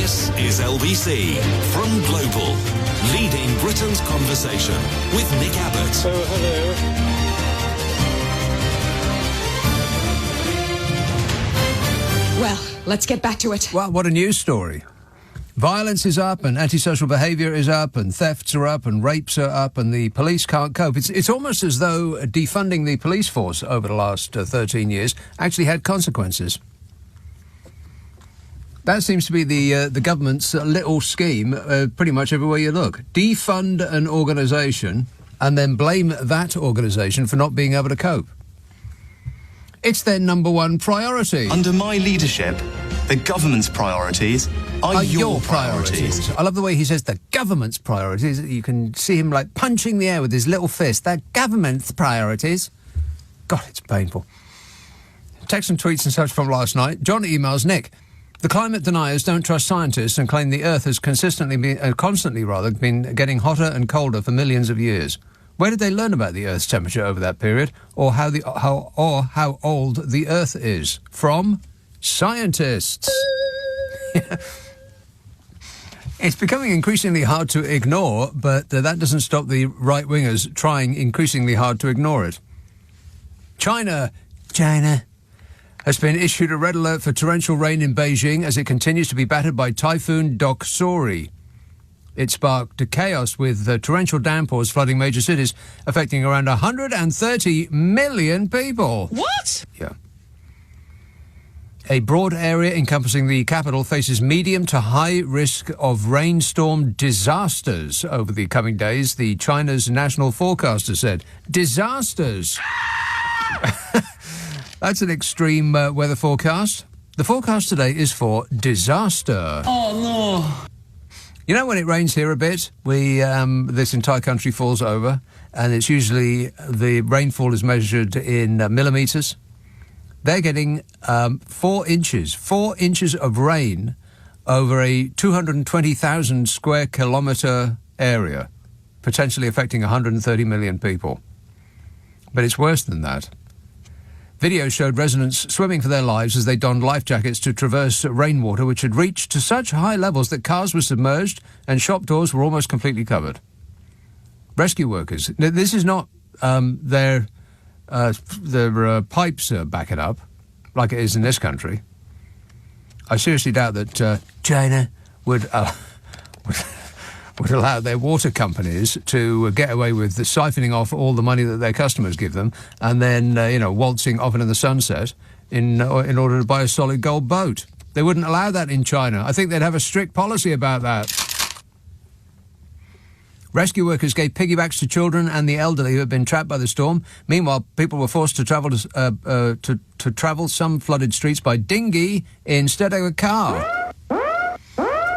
This is LBC from Global, leading Britain's conversation with Nick Abbott. Oh, hello. Well, let's get back to it. Well, what a news story. Violence is up and antisocial behaviour is up and thefts are up and rapes are up and the police can't cope. It's almost as though defunding the police force over the last 13 years actually had consequences. That seems to be the government's little scheme pretty much everywhere you look. Defund an organisation and then blame that organisation for not being able to cope. It's their number one priority. Under my leadership, the government's priorities are your priorities. I love the way he says the government's priorities. You can see him like punching the air with his little fist. The government's priorities. God, it's painful. Text and tweets and such from last night. John emails Nick. The climate deniers don't trust scientists and claim the Earth has constantly been getting hotter and colder for millions of years. Where did they learn about the Earth's temperature over that period, or how old the Earth is? From scientists. It's becoming increasingly hard to ignore, but that doesn't stop the right-wingers trying increasingly hard to ignore it. China has been issued a red alert for torrential rain in Beijing as it continues to be battered by Typhoon Doksuri. It sparked chaos with torrential downpours flooding major cities, affecting around 130 million people. What? Yeah. A broad area encompassing the capital faces medium to high risk of rainstorm disasters over the coming days, the China's national forecaster said. Disasters! That's an extreme weather forecast. The forecast today is for disaster. Oh, no. You know, when it rains here a bit, this entire country falls over, and it's usually the rainfall is measured in millimetres. They're getting 4 inches of rain over a 220,000 square kilometre area, potentially affecting 130 million people. But it's worse than that. Videos showed residents swimming for their lives as they donned life jackets to traverse rainwater, which had reached to such high levels that cars were submerged and shop doors were almost completely covered. Rescue workers, this is not their pipes back it up, like it is in this country. I seriously doubt that China would allow their water companies to get away with siphoning off all the money that their customers give them and then, waltzing off into the sunset in order to buy a solid gold boat. They wouldn't allow that in China. I think they'd have a strict policy about that. Rescue workers gave piggybacks to children and the elderly who had been trapped by the storm. Meanwhile, people were forced to travel to travel some flooded streets by dinghy instead of a car.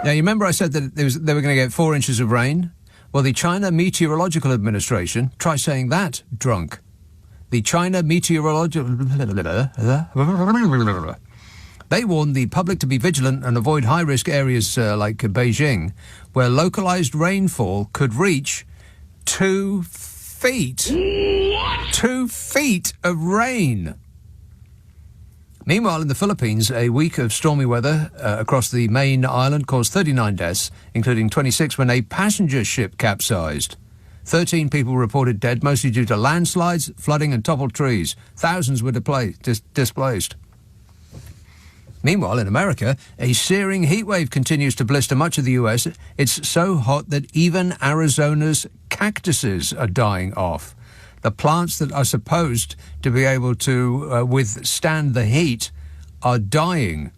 Now, you remember I said that they were going to get 4 inches of rain? Well, the China Meteorological Administration, try saying that, drunk. The China Meteorological... They warned the public to be vigilant and avoid high-risk areas like Beijing, where localised rainfall could reach 2 feet. What? 2 feet of rain. Meanwhile, in the Philippines, a week of stormy weather across the main island caused 39 deaths, including 26 when a passenger ship capsized. 13 people reported dead, mostly due to landslides, flooding and toppled trees. Thousands were displaced. Meanwhile, in America, a searing heatwave continues to blister much of the US. It's so hot that even Arizona's cactuses are dying off. The plants that are supposed to be able to withstand the heat are dying.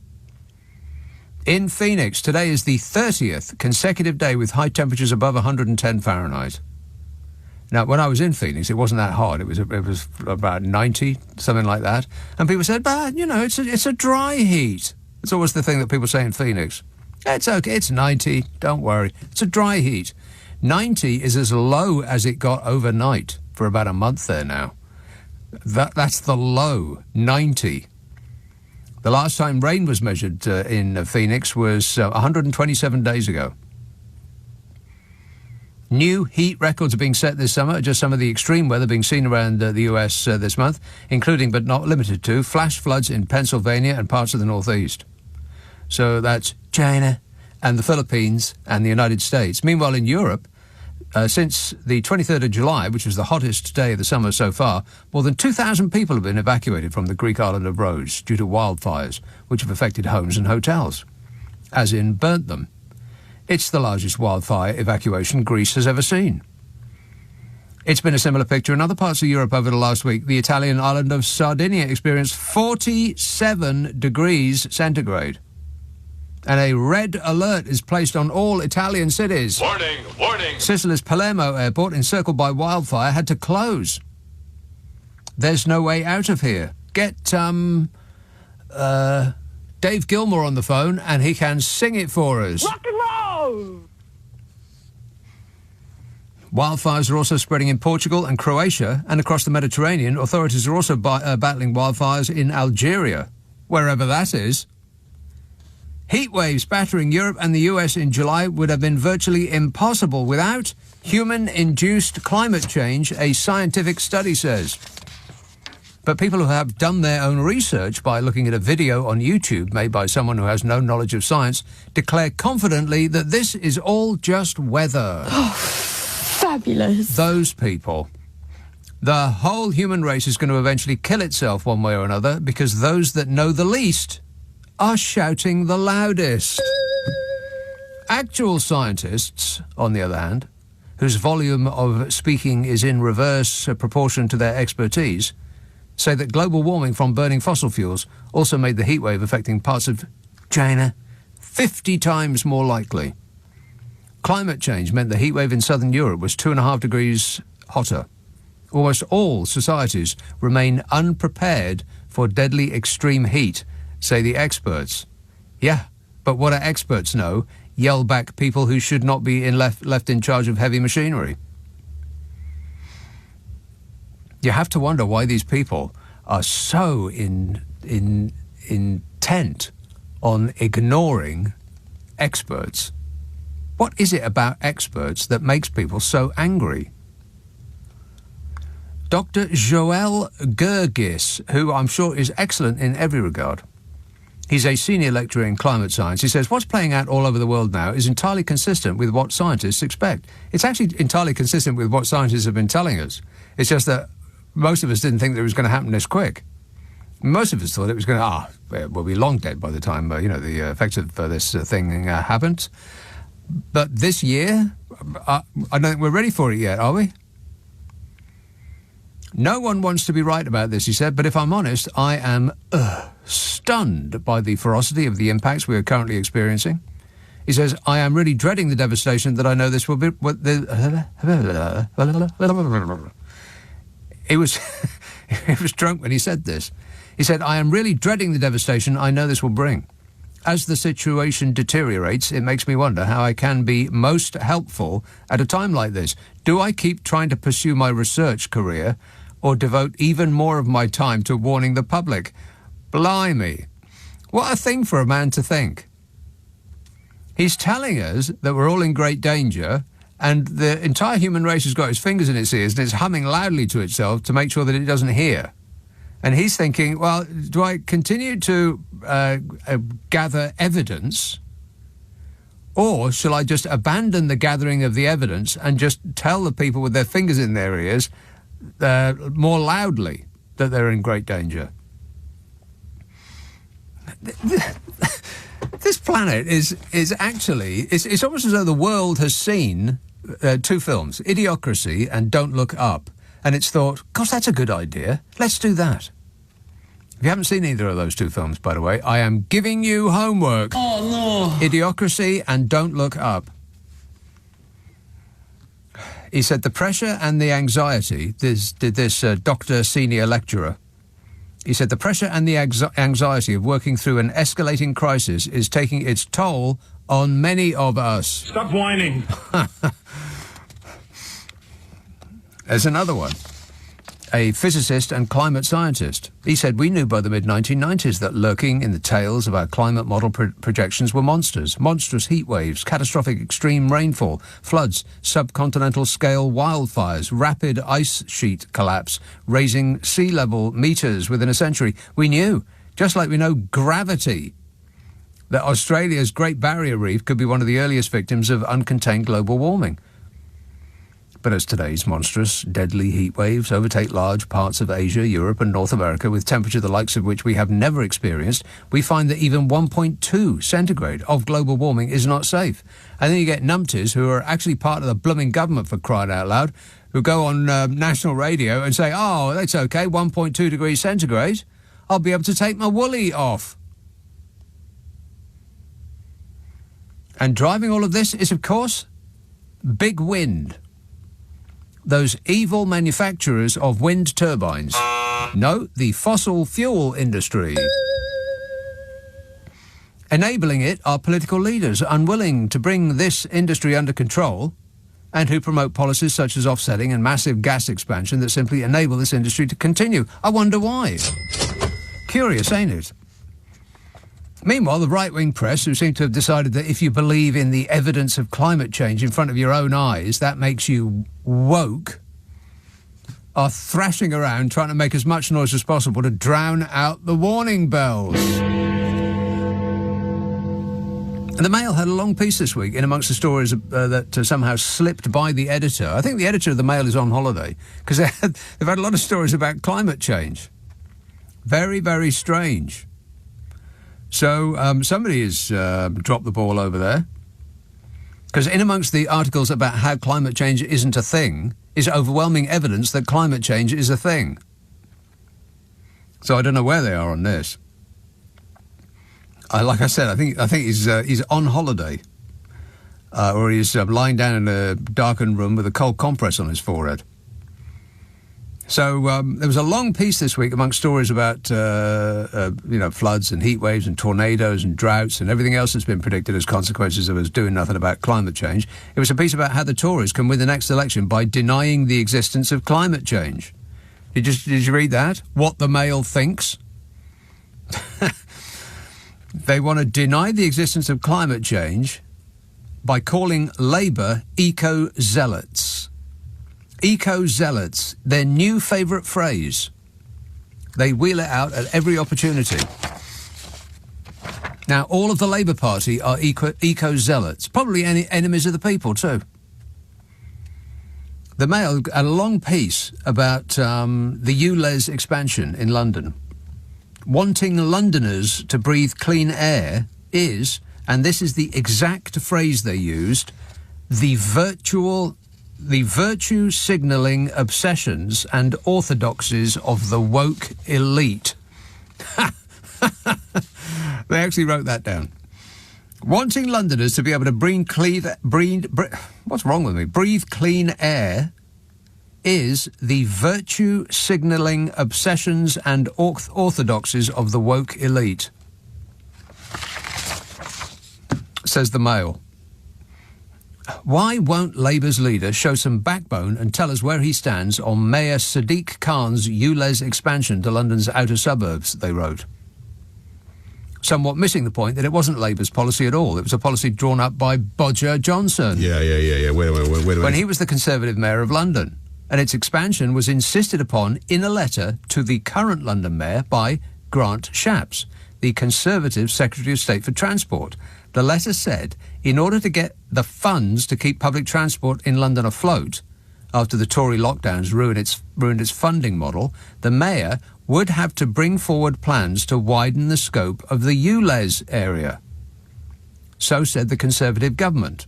In Phoenix, today is the 30th consecutive day with high temperatures above 110 Fahrenheit. Now, when I was in Phoenix, it wasn't that hot. It was about 90, something like that. And people said, but, it's a dry heat. It's always the thing that people say in Phoenix. It's okay, it's 90, don't worry. It's a dry heat. 90 is as low as it got overnight for about a month there now. That's the low, 90. The last time rain was measured in Phoenix was 127 days ago. New heat records are being set this summer, just some of the extreme weather being seen around the US this month, including but not limited to flash floods in Pennsylvania and parts of the Northeast. So that's China and the Philippines and the United States. Meanwhile, in Europe, since the 23rd of July, which was the hottest day of the summer so far, more than 2,000 people have been evacuated from the Greek island of Rhodes due to wildfires, which have affected homes and hotels, as in burnt them. It's the largest wildfire evacuation Greece has ever seen. It's been a similar picture in other parts of Europe over the last week. The Italian island of Sardinia experienced 47 degrees centigrade. And a red alert is placed on all Italian cities. Warning, warning. Sicily's Palermo airport, encircled by wildfire, had to close. There's no way out of here. Get Dave Gilmour on the phone and he can sing it for us. Rock and roll! Wildfires are also spreading in Portugal and Croatia, and across the Mediterranean. Authorities are also battling wildfires in Algeria, wherever that is. Heat waves battering Europe and the US in July would have been virtually impossible without human-induced climate change, a scientific study says. But people who have done their own research by looking at a video on YouTube made by someone who has no knowledge of science declare confidently that this is all just weather. Fabulous. Those people. The whole human race is going to eventually kill itself one way or another because those that know the least are shouting the loudest. Actual scientists, on the other hand, whose volume of speaking is in reverse proportion to their expertise, say that global warming from burning fossil fuels also made the heatwave affecting parts of China 50 times more likely. Climate change meant the heatwave in southern Europe was 2.5 degrees hotter. Almost all societies remain unprepared for deadly extreme heat, say the experts. Yeah, but what do experts know? Yell back people who should not be left in charge of heavy machinery. You have to wonder why these people are so intent on ignoring experts. What is it about experts that makes people so angry? Dr. Joel Gergis, who I'm sure is excellent in every regard. He's a senior lecturer in climate science. He says what's playing out all over the world now is entirely consistent with what scientists expect. It's actually entirely consistent with what scientists have been telling us. It's just that most of us didn't think that it was going to happen this quick. Most of us thought it was going to, we'll be long dead by the time, the effects of this thing happened. But this year, I don't think we're ready for it yet, are we? No one wants to be right about this, he said, but if I'm honest, I am stunned by the ferocity of the impacts we are currently experiencing. He says, I am really dreading the devastation that I know this will be... He was drunk when he said this. He said, I am really dreading the devastation I know this will bring. As the situation deteriorates, it makes me wonder how I can be most helpful at a time like this. Do I keep trying to pursue my research career or devote even more of my time to warning the public? Blimey. What a thing for a man to think. He's telling us that we're all in great danger and the entire human race has got its fingers in its ears and it's humming loudly to itself to make sure that it doesn't hear. And he's thinking, well, do I continue to gather evidence, or shall I just abandon the gathering of the evidence and just tell the people with their fingers in their ears more loudly that they're in great danger? This planet is actually, it's almost as though the world has seen two films, Idiocracy and Don't Look Up. And it's thought, gosh, that's a good idea. Let's do that. If you haven't seen either of those two films, by the way, I am giving you homework. Oh, no. Idiocracy and Don't Look Up. He said the pressure and the anxiety, this doctor senior lecturer, he said the pressure and the anxiety of working through an escalating crisis is taking its toll on many of us. Stop whining. There's another one, a physicist and climate scientist. He said, we knew by the mid-1990s that lurking in the tails of our climate model projections were monsters. Monstrous heat waves, catastrophic extreme rainfall, floods, subcontinental scale wildfires, rapid ice sheet collapse, raising sea level meters within a century. We knew, just like we know gravity that Australia's Great Barrier Reef could be one of the earliest victims of uncontained global warming. But as today's monstrous, deadly heat waves overtake large parts of Asia, Europe and North America with temperature the likes of which we have never experienced, we find that even 1.2 centigrade of global warming is not safe. And then you get numpties who are actually part of the blooming government, for crying out loud, who go on national radio and say, oh, that's okay, 1.2 degrees centigrade. I'll be able to take my woolly off. And driving all of this is, of course, big wind. Those evil manufacturers of wind turbines. No, the fossil fuel industry. Enabling it are political leaders unwilling to bring this industry under control and who promote policies such as offsetting and massive gas expansion that simply enable this industry to continue. I wonder why. Curious, ain't it? Meanwhile, the right-wing press, who seem to have decided that if you believe in the evidence of climate change in front of your own eyes, that makes you woke, are thrashing around trying to make as much noise as possible to drown out the warning bells. And the Mail had a long piece this week in amongst the stories that somehow slipped by the editor. I think the editor of the Mail is on holiday because they've had a lot of stories about climate change. Very, very strange. So somebody has dropped the ball over there. Because in amongst the articles about how climate change isn't a thing is overwhelming evidence that climate change is a thing. So I don't know where they are on this. Like I said, I think he's on holiday. Or he's lying down in a darkened room with a cold compress on his forehead. So there was a long piece this week amongst stories about floods and heat waves and tornadoes and droughts and everything else that's been predicted as consequences of us doing nothing about climate change. It was a piece about how the Tories can win the next election by denying the existence of climate change. Did you read that? What the Mail thinks? They want to deny the existence of climate change by calling Labour eco-zealots. Eco-zealots, their new favourite phrase. They wheel it out at every opportunity. Now, all of the Labour Party are eco-zealots, probably enemies of the people too. The Mail had a long piece about the ULEZ expansion in London. Wanting Londoners to breathe clean air is, and this is the exact phrase they used, the virtue signalling obsessions and orthodoxies of the woke elite. They actually wrote that down. Wanting Londoners to be able to breathe clean air is the virtue signalling obsessions and orthodoxies of the woke elite, says the Mail. Why won't Labour's leader show some backbone and tell us where he stands on Mayor Sadiq Khan's ULEZ expansion to London's outer suburbs, they wrote. Somewhat missing the point that it wasn't Labour's policy at all. It was a policy drawn up by Bodger Johnson. Yeah. Wait a minute. When he was the Conservative Mayor of London. And its expansion was insisted upon in a letter to the current London Mayor by Grant Shapps, the Conservative Secretary of State for Transport. The letter said, in order to get the funds to keep public transport in London afloat, after the Tory lockdowns ruined its funding model, the Mayor would have to bring forward plans to widen the scope of the ULEZ area. So said the Conservative government.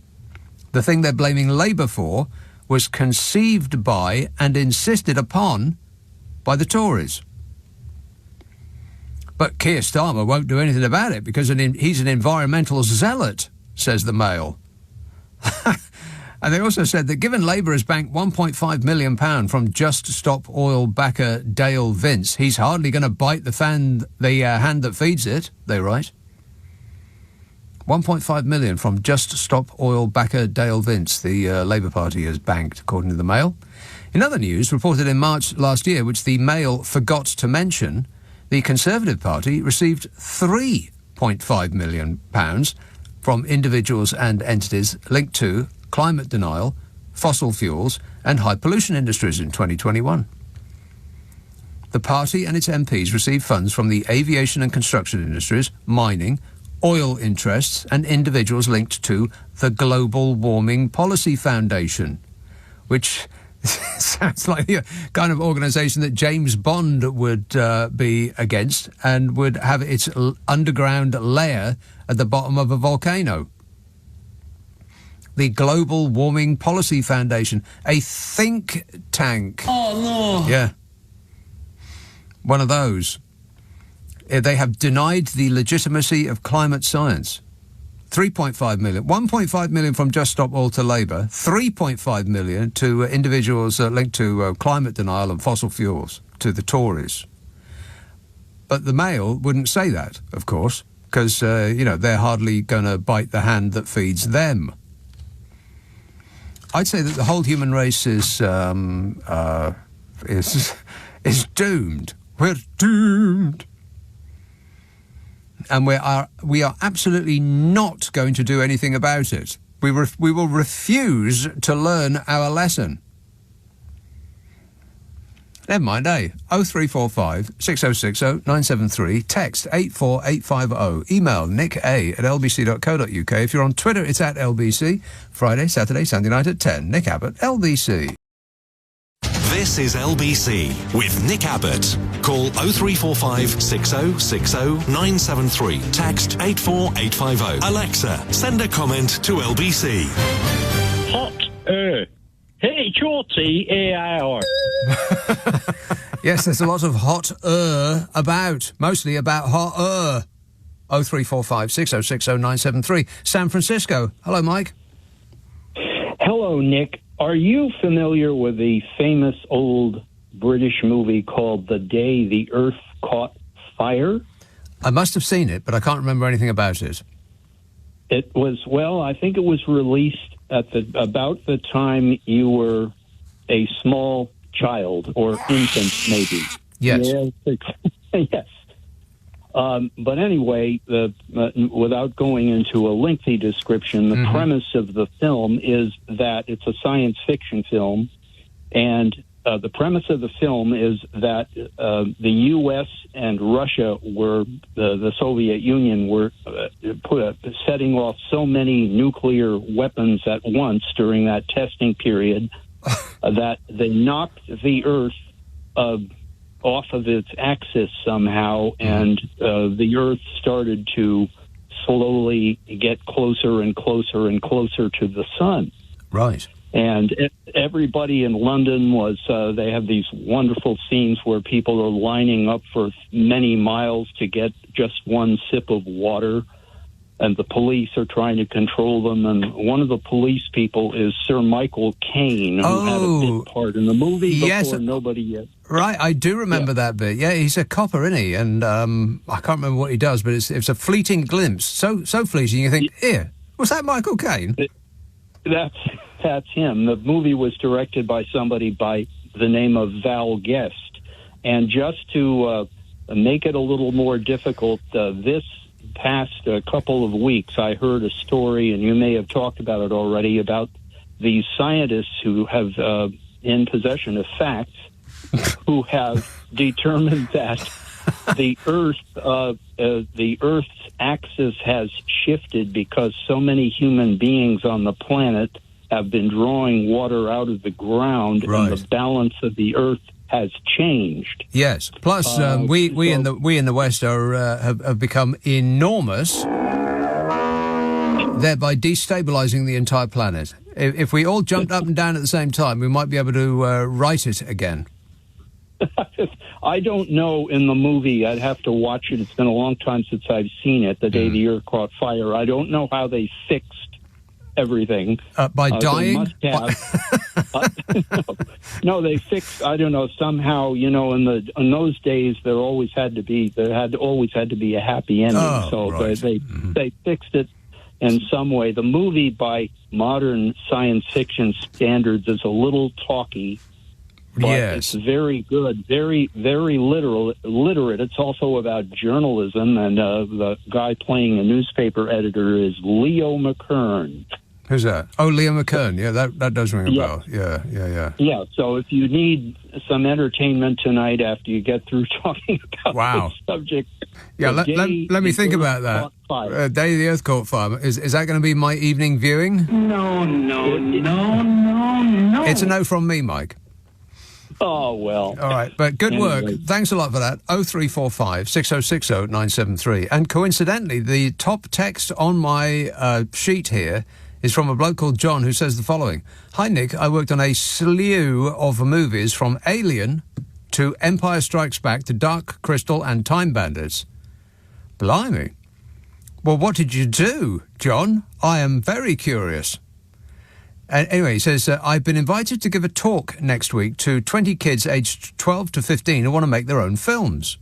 The thing they're blaming Labour for was conceived by and insisted upon by the Tories. But Keir Starmer won't do anything about it because he's an environmental zealot, says the Mail. And they also said that given Labour has banked £1.5 million from Just Stop Oil backer Dale Vince, he's hardly going to bite the hand that feeds it, they write. 1.5 million from Just Stop Oil backer Dale Vince, the Labour Party has banked, according to the Mail. In other news, reported in March last year, which the Mail forgot to mention, the Conservative Party received £3.5 million from individuals and entities linked to climate denial, fossil fuels and high pollution industries in 2021. The party and its MPs received funds from the aviation and construction industries, mining, oil interests and individuals linked to the Global Warming Policy Foundation, which sounds like the kind of organisation that James Bond would be against and would have its underground lair at the bottom of a volcano. The Global Warming Policy Foundation, a think tank. Oh, no. Yeah. One of those. They have denied the legitimacy of climate science. 3.5 million. 1.5 million from Just Stop Oil to Labour. 3.5 million to individuals linked to climate denial and fossil fuels, to the Tories. But the Mail wouldn't say that, of course, because, they're hardly going to bite the hand that feeds them. I'd say that the whole human race is doomed. We're doomed. And we are absolutely not going to do anything about it. We will refuse to learn our lesson. Never mind, 0345 6060 973, text 84850, email nick@lbc.co.uk. If you're on Twitter, it's at LBC. Friday, Saturday, Sunday night at 10. Nick Abbott, LBC. This is LBC with Nick Abbott. Call 0345 6060 973. Text 84850. Alexa, send a comment to LBC. Hot H-O-T-A-I-R. Yes, there's a lot of hot about, mostly about hot 0345 6060 973. San Francisco. Hello, Mike. Hello, Nick. Are you familiar with the famous old British movie called The Day the Earth Caught Fire? I must have seen it, but I can't remember anything about it. I think it was released at about the time you were a small child or infant, maybe. Yes. Yes. But anyway, without going into a lengthy description, the premise of the film is that it's a science fiction film, and the premise of the film is that the U.S. and Russia were, the Soviet Union were setting off so many nuclear weapons at once during that testing period that they knocked the Earth off of its axis somehow, and the Earth started to slowly get closer and closer and closer to the sun. Right. And everybody in London they have these wonderful scenes where people are lining up for many miles to get just one sip of water, and the police are trying to control them. And one of the police people is Sir Michael Caine, who had a big part in the movie before nobody yet. Right, I do remember that bit. Yeah, he's a copper, isn't he? And I can't remember what he does, but it's a fleeting glimpse. So fleeting, you think, was that Michael Caine? That's him. The movie was directed by somebody by the name of Val Guest. And just to make it a little more difficult, this past couple of weeks, I heard a story, and you may have talked about it already, about these scientists who have in possession of facts who have determined that the Earth's axis has shifted because so many human beings on the planet have been drawing water out of the ground, and the balance of the Earth has changed. Yes. Plus, we in the West have become enormous, thereby destabilising the entire planet. If we all jumped up and down at the same time, we might be able to right it again. I don't know in the movie. I'd have to watch it. It's been a long time since I've seen it, The Day the Earth Caught Fire. I don't know how they fixed everything. By dying? They must have. No, they fixed, I don't know, somehow, in those days there always had to be a happy ending. They fixed it in some way. The movie, by modern science fiction standards, is a little talky. But it's very good, very, very literate. It's also about journalism, and the guy playing a newspaper editor is Leo McKern. Who's that? Oh, Leo McKern. Yeah, that does ring a bell. Yeah. Yeah, so if you need some entertainment tonight after you get through talking about this subject... Yeah, let me think about that. fire. Day the Earth caught fire. Is that going to be my evening viewing? No. It's a no from me, Mike. Oh, well. All right, but good work. Anyway. Thanks a lot for that. 0345 6060 973. And coincidentally, the top text on my sheet here is from a bloke called John who says the following. Hi, Nick. I worked on a slew of movies from Alien to Empire Strikes Back to Dark Crystal and Time Bandits. Blimey. Well, what did you do, John? I am very curious. Anyway, he says, I've been invited to give a talk next week to 20 kids aged 12 to 15 who want to make their own films.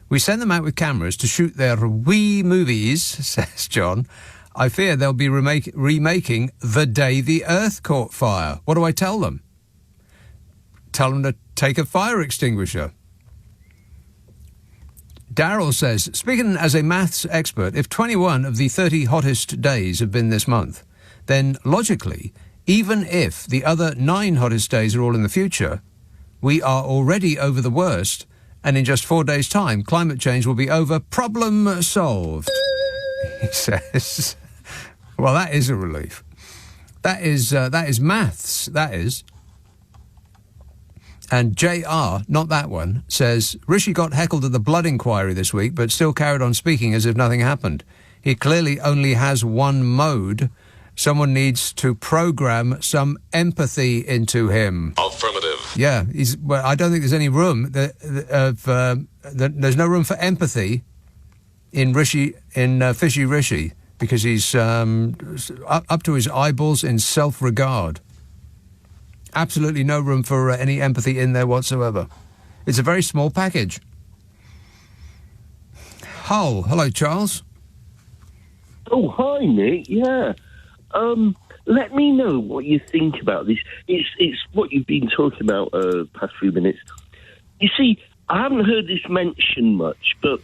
We send them out with cameras to shoot their wee movies, says John. I fear they'll be remaking The Day the Earth Caught Fire. What do I tell them? Tell them to take a fire extinguisher. Daryl says, speaking as a maths expert, if 21 of the 30 hottest days have been this month, then logically, even if the other 9 hottest days are all in the future, we are already over the worst, and in just 4 days' time, climate change will be over. Problem solved, he says. Well, that is a relief. That is maths, that is. And JR, not that one, says, Rishi got heckled at the blood inquiry this week, but still carried on speaking as if nothing happened. He clearly only has one mode. Someone needs to program some empathy into him. Affirmative. Yeah, well, I don't think there's any room. There's no room for empathy in Fishy Rishi, because he's up to his eyeballs in self-regard. Absolutely no room for any empathy in there whatsoever. It's a very small package. Hull. Hello, Charles. Oh, hi, Nick. Yeah. Let me know what you think about this. It's what you've been talking about past few minutes. You see, I haven't heard this mentioned much, but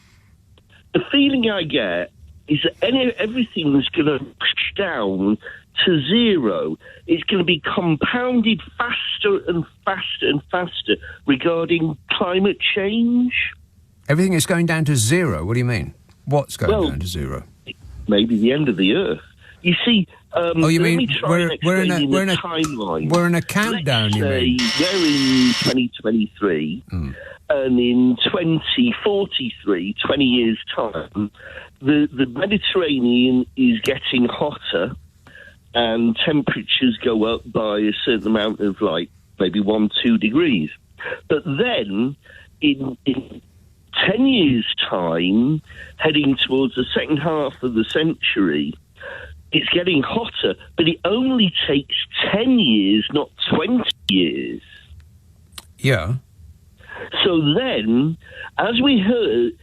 the feeling I get is that everything's going to push down to zero. It's going to be compounded faster and faster and faster regarding climate change. Everything is going down to zero? What do you mean? What's going down to zero? Maybe the end of the Earth. You see, you mean we're in a timeline. We're in a countdown, Let's you mean? We're in 2023, and in 2043, 20 years' time, the Mediterranean is getting hotter, and temperatures go up by a certain amount of, like, maybe 1-2 degrees. But then, in 10 years' time, heading towards the second half of the century, it's getting hotter, but it only takes 10 years, not 20 years. Yeah. So then, as we heard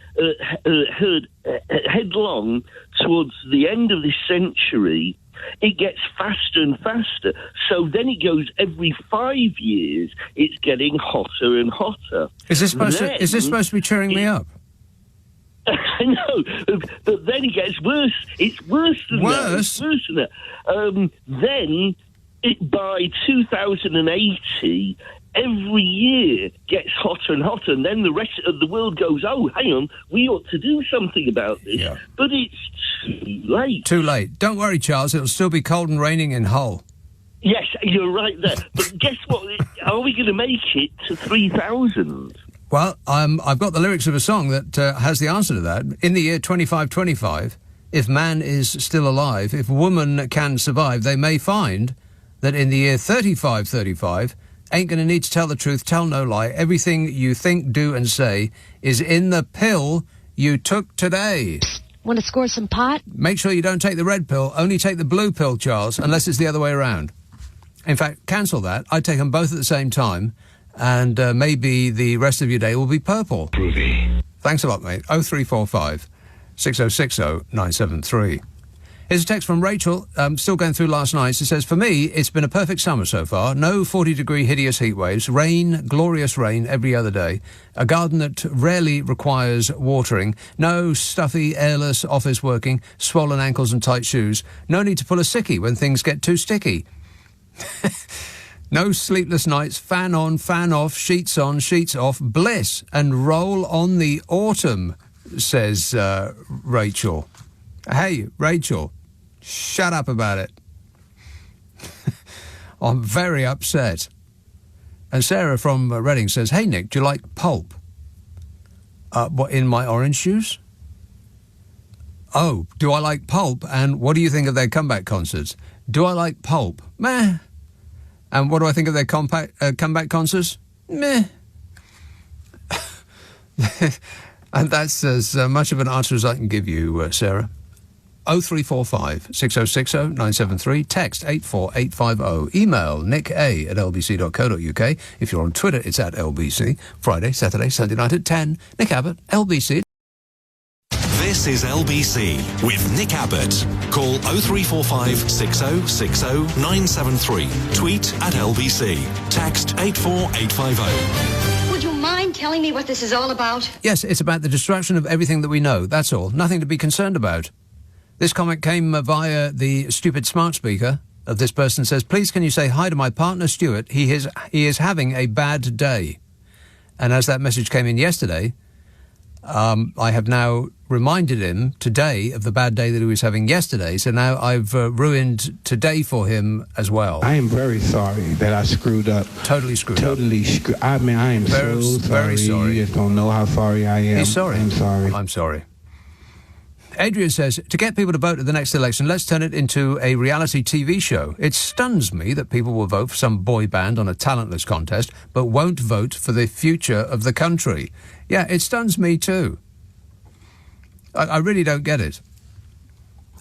headlong towards the end of this century, it gets faster and faster. So then it goes every 5 years, it's getting hotter and hotter. Is this supposed to be cheering me up? I know, but then it gets worse. It's worse than that. It's worse than that. Then, by 2080, every year gets hotter and hotter, and then the rest of the world goes, oh, hang on, we ought to do something about this. Yeah. But it's too late. Too late. Don't worry, Charles, it'll still be cold and raining in Hull. Yes, you're right there. But guess what? Are we going to make it to 3,000? Well, I've got the lyrics of a song that has the answer to that. In the year 2525, if man is still alive, if woman can survive, they may find that in the year 3535, ain't going to need to tell the truth, tell no lie. Everything you think, do and say is in the pill you took today. Want to score some pot? Make sure you don't take the red pill. Only take the blue pill, Charles, unless it's the other way around. In fact, cancel that. I'd take them both at the same time, and maybe the rest of your day will be purple. Groovy. Thanks a lot, mate. 0345 6060 973. Here's a text from Rachel, still going through last night. She says, for me, it's been a perfect summer so far. No 40-degree hideous heat waves. Rain, glorious rain every other day. A garden that rarely requires watering. No stuffy, airless office working. Swollen ankles and tight shoes. No need to pull a sickie when things get too sticky. No sleepless nights, fan on, fan off, sheets on, sheets off, bliss and roll on the autumn, says Rachel. Hey, Rachel, shut up about it. I'm very upset. And Sarah from Reading says, hey, Nick, do you like pulp? What, in my orange juice? Oh, do I like pulp? And what do you think of their comeback concerts? Do I like pulp? Meh. And what do I think of their comeback concerts? Meh. And that's as much of an answer as I can give you, Sarah. 0345 6060 973. Text 84850. Email nick@lbc.co.uk. If you're on Twitter, it's at LBC. Friday, Saturday, Sunday night at 10. Nick Abbott, LBC. This is LBC with Nick Abbott. Call 0345 6060 973. Tweet at LBC. Text 84850. Would you mind telling me what this is all about? Yes, it's about the destruction of everything that we know. That's all. Nothing to be concerned about. This comment came via the stupid smart speaker of this person. Says, please can you say hi to my partner Stuart? He is having a bad day. And as that message came in yesterday, I have now reminded him today of the bad day that he was having yesterday. So now I've ruined today for him as well. I am very sorry that I screwed up. Totally screwed up. I mean, I am very, so sorry. Very sorry. You just don't know how sorry I am. He's sorry. I'm sorry. I'm sorry. Adrian says, to get people to vote at the next election, let's turn it into a reality TV show. It stuns me that people will vote for some boy band on a talentless contest, but won't vote for the future of the country. Yeah, it stuns me too. I really don't get it.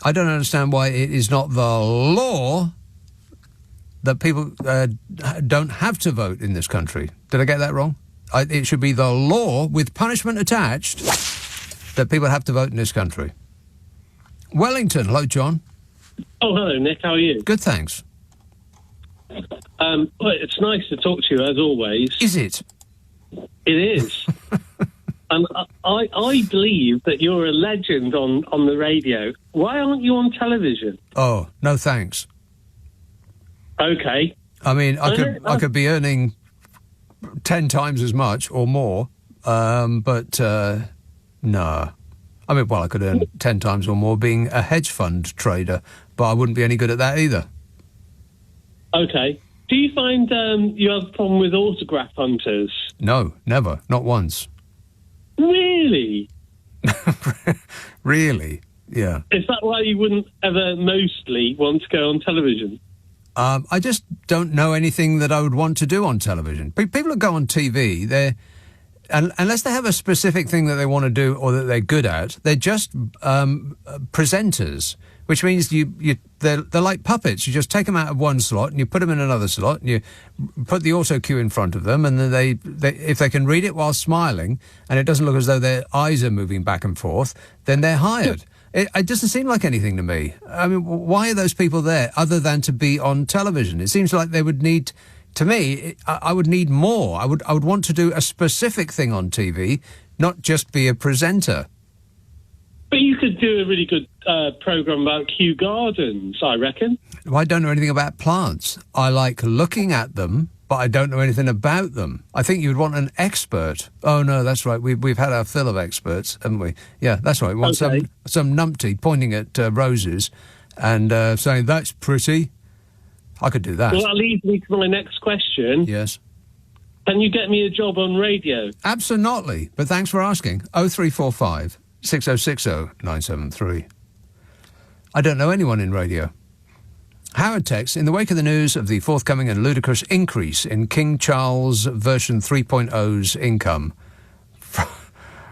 I don't understand why it is not the law that people don't have to vote in this country. Did I get that wrong? It should be the law with punishment attached that people have to vote in this country. Wellington, hello, John. Oh, hello, Nick. How are you? Good, thanks. Well, it's nice to talk to you, as always. Is it? It is. And I believe that you're a legend on the radio. Why aren't you on television? Oh, no thanks. Okay. I mean, I could be earning 10 times as much or more, but no. I mean, well, I could earn 10 times or more being a hedge fund trader, but I wouldn't be any good at that either. Okay. Do you find you have a problem with autograph hunters? No, never. Not once. Really? Really? Yeah. Is that why you wouldn't ever mostly want to go on television? I just don't know anything that I would want to do on television. People that go on TV, unless they have a specific thing that they want to do or that they're good at, they're just presenters, which means they're like puppets. You just take them out of one slot and you put them in another slot and you put the auto cue in front of them, and then they if they can read it while smiling and it doesn't look as though their eyes are moving back and forth, then they're hired. It doesn't seem like anything to me. I mean, why are those people there other than to be on television? It seems like they would need... To me, I would need more. I would want to do a specific thing on TV, not just be a presenter. But you could do a really good programme about Kew Gardens, I reckon. Well, I don't know anything about plants. I like looking at them, but I don't know anything about them. I think you'd want an expert. Oh, no, that's right. We've had our fill of experts, haven't we? Yeah, that's right. We want some numpty pointing at roses and saying, that's pretty. I could do that. Well, that leads me to my next question. Yes. Can you get me a job on radio? Absolutely. But thanks for asking. 0345 6060 973. I don't know anyone in radio. Howard texts, in the wake of the news of the forthcoming and ludicrous increase in King Charles version 3.0's income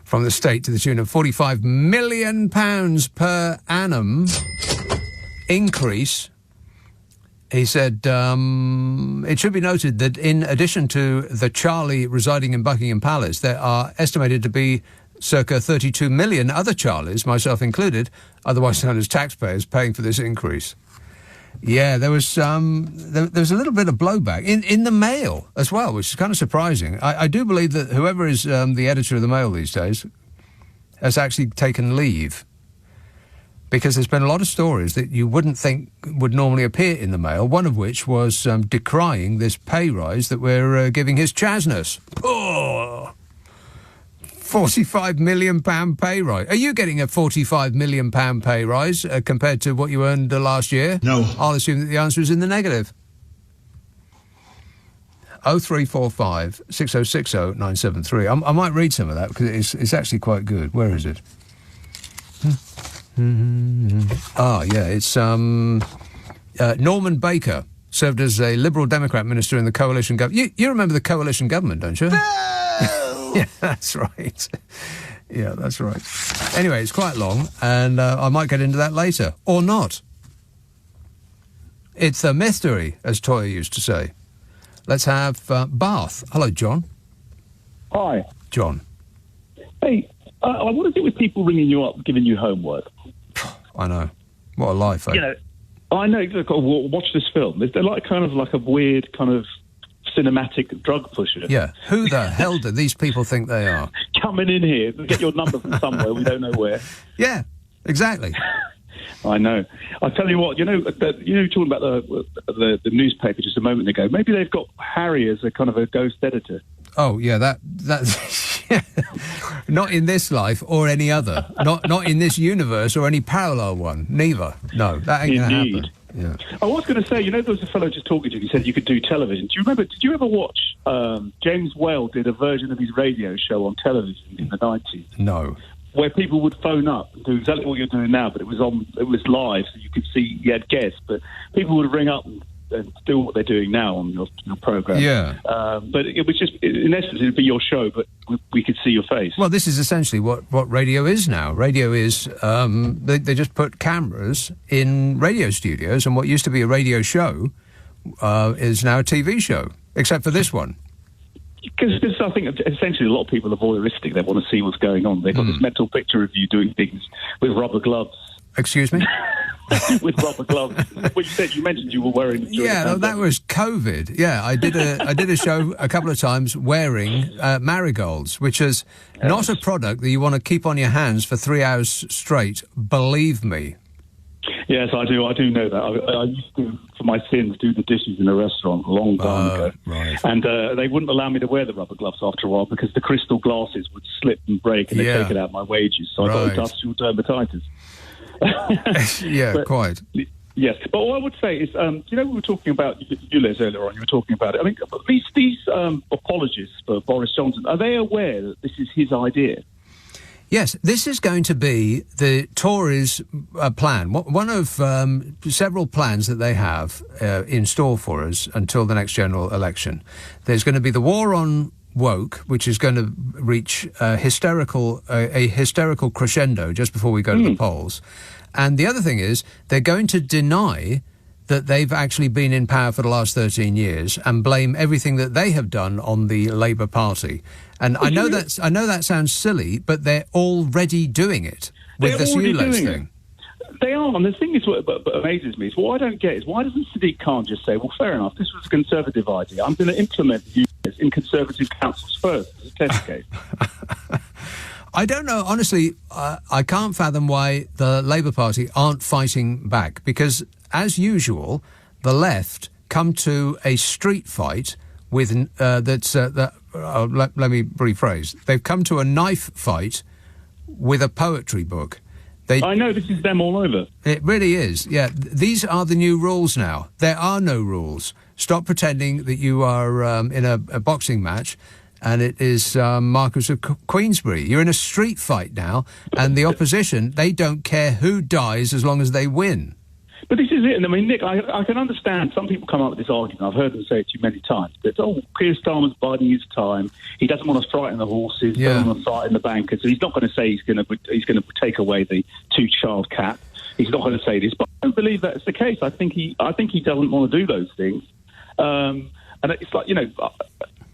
from the state to the tune of £45 million per annum increase... He said, it should be noted that in addition to the Charlie residing in Buckingham Palace, there are estimated to be circa 32 million other Charlies, myself included, otherwise known as taxpayers, paying for this increase. Yeah, there was a little bit of blowback in the Mail as well, which is kind of surprising. I do believe that whoever is the editor of the Mail these days has actually taken leave, because there's been a lot of stories that you wouldn't think would normally appear in the Mail, one of which was decrying this pay rise that we're giving His Chasness. Oh, £45 million pay rise. Are you getting a £45 million pay rise compared to what you earned last year? No. I'll assume that the answer is in the negative. 0345 6060 973. I might read some of that because it's actually quite good. Where is it? It's Norman Baker served as a Liberal Democrat minister in the coalition government. You remember the coalition government, don't you? No! Yeah, that's right. Yeah, that's right. Anyway, it's quite long, and I might get into that later. Or not. It's a mystery, as Toya used to say. Let's have Bath. Hello, John. Hi. John. Hey, what is it with people ringing you up, giving you homework? I know. What a life, eh? You know, I know. Look, watch this film. They're like kind of like a weird kind of cinematic drug pusher. Yeah. Who the hell do these people think they are? Coming in here, get your number from somewhere, we don't know where. Yeah, exactly. I know. I tell you what, you know, talking about the newspaper just a moment ago. Maybe they've got Harry as a kind of a ghost editor. Oh yeah, that not in this life or any other. Not in this universe or any parallel one. Neither. No, that ain't going to happen. Yeah. I was going to say, you know, there was a fellow just talking to you. He said you could do television. Do you remember? Did you ever watch James Whale did a version of his radio show on television in the 90s? No. Where people would phone up and do exactly what you're doing now, but it was live, so you could see you had guests. But people would ring up and do what they're doing now on your program. Yeah. But it was just, in essence, it'd be your show, but we could see your face. Well, this is essentially what radio is now. Radio is they just put cameras in radio studios, and what used to be a radio show is now a TV show, except for this one. Because I think essentially a lot of people are voyeuristic. They want to see what's going on. They've got this mental picture of you doing things with rubber gloves. Excuse me? With rubber gloves. Well, you mentioned you were wearing them. Yeah, that was COVID. Yeah, I did a show a couple of times wearing marigolds, which is not a product that you want to keep on your hands for 3 hours straight. Believe me. Yes, I do. I do know that. I used to, for my sins, do the dishes in a restaurant a long time ago. Right. And they wouldn't allow me to wear the rubber gloves after a while because the crystal glasses would slip and break and they'd take it out of my wages. So I got industrial dermatitis. Yeah, but, quite. Yes. But what I would say is, we were talking about ULEZ earlier on. You were talking about it. I mean, these apologists for Boris Johnson, are they aware that this is his idea? Yes, this is going to be the Tories' plan. One of several plans that they have in store for us until the next general election. There's going to be the war on woke, which is going to reach a hysterical crescendo just before we go to the polls. And the other thing is they're going to deny that they've actually been in power for the last 13 years and blame everything that they have done on the Labour Party. And I know that sounds silly, but they're already doing it with this ULEZ thing. They are, and the thing is, what amazes me is what I don't get is why doesn't Sadiq Khan just say, well, fair enough, this was a Conservative idea. I'm going to implement the ULEZ in Conservative councils first as a test case. I don't know. Honestly, I can't fathom why the Labour Party aren't fighting back because, as usual, the left come to a street fight with let me rephrase. They've come to a knife fight with a poetry book. I know, this is them all over. It really is. Yeah, these are the new rules now. There are no rules. Stop pretending that you are in a boxing match and it is Marquis of Queensberry. You're in a street fight now, and the opposition, they don't care who dies as long as they win. But this is it. And I mean, Nick, I can understand some people come up with this argument. I've heard them say it to you many times. That, Keir Starmer's biding his time. He doesn't want to frighten the horses. He doesn't want to frighten the bankers. So he's not going to say he's going to take away the two-child cap. He's not going to say this. But I don't believe that's the case. I think he doesn't want to do those things. And it's like,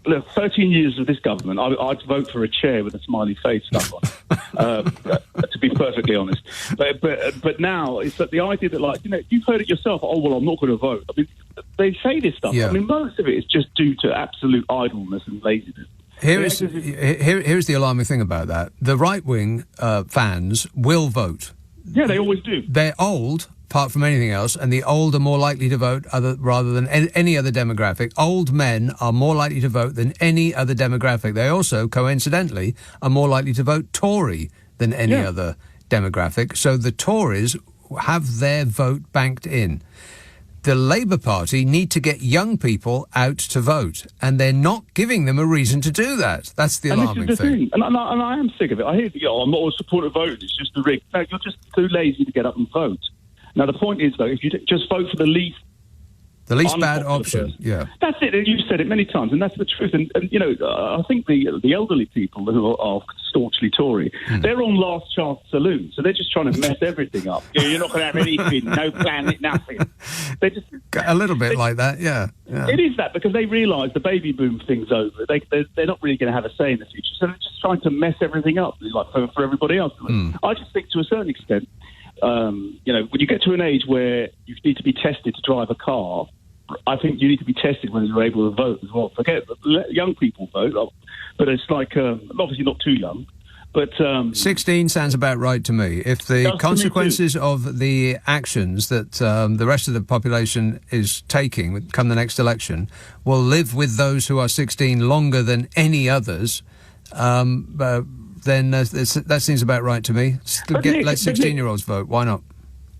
look, 13 years of this government, I'd vote for a chair with a smiley face stuck on it, to be perfectly honest. But now, it's that the idea that, you've heard it yourself, I'm not going to vote. I mean, they say this stuff. Yeah. I mean, most of it is just due to absolute idleness and laziness. Here's the alarming thing about that. The right-wing fans will vote. Yeah, they always do. They're old, apart from anything else, and the old are more likely to vote rather than any other demographic. Old men are more likely to vote than any other demographic. They also, coincidentally, are more likely to vote Tory than any other demographic. So the Tories have their vote banked in. The Labour Party need to get young people out to vote, and they're not giving them a reason to do that. That's the alarming thing. And I am sick of it. I hear, I'm not a supporter of voting, it's just a rig. No, you're just too lazy to get up and vote. Now, the point is, though, if you just vote for the least bad option, That's it. You've said it many times, and that's the truth. And I think the elderly people who are staunchly Tory, they're on last chance saloon, so they're just trying to mess everything up. You're not going to have anything, no planet, nothing. They're just a little bit like that, yeah. It is that, because they realise the baby boom thing's over. They're not really going to have a say in the future, so they're just trying to mess everything up, like for everybody else. I just think, to a certain extent, when you get to an age where you need to be tested to drive a car, I think you need to be tested when you're able to vote as well. Let young people vote, but it's like, obviously not too young, but 16 sounds about right to me. If the consequences of the actions that the rest of the population is taking come the next election will live with those who are 16 longer than any others, then that seems about right to me. Let 16-year-olds vote. Why not?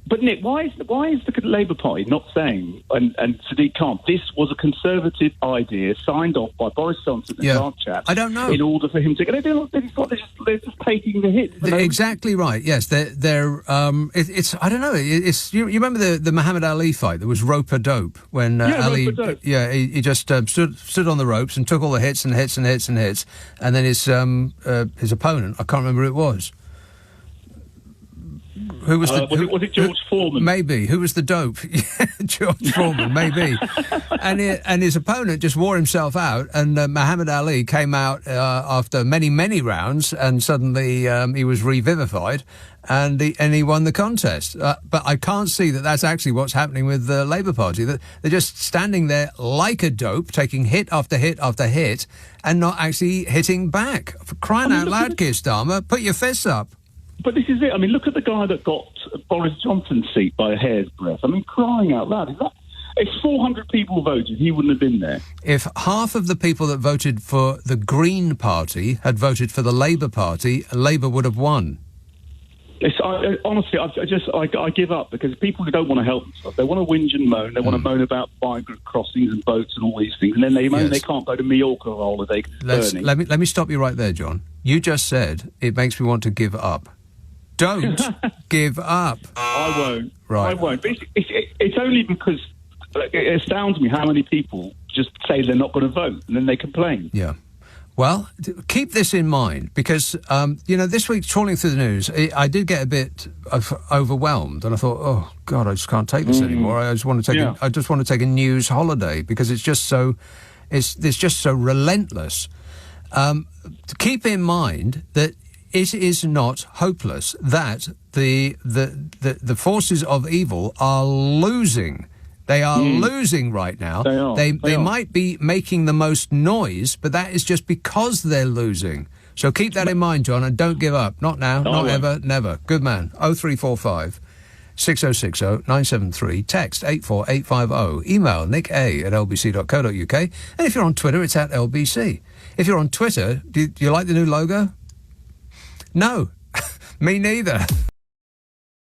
But Nick, why is the Labour Party not saying, and Sadiq Khan, this was a Conservative idea signed off by Boris Johnson and Grant Chapman? I don't know. In order for him to, they're just taking the hit. Exactly right. Yes, it's I don't know. You remember the Muhammad Ali fight? There was rope a dope when Ali. He just stood on the ropes and took all the hits and hits and hits and hits, and then his opponent, I can't remember who it was. Who was was it George Foreman? Maybe. Who was the dope? George Foreman, maybe. And his opponent just wore himself out, and Muhammad Ali came out after many, many rounds, and suddenly he was revivified, and he won the contest. But I can't see that that's actually what's happening with the Labour Party. They're just standing there like a dope, taking hit after hit after hit, and not actually hitting back. For crying out loud, Keir Starmer, put your fists up. But this is it. I mean, look at the guy that got Boris Johnson's seat by a hair's breadth. I mean, crying out loud. If 400 people voted, he wouldn't have been there. If half of the people that voted for the Green Party had voted for the Labour Party, Labour would have won. Honestly, I give up, because people who don't want to help themselves, they want to whinge and moan. They want to moan about migrant crossings and boats and all these things, and then they moan they can't go to Mallorca on holiday. Let me stop you right there, John. You just said it makes me want to give up. Don't give up. I won't. Right. I won't. But it's only because it astounds me how many people just say they're not going to vote, and then they complain. Yeah. Well, keep this in mind, because, this week, trawling through the news, I did get a bit overwhelmed, and I thought, oh, God, I just can't take this anymore. I just want to take a news holiday, because it's just so relentless. Keep in mind that it is not hopeless, that the forces of evil are losing. They are losing right now. They might be making the most noise, but that is just because they're losing. So keep that in mind, John, and don't give up. Not now, not ever, never. Good man. 0345 6060 973. Text 84850. Email nick@lbc.co.uk. And if you're on Twitter, it's @LBC. If you're on Twitter, do you like the new logo? No, me neither.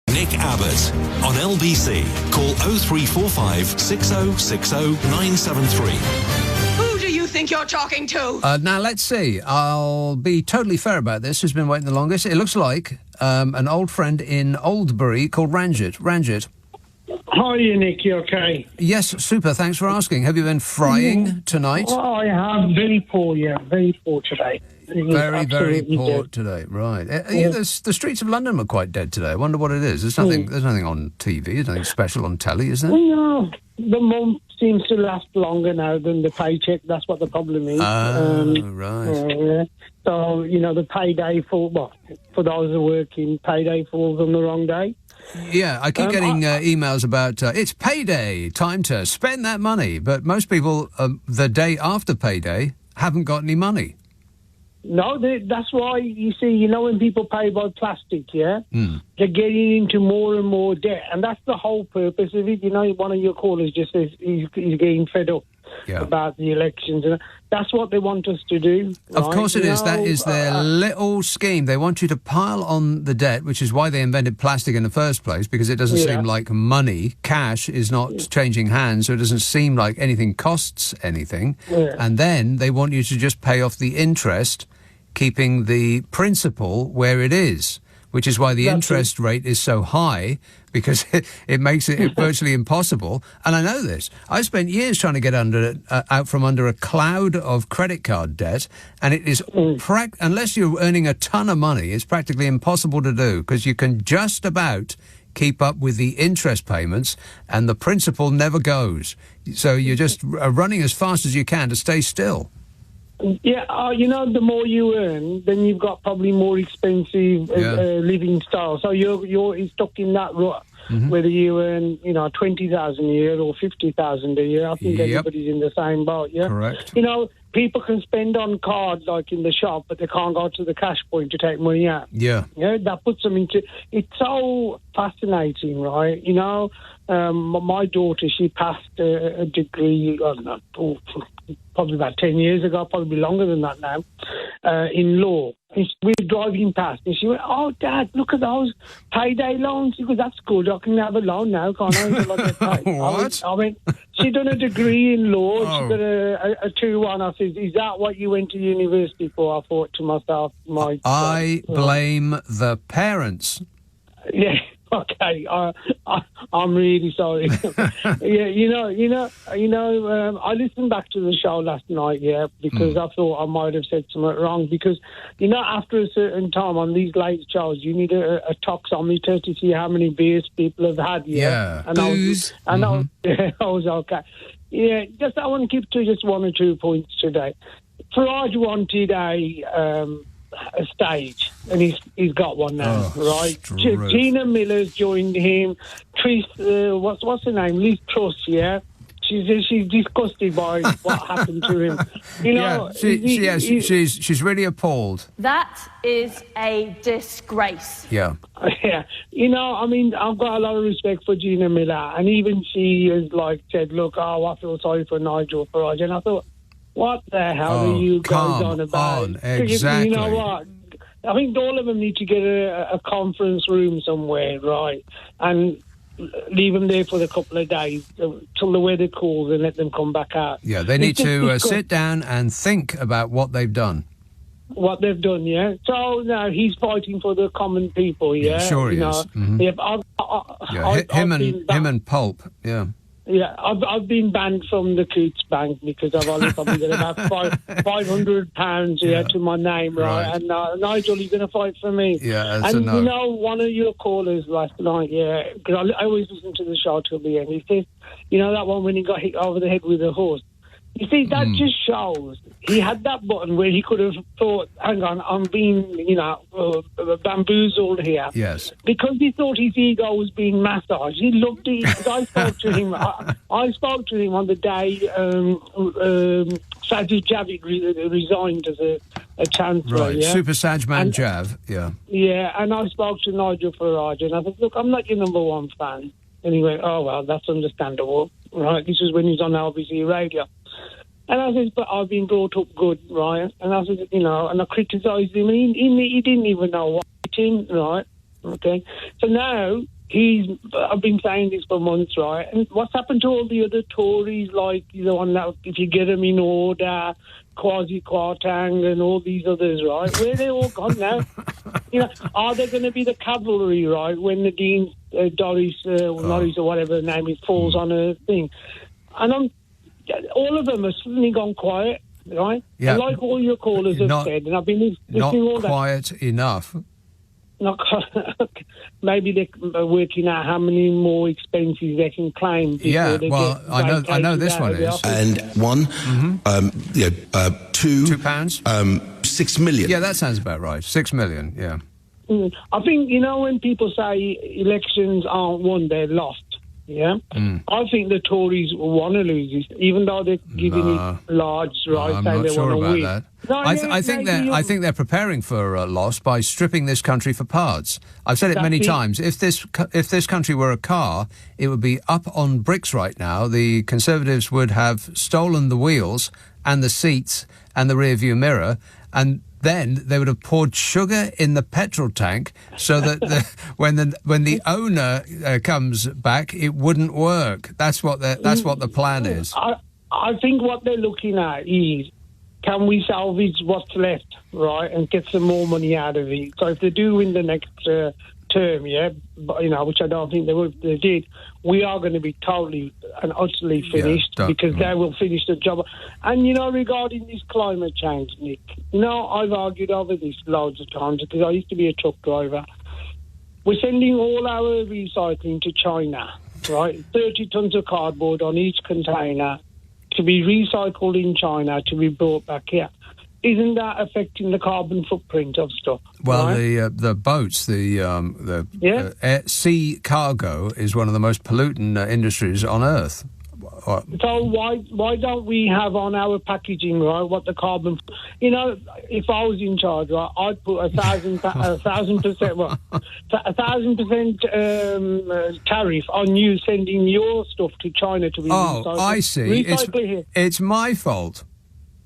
Nick Abbot on LBC. Call 0345 6060 973. Who do you think you're talking to? Now, let's see. I'll be totally fair about this. Who's been waiting the longest? It looks like an old friend in Oldbury called Ranjit. Ranjit. Hi, Nick. You okay? Yes, super. Thanks for asking. Have you been frying tonight? Well, I have. Very poor, very poor today. Very poor today. Right. The streets of London were quite dead today. I wonder what it is. There's nothing on TV. There's nothing special on telly, is there? No. The month seems to last longer now than the paycheck. That's what the problem is. Right. So, the payday for those who are working, payday falls on the wrong day. Yeah, I keep getting emails about it's payday, time to spend that money. But most people, the day after payday, haven't got any money. No, that's why, you see, when people pay by plastic, they're getting into more and more debt. And that's the whole purpose of it. One of your callers just says he's getting fed up about the elections. And that's what they want us to do. Right? Of course it is. That is their little scheme. They want you to pile on the debt, which is why they invented plastic in the first place, because it doesn't seem like money. Cash is not changing hands, so it doesn't seem like anything costs anything. Yeah. And then they want you to just pay off the interest, keeping the principal where it is, which is why the interest rate is so high, because it makes it virtually impossible. And I know this. I spent years trying to get out from under a cloud of credit card debt, and it is, unless you're earning a ton of money, it's practically impossible to do, because you can just about keep up with the interest payments, and the principal never goes. So you're just running as fast as you can to stay still. Yeah, the more you earn, then you've got probably more expensive living style. So you're stuck in that rut, whether you earn, 20,000 a year or 50,000 a year. I think everybody's in the same boat. Yeah, correct. People can spend on cards like in the shop, but they can't go to the cash point to take money out. Yeah, that puts them into. It's so fascinating, right? My daughter, she passed a degree. I don't know. Probably about 10 years ago, probably longer than that now, in law. And we were driving past, and she went, "Oh, Dad, look at those payday loans." She goes, "That's good. I can have a loan now, can't I?" What? I went, she'd done a degree in law. She got a 2-1. I said, "Is that what you went to university for?" I thought to myself, I blame the parents. Yeah. Okay, I'm really sorry. I listened back to the show last night, because I thought I might have said something wrong. Because, after a certain time on these late shows, you need a toxometer to see how many beers people have had. Yeah, and booze. I was okay. Yeah, I want to keep to just 1 or 2 points today. Farage wanted a stage, and he's got one now, right? Gina Miller's joined him. What's her name? Liz Truss, She's disgusted by what happened to him. She's really appalled. That is a disgrace. Yeah. Yeah. I've got a lot of respect for Gina Miller, and even she has said, "Look, I feel sorry for Nigel Farage," and I thought, what the hell are you guys on about? Exactly. You know what? I think all of them need to get a conference room somewhere, right? And leave them there for a couple of days till the weather cools and let them come back out. Yeah, they need to sit down and think about what they've done. What they've done, yeah. So now he's fighting for the common people, yeah. Sure he is. Mm-hmm. Him and Pulp, yeah. Yeah, I've been banned from the Coots Bank because I've only probably got about £500 to my name, right? And Nigel, you're going to fight for me. Yeah, that's enough. One of your callers last night, because I always listen to the show till the end. He says, that one when he got hit over the head with a horse. You see, that just shows he had that button where he could have thought, hang on, I'm being, bamboozled here. Yes. Because he thought his ego was being massaged. He loved it. I spoke to him. I spoke to him on the day Sajid Javid resigned as a chancellor. Right, Super Sajman Jav, Yeah, and I spoke to Nigel Farage, and I said, look, I'm not your number one fan. And he went, oh, well, that's understandable. Right, this was when he was on LBC Radio. And I said, but I've been brought up good, right? And I said, and I criticised him, and he didn't even know what him, right? Okay. So now I've been saying this for months, right? And what's happened to all the other Tories, like if you get them in order, Kwasi Kwarteng and all these others, right? Where are they all gone now? Are they going to be the cavalry, right? When the Dean Norris or whatever the name is falls on a thing, and all of them have suddenly gone quiet, right? Yeah. And like all your callers have said, and I've been listening all that. Not quiet enough. Maybe they're working out how many more expenses they can claim. Yeah, well, I know this one is. And one, £2, 6 million. Yeah, that sounds about right. 6 million, yeah. I think, when people say elections aren't won, they're lost. Yeah, I think the Tories want to lose this, even though they're giving it large rights. I'm not sure about that. No, I think they're preparing for a loss by stripping this country for parts. I've said it many times. If this country were a car, it would be up on bricks right now. The Conservatives would have stolen the wheels and the seats and the rear view mirror, and then they would have poured sugar in the petrol tank so that when the owner comes back, it wouldn't work. That's what the plan is. I think what they're looking at is, can we salvage what's left, right, and get some more money out of it? So if they do win the next term, yeah, but, which I don't think they did, we are going to be totally and utterly finished because they will finish the job. And, regarding this climate change, Nick, I've argued over this loads of times because I used to be a truck driver. We're sending all our recycling to China, right? 30 tons of cardboard on each container to be recycled in China to be brought back here. Isn't that affecting the carbon footprint of stuff? Well, right? the boats, sea cargo is one of the most pollutant industries on Earth. So why don't we have on our packaging, right, what the carbon... if I was in charge, right, I'd put 1,000% tariff on you sending your stuff to China to be recycled. Oh, I see. It's my fault.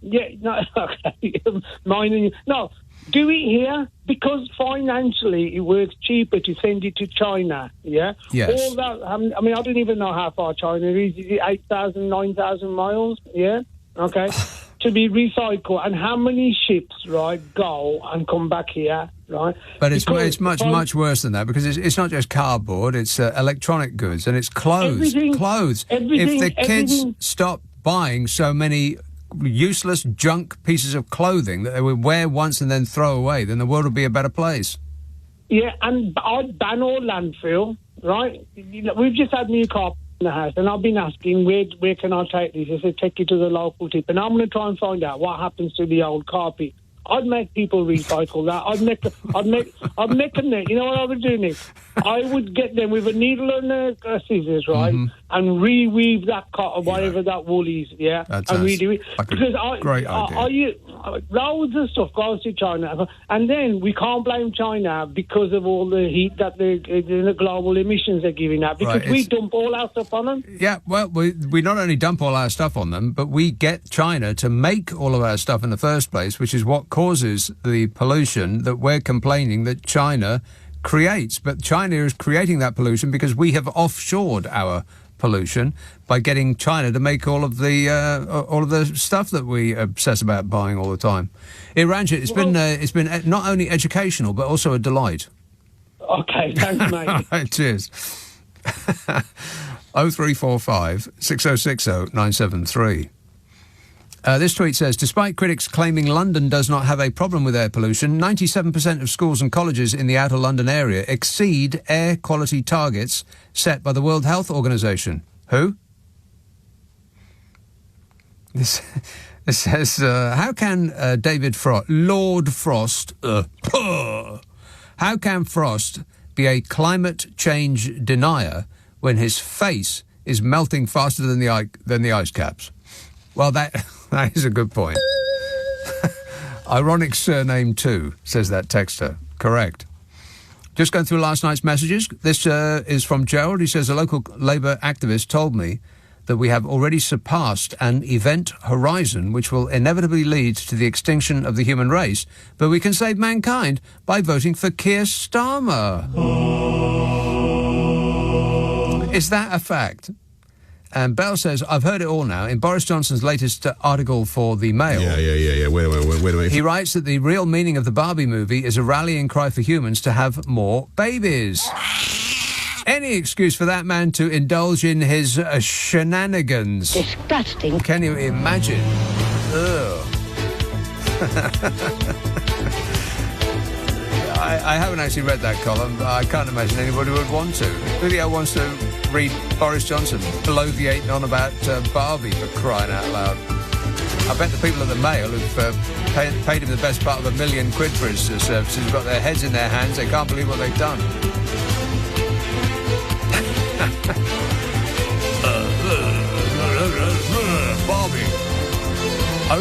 Yeah, no, okay. Mine and you. No, do it here because financially it works cheaper to send it to China, yeah? Yes. All that, I don't even know how far China is. Is it 8,000, 9,000 miles? Yeah? Okay. To be recycled. And how many ships, right, go and come back here, right? But it's much worse than that because it's not just cardboard, it's electronic goods and it's clothes. If the kids stop buying so many useless junk pieces of clothing that they would wear once and then throw away, then the world would be a better place. Yeah, and I'd ban all landfill, right? We've just had new carpet in the house, and I've been asking, where can I take this? I said, take it to the local tip, and I'm going to try and find out what happens to the old carpet. I'd make people recycle that. I'd make them there. You know what I would do, Nick? I would get them with a needle and scissors, right, and reweave that cotton, whatever that wool is, yeah, and redo it. Because great idea. Loads of stuff goes to China, and then we can't blame China because of all the heat that the global emissions are giving out, because we dump all our stuff on them. Yeah, well, we not only dump all our stuff on them, but we get China to make all of our stuff in the first place, which is what causes the pollution that we're complaining that China creates. But China is creating that pollution because we have offshored our pollution by getting China to make all of the stuff that we obsess about buying all the time. Ranjit, it's been not only educational but also a delight. Okay, thanks, mate. Right, cheers. 0345 6060 973. This tweet says, despite critics claiming London does not have a problem with air pollution, 97% of schools and colleges in the outer London area exceed air quality targets set by the World Health Organization. Who? This says, how can Lord Frost, how can Frost be a climate change denier when his face is melting faster than the ice caps? Well, that is a good point. Ironic surname too, says that texter. Correct. Just going through last night's messages. This is from Gerald. He says, a local Labour activist told me that we have already surpassed an event horizon which will inevitably lead to the extinction of the human race, but we can save mankind by voting for Keir Starmer. Is that a fact? And Bell says, I've heard it all now. In Boris Johnson's latest article for The Mail... Yeah. Wait a minute. He writes that the real meaning of the Barbie movie is a rallying cry for humans to have more babies. Any excuse for that man to indulge in his shenanigans. Disgusting. Can you imagine? Ugh. I haven't actually read that column, but I can't imagine anybody would want to. Who wants to read Boris Johnson bloviating on about Barbie, for crying out loud? I bet the people at the Mail who've paid him the best part of £1 million for his services have got their heads in their hands. They can't believe what they've done.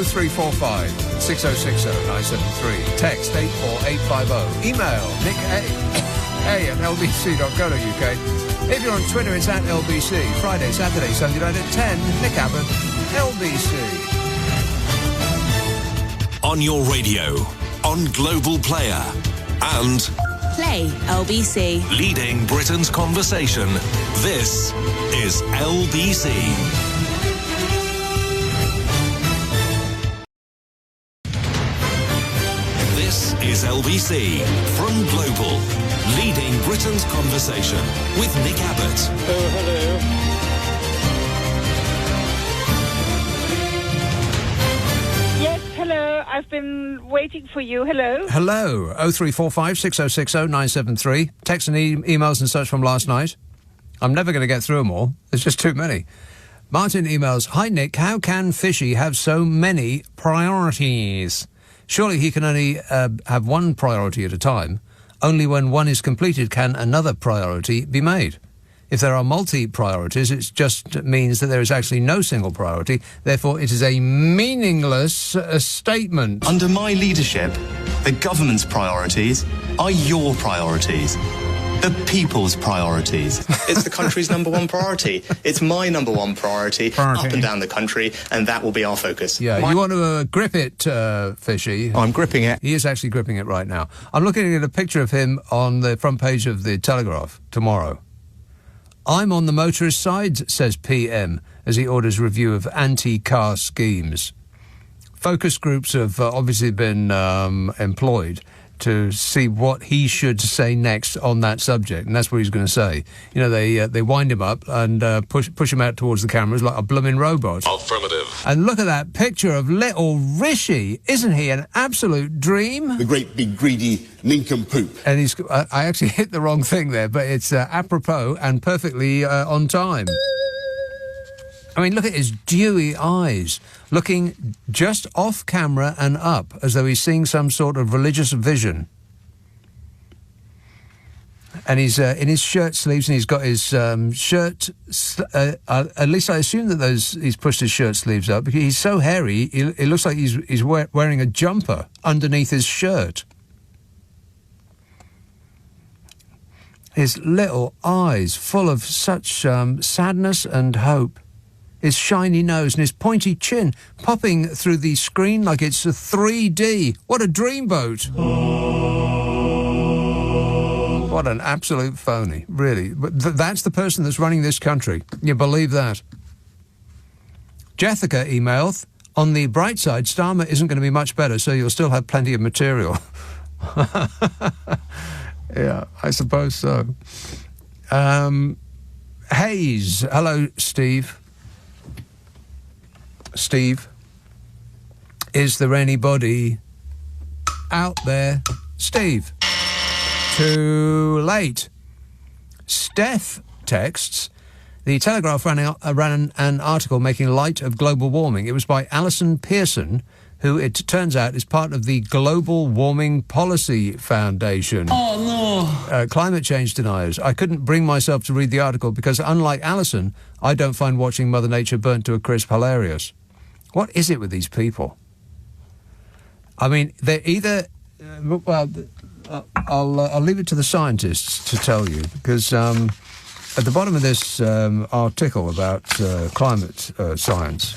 0345 6060 973. Text 84850. Email nick@lbc.co.uk. If you're on Twitter, it's at LBC. Friday, Saturday, Sunday night at 10. Nick Abbot, LBC. On your radio, on Global Player, and Play LBC. leading Britain's conversation. This is LBC. This is LBC from Global, leading Britain's conversation with Nick Abbot. Oh, hello. Yes, hello. I've been waiting for you. Hello. Hello. 0345 6060 973. Texts and emails and such from last night. I'm never going to get through them all. There's just too many. Martin emails, Hi Nick, how can Fishy have so many priorities? Surely he can only have one priority at a time. Only when one is completed can another priority be made. If there are multi-priorities, it just means that there is actually no single priority. Therefore, it is a meaningless statement. Under my leadership, the government's priorities are your priorities. The people's priorities. It's the country's number one priority. It's my number one priority up and down the country, and that will be our focus. Yeah, you want to grip it, Fishy. I'm gripping it. He is actually gripping it right now. I'm looking at a picture of him on the front page of the Telegraph tomorrow. I'm on the motorist side, says PM, as he orders review of anti-car schemes. Focus groups have obviously been employed to see what he should say next on that subject, and that's what he's going to say. You know, they wind him up and push him out towards the cameras like a blooming robot. Affirmative. And look at that picture of little Rishi. Isn't he an absolute dream? The great big greedy nincompoop. And he's... I actually hit the wrong thing there, but it's apropos and perfectly on time. I mean, look at his dewy eyes, looking just off camera and up, as though he's seeing some sort of religious vision. And he's in his shirt sleeves, and he's got his shirt... at least I assume that he's pushed his shirt sleeves up, because he's so hairy, it looks like he's wearing a jumper underneath his shirt. His little eyes full of such sadness and hope. His shiny nose and his pointy chin popping through the screen like it's a 3D. What a dreamboat. What an absolute phony, really. But that's the person that's running this country. You believe that? Jessica emailed, on the bright side, Starmer isn't going to be much better, so you'll still have plenty of material. Yeah, I suppose so. Hayes. Hello, Steve. Steve, is there anybody out there? Steve. Too late. Steph texts, the Telegraph ran an article making light of global warming. It was by Alison Pearson, who it turns out is part of the Global Warming Policy Foundation. Oh, no. Climate change deniers. I couldn't bring myself to read the article because, unlike Alison, I don't find watching Mother Nature burnt to a crisp hilarious. What is it with these people? I mean, they're either... I'll leave it to the scientists to tell you, because at the bottom of this article about climate science,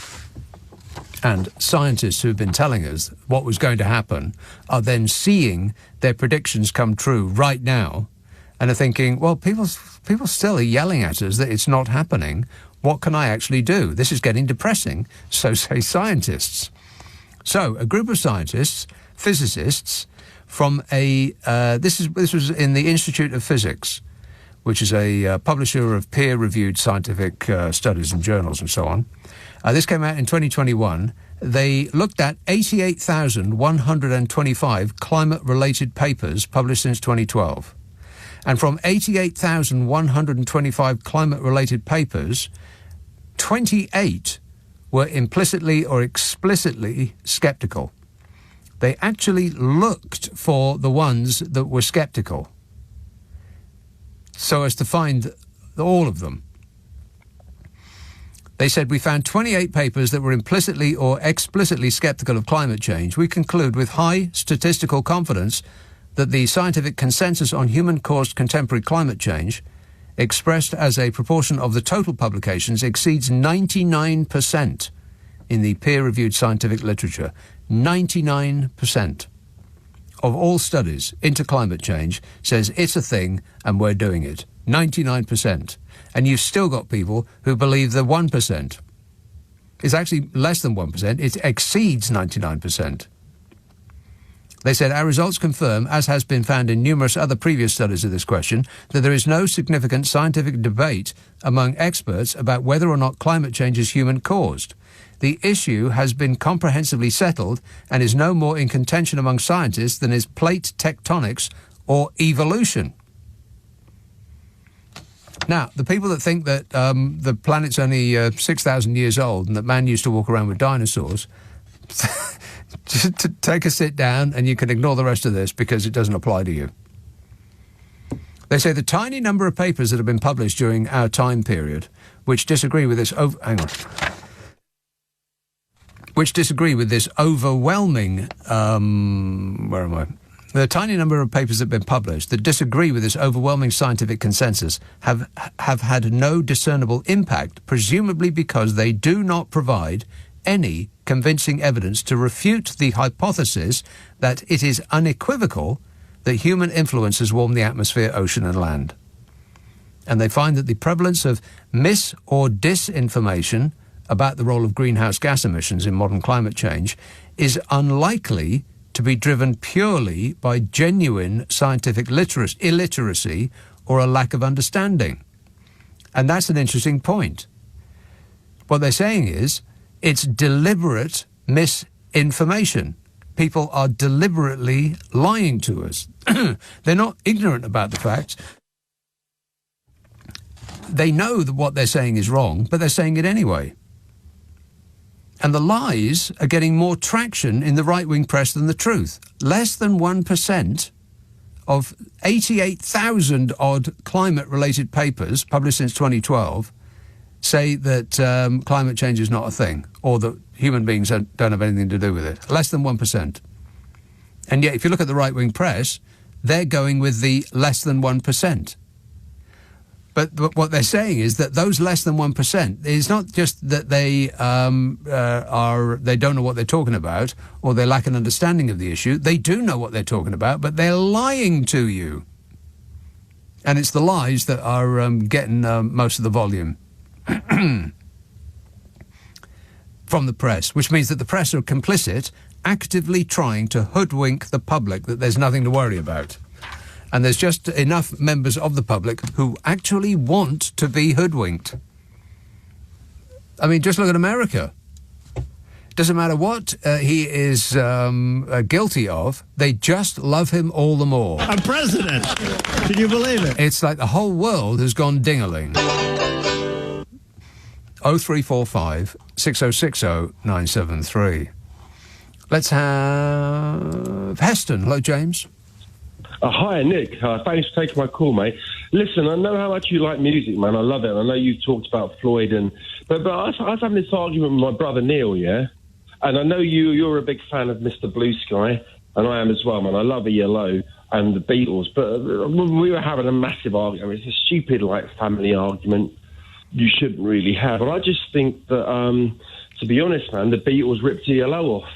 and scientists who've been telling us what was going to happen are then seeing their predictions come true right now and are thinking, well, people still are yelling at us that it's not happening. What can I actually do? This is getting depressing, so say scientists. So a group of scientists, physicists, from this was in the Institute of Physics, which is a publisher of peer-reviewed scientific studies and journals and so on. This came out in 2021. They looked at 88,125 climate-related papers published since 2012. And from 88,125 climate-related papers, 28 were implicitly or explicitly sceptical. They actually looked for the ones that were sceptical so as to find all of them. They said, we found 28 papers that were implicitly or explicitly sceptical of climate change. We conclude with high statistical confidence that the scientific consensus on human-caused contemporary climate change, expressed as a proportion of the total publications, exceeds 99% in the peer-reviewed scientific literature. 99% of all studies into climate change says it's a thing and we're doing it. 99%. And you've still got people who believe the 1%. It's actually less than 1%. It exceeds 99%. They said, our results confirm, as has been found in numerous other previous studies of this question, that there is no significant scientific debate among experts about whether or not climate change is human-caused. The issue has been comprehensively settled and is no more in contention among scientists than is plate tectonics or evolution. Now, the people that think that the planet's only 6,000 years old and that man used to walk around with dinosaurs, just to take a sit down and you can ignore the rest of this because it doesn't apply to you. They say the tiny number of papers that have been published during our time period which disagree with this overwhelming the tiny number of papers that have been published that disagree with this overwhelming scientific consensus have had no discernible impact, presumably because they do not provide any convincing evidence to refute the hypothesis that it is unequivocal that human influence has warmed the atmosphere, ocean and land. And they find that the prevalence of mis- or disinformation about the role of greenhouse gas emissions in modern climate change is unlikely to be driven purely by genuine scientific illiteracy or a lack of understanding. And that's an interesting point. What they're saying is it's deliberate misinformation. People are deliberately lying to us. They're not ignorant about the facts. They know that what they're saying is wrong, but they're saying it anyway. And the lies are getting more traction in the right-wing press than the truth. Less than 1% of 88,000-odd climate-related papers published since 2012 say that climate change is not a thing, or that human beings don't have anything to do with it. Less than 1%. And yet, if you look at the right-wing press, they're going with the less than 1%. But what they're saying is that those less than 1% is not just that they don't know what they're talking about or they lack an understanding of the issue. They do know what they're talking about, but they're lying to you. And it's the lies that are getting most of the volume from the press, which means that the press are complicit, actively trying to hoodwink the public that there's nothing to worry about. And there's just enough members of the public who actually want to be hoodwinked. I mean, just look at America. Doesn't matter what he is guilty of, they just love him all the more. I'm president. Can you believe it? It's like the whole world has gone ding-a-ling. 0345 6060 973. Let's have Heston. Hello, James. Hi, Nick. Thanks for taking my call, mate. Listen, I know how much you like music, man. I love it. I know you've talked about Floyd, but I was having this argument with my brother Neil, yeah? And I know you're a big fan of Mr. Blue Sky, and I am as well, man. I love ELO and the Beatles, but we were having a massive argument. It's a stupid, family argument you shouldn't really have. And I just think that, to be honest, man, the Beatles ripped ELO off.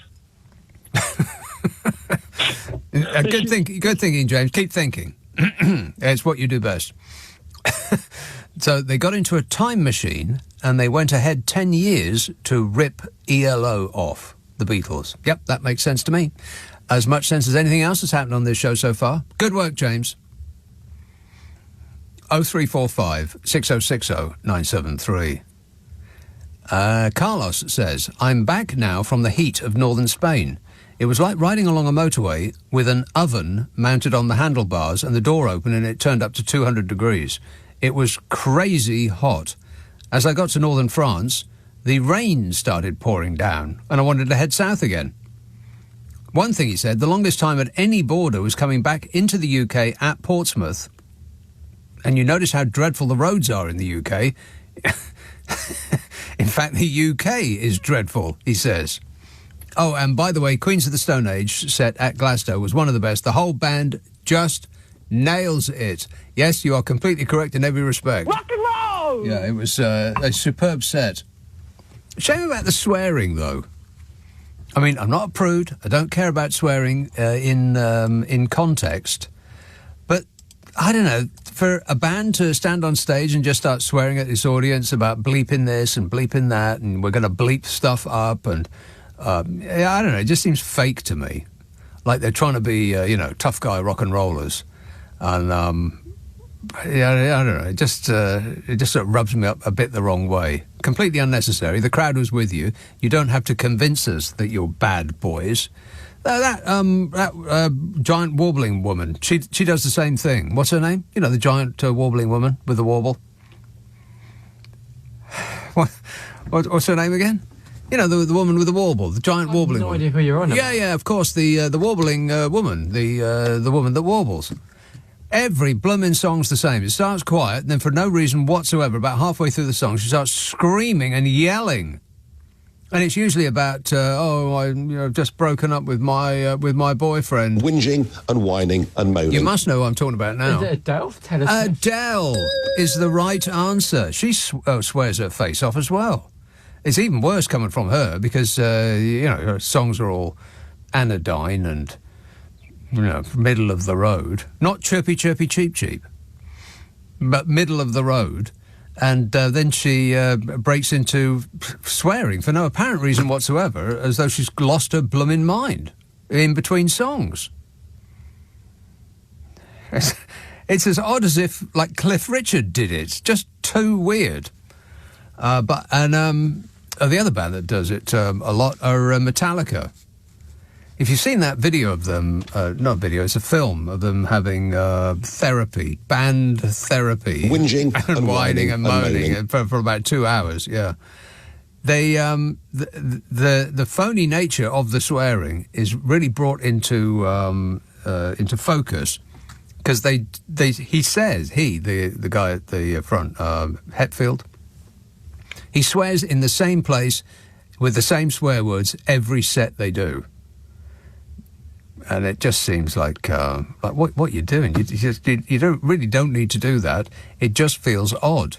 Good thinking, James. Keep thinking. It's what you do best. So they got into a time machine and they went ahead 10 years to rip ELO off, the Beatles. Yep, that makes sense to me. As much sense as anything else that's happened on this show so far. Good work, James. 0345 6060 973. Carlos says, I'm back now from the heat of northern Spain. It was like riding along a motorway with an oven mounted on the handlebars and the door open and it turned up to 200 degrees. It was crazy hot. As I got to northern France, the rain started pouring down and I wanted to head south again. One thing he said, the longest time at any border was coming back into the UK at Portsmouth. And you notice how dreadful the roads are in the UK. In fact, the UK is dreadful, he says. Oh, and by the way, Queens of the Stone Age set at Glasgow was one of the best. The whole band just nails it. Yes, you are completely correct in every respect. Rock and roll! Yeah, it was a superb set. Shame about the swearing, though. I mean, I'm not a prude. I don't care about swearing in context. But, I don't know, for a band to stand on stage and just start swearing at this audience about bleeping this and bleeping that and we're going to bleep stuff up and, I don't know, it just seems fake to me. Like they're trying to be, tough guy rock and rollers. And, I don't know, it just sort of rubs me up a bit the wrong way. Completely unnecessary. The crowd was with you. You don't have to convince us that you're bad boys. That giant warbling woman, she does the same thing. What's her name? You know, the giant warbling woman with the warble. What's her name again? You know, the woman with the warble, the giant warbling woman. I have no idea who you're on about. Yeah, of course, the warbling woman, the woman that warbles. Every blooming song's the same. It starts quiet, and then for no reason whatsoever, about halfway through the song, she starts screaming and yelling. And it's usually about, I've just broken up with my boyfriend. Whinging and whining and moaning. You must know what I'm talking about now. Is it Adele? Taylor Swift? Adele is the right answer. She swears her face off as well. It's even worse coming from her because, her songs are all anodyne and, middle of the road. Not chirpy, chirpy, cheep, cheep, but middle of the road. And then she breaks into swearing for no apparent reason whatsoever, as though she's lost her blooming mind in between songs. It's as odd as if, like, Cliff Richard did it. Just too weird. The other band that does it a lot are Metallica. If you've seen that video of them, not video, it's a film of them having therapy, band therapy. Whinging and whining and moaning for about 2 hours, yeah. They, the phony nature of the swearing is really brought into focus because the guy at the front, Hetfield, he swears in the same place with the same swear words every set they do. And it just seems like what you're doing. You don't need to do that. It just feels odd.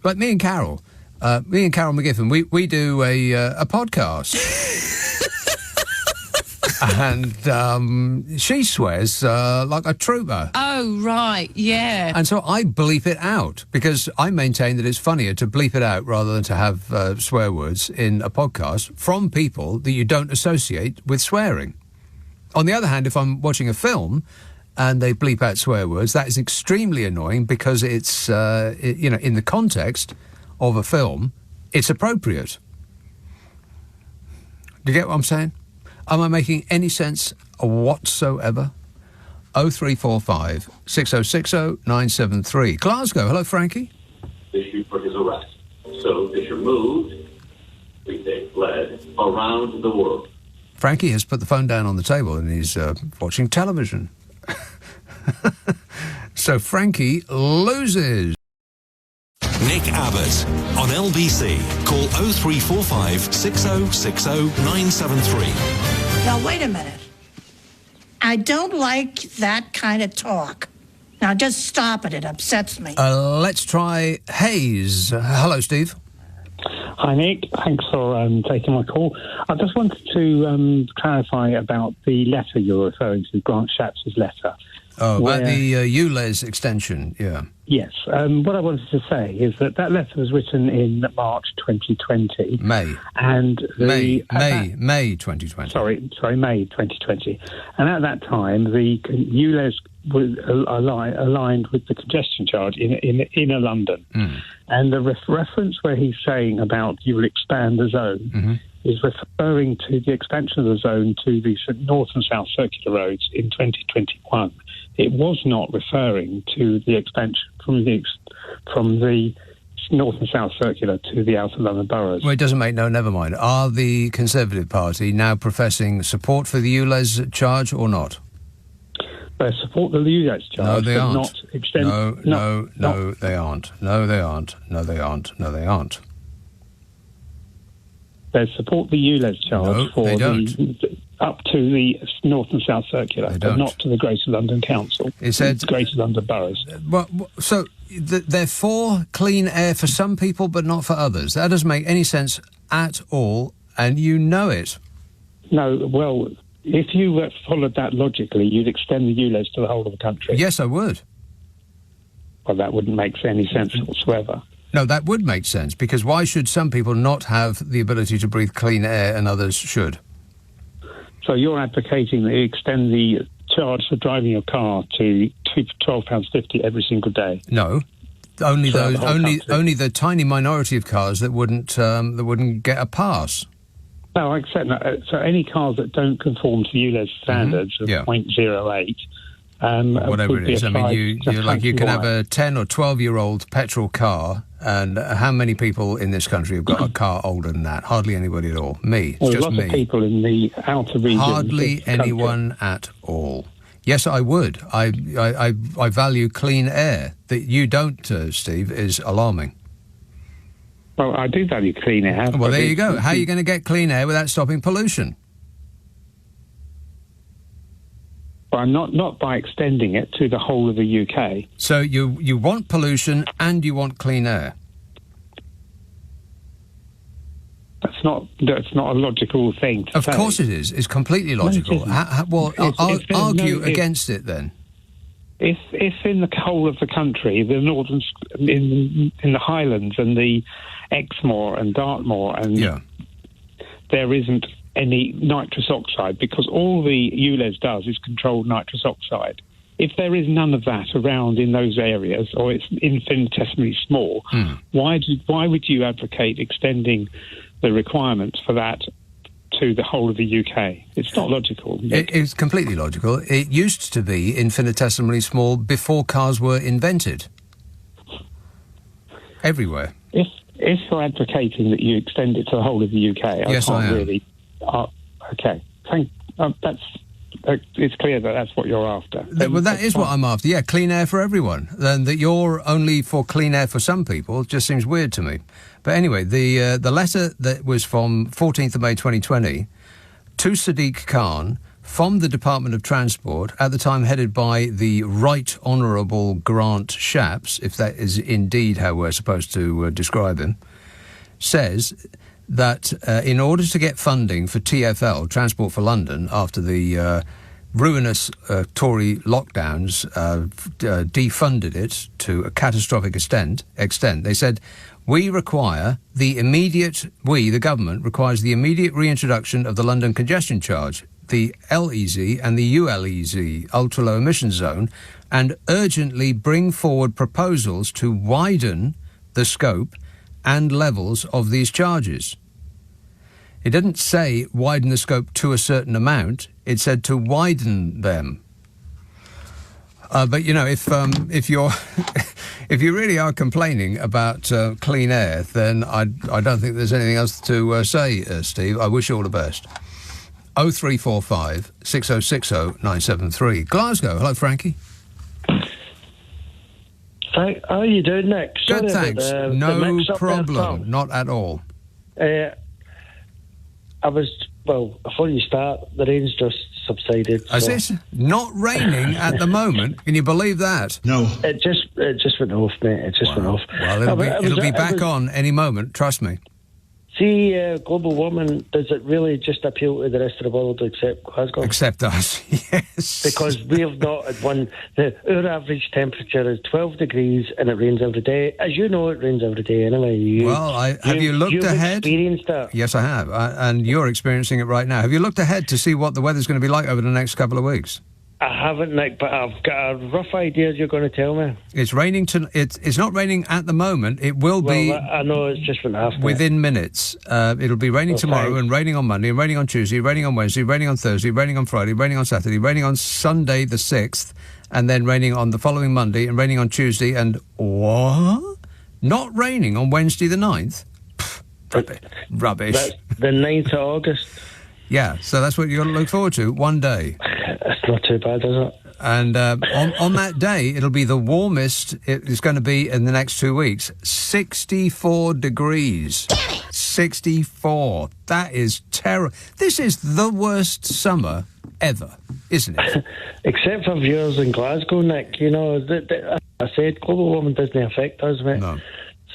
Like me and Carol McGiffin, we do a podcast, and she swears like a trooper. Oh, right, yeah. And so I bleep it out because I maintain that it's funnier to bleep it out rather than to have swear words in a podcast from people that you don't associate with swearing. On the other hand, if I'm watching a film and they bleep out swear words, that is extremely annoying because it's, in the context of a film, it's appropriate. Do you get what I'm saying? Am I making any sense whatsoever? 0345 6060 973. Glasgow. Hello, Frankie. Issue for his arrest. So Fisher moved, we say fled, around the world. Frankie has put the phone down on the table and he's watching television. So Frankie loses. Nick Abbott on LBC. Call 0345 6060 973. Now, wait a minute. I don't like that kind of talk. Now, just stop it. It upsets me. Let's try Hayes. Hello, Steve. Hi, Nick. Thanks for taking my call. I just wanted to clarify about the letter you're referring to, Grant Shapps' letter. Oh, about the ULEZ extension, yeah. Yes. What I wanted to say is that letter was written in March 2020. May. And May 2020. Sorry, May 2020. And at that time, the ULEZ was aligned with the congestion charge in inner London. Mm. And the reference where he's saying about you will expand the zone is referring to the expansion of the zone to the North and South Circular roads in 2021. It was not referring to the expansion from the North and South Circular to the Outer London boroughs. Well, it doesn't make never mind. Are the Conservative Party now professing support for the ULEZ charge or not? They support the ULEZ charge, no, they aren't. Not extend. No, they aren't. No, they aren't. No, they aren't. No, they aren't. They support the ULEZ charge for they don't. Up to the North and South Circular, but not to the Greater London Council. It said Greater London boroughs. Well, so they're for clean air for some people, but not for others. That doesn't make any sense at all, and you know it. No, well, if you followed that logically, you'd extend the ULEZ to the whole of the country. Yes, I would. Well, that wouldn't make any sense whatsoever. No, that would make sense, because why should some people not have the ability to breathe clean air and others should? So you're advocating that you extend the charge for driving your car to £12.50 every single day? No, only Throughout those, the whole country? only the tiny minority of cars that wouldn't get a pass. No, I accept that. So any cars that don't conform to ULEZ standards of 0.08, whatever would it be is. I mean, you can have a 10 or 12-year-old petrol car, and how many people in this country have got a car older than that? Hardly anybody at all. Me, it's just lots me. of people in the outer regions. Hardly anyone at all. Yes, I would. I value clean air. That you don't, Steve, is alarming. Well, I do value clean air. Well, there you go. How are you going to get clean air without stopping pollution? Well, not by extending it to the whole of the UK. So you want pollution and you want clean air? That's not a logical thing to say. Of course it is. It's completely logical. Argue against it then. If in the whole of the country, the northern in the Highlands and the Exmoor and Dartmoor, and there isn't any nitrous oxide, because all the ULEZ does is control nitrous oxide. If there is none of that around in those areas, or it's infinitesimally small, why would you advocate extending the requirements for that to the whole of the UK? It's not logical. It's completely logical. It used to be infinitesimally small before cars were invented. Everywhere. If you're advocating that you extend it to the whole of the UK, yes, I am. Really. Okay. It's clear that that's what you're after. Well, that is what I'm after. Yeah, clean air for everyone. Then that you're only for clean air for some people just seems weird to me. But anyway, the letter that was from 14th of May 2020 to Sadiq Khan from the Department of Transport, at the time headed by the Right Honourable Grant Shapps, if that is indeed how we're supposed to describe him, says that in order to get funding for TfL, Transport for London, after the ruinous Tory lockdowns defunded it to a catastrophic extent, they said, the government, requires the immediate reintroduction of the London congestion charge, the LEZ and the ULEZ, ultra-low emission zone, and urgently bring forward proposals to widen the scope and levels of these charges. It didn't say widen the scope to a certain amount. It said to widen them. But you know, if you're if you really are complaining about clean air, then I don't think there's anything else to say, Steve. I wish you all the best. 0345 6060 973. Glasgow. Hello, Frankie. How are you doing, Nick? Good, thanks. No problem. Not at all. Before you start, the rain's just subsided. Is it not raining at the moment? Can you believe that? No. It just went off, mate. It just went off. Well, it'll be back on any moment, trust me. See, global warming, does it really just appeal to the rest of the world except Glasgow? Except us, yes. Because we have not had one. Our average temperature is 12 degrees and it rains every day. As you know, it rains every day anyway. Have you looked ahead? You've experienced that. Yes, I have. And you're experiencing it right now. Have you looked ahead to see what the weather's going to be like over the next couple of weeks? I haven't, Nick, but I've got a rough idea you're going to tell me. It's raining. It's not raining at the moment. It will be. I know it's just been after. Within minutes. It'll be raining tomorrow and raining on Monday and raining on Tuesday, raining on Wednesday, raining on Thursday, raining on Friday, raining on Saturday, raining on Sunday the 6th, and then raining on the following Monday and raining on Tuesday and what? Not raining on Wednesday the 9th? Rubbish. That's the 9th of August. Yeah, so that's what you've got to look forward to, one day. That's not too bad, is it? And on that day, it'll be the warmest it's going to be in the next 2 weeks, 64 degrees. 64. That is terrible. This is the worst summer ever, isn't it? Except for viewers in Glasgow, Nick. You know, I said global warming doesn't affect us, mate. No.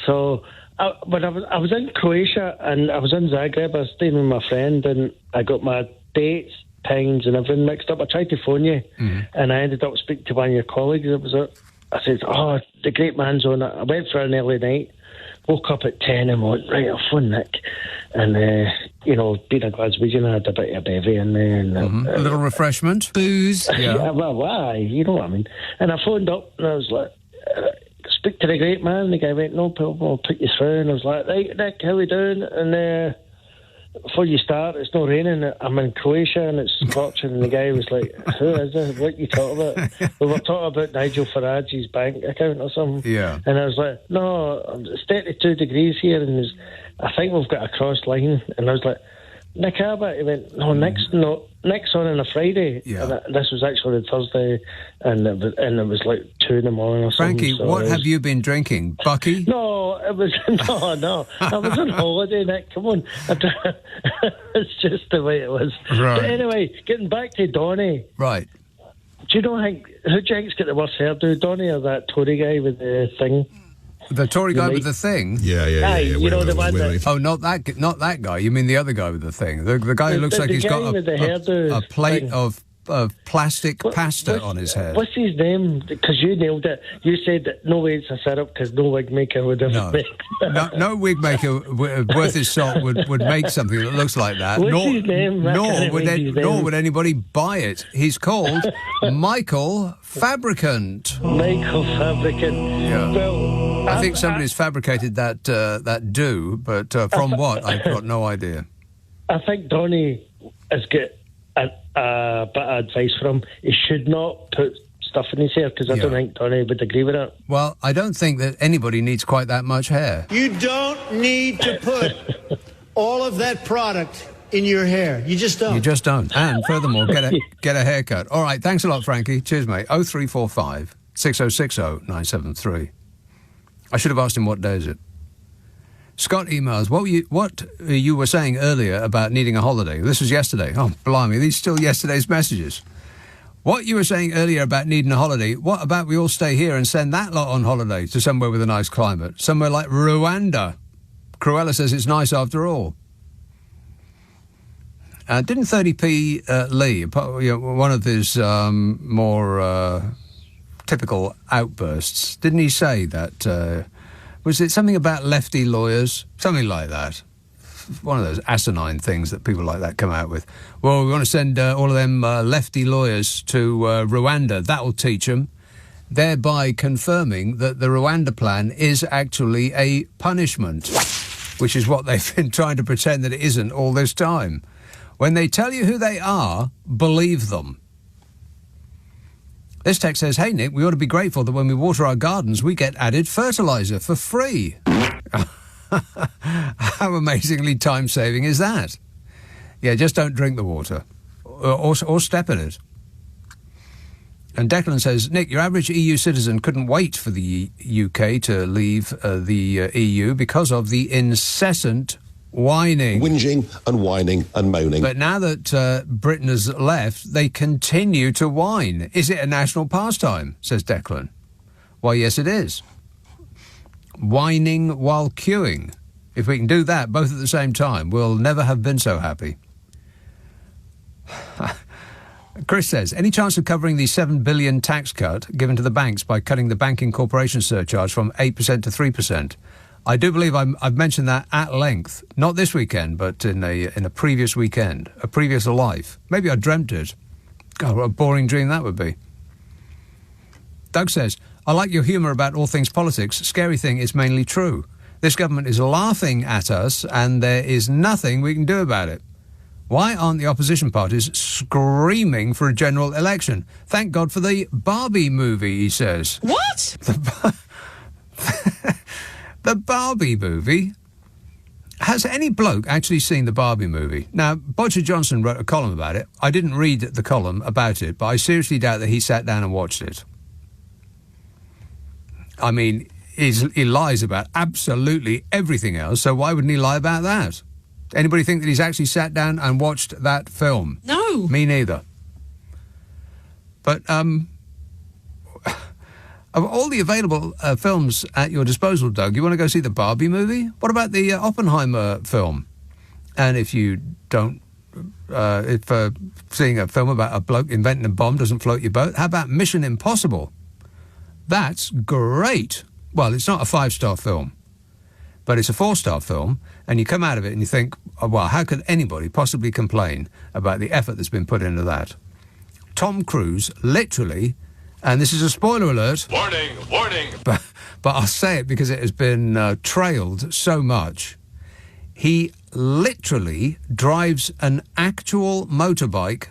So, but I was in Croatia and I was in Zagreb. I was staying with my friend and I got my dates, times and everything mixed up. I tried to phone you and I ended up speaking to one of your colleagues. I said, oh, the great man's on it. I went for an early night, woke up at 10 and went, right, I'll phone Nick. And, you know, being a Glaswegian, I had a bit of a bevy in there. And, a little refreshment? Booze? Yeah, well, why? You know what I mean? And I phoned up and I was like, speak to the great man. The guy went, no problem, I'll put you through. And I was like, right, Nick, how we doing? And before you start, it's not raining. I'm in Croatia and it's scorching. And the guy was like, who is this? What you talking about? We were talking about Nigel Farage's bank account or something. Yeah. And I was like, no, it's 32 degrees here and I think we've got a cross line. And I was like, Nick Abbott? He went, no, Nick's on a Friday. Yeah. And this was actually on Thursday and it was like 2 in the morning or something. Frankie, so what have you been drinking? Bucky? No, it was no. I was on holiday, Nick. Come on, it's just the way it was. Right. But anyway, getting back to Donny. Right. Do you know who do you think's got the worst hairdo, Donny, or that Tory guy with the thing? The Tory guy with the thing? Yeah. You know the one that... Oh, not that guy. You mean the other guy with the thing? The guy who looks like he's got a plate of plastic pasta on his head. What's his name? Because you nailed it. You said that no way it's a setup because no wig maker would have made no wig maker worth his salt would make something that looks like that. What's his name? Nor would anybody buy it. He's called Michael Fabricant. Michael Fabricant. Yeah. Well, I think somebody's fabricated that do, but from what, I've got no idea. I think Donny has got a bit of advice for him. He should not put stuff in his hair because I don't think Donny would agree with it. Well, I don't think that anybody needs quite that much hair. You don't need to put all of that product in your hair. You just don't. You just don't. And furthermore, get a haircut. All right, thanks a lot, Frankie. Cheers, mate. 0345 6060 973. I should have asked him what day is it. Scott emails, what you were saying earlier about needing a holiday. This was yesterday. Oh, blimey, these are still yesterday's messages. What you were saying earlier about needing a holiday, what about we all stay here and send that lot on holiday to somewhere with a nice climate? Somewhere like Rwanda. Cruella says it's nice after all. Didn't 30p Lee, one of his more typical outbursts, didn't he say that... was it something about lefty lawyers? Something like that. One of those asinine things that people like that come out with. Well, we want to send all of them lefty lawyers to Rwanda. That'll teach them. Thereby confirming that the Rwanda plan is actually a punishment, which is what they've been trying to pretend that it isn't all this time. When they tell you who they are, believe them. This text says, hey, Nick, we ought to be grateful that when we water our gardens, we get added fertiliser for free. How amazingly time-saving is that? Yeah, just don't drink the water or step in it. And Declan says, Nick, your average EU citizen couldn't wait for the UK to leave the EU because of the incessant whining. Whinging and whining and moaning. But now that Britain has left, they continue to whine. Is it a national pastime, says Declan? Why, yes, it is. Whining while queuing. If we can do that both at the same time, we'll never have been so happy. Chris says, any chance of covering the 7 billion tax cut given to the banks by cutting the banking corporation surcharge from 8% to 3%? I do believe I've mentioned that at length, not this weekend, but in a previous weekend, a previous life. Maybe I dreamt it. God, what a boring dream that would be. Doug says, I like your humour about all things politics. Scary thing, it's mainly true. This government is laughing at us and there is nothing we can do about it. Why aren't the opposition parties screaming for a general election? Thank God for the Barbie movie, he says. What? The Barbie movie? Has any bloke actually seen the Barbie movie? Now, Bodger Johnson wrote a column about it. I didn't read the column about it, but I seriously doubt that he sat down and watched it. I mean, he lies about absolutely everything else, so why wouldn't he lie about that? Anybody think that he's actually sat down and watched that film? No. Me neither. But of all the available films at your disposal, Doug, you want to go see the Barbie movie? What about the Oppenheimer film? And if you don't, if seeing a film about a bloke inventing a bomb doesn't float your boat, how about Mission Impossible? That's great. Well, it's not a 5-star film, but it's a 4-star film, and you come out of it and you think, oh, well, how could anybody possibly complain about the effort that's been put into that? Tom Cruise, literally, and this is a spoiler alert. Warning, warning. But I'll say it because it has been trailed so much. He literally drives an actual motorbike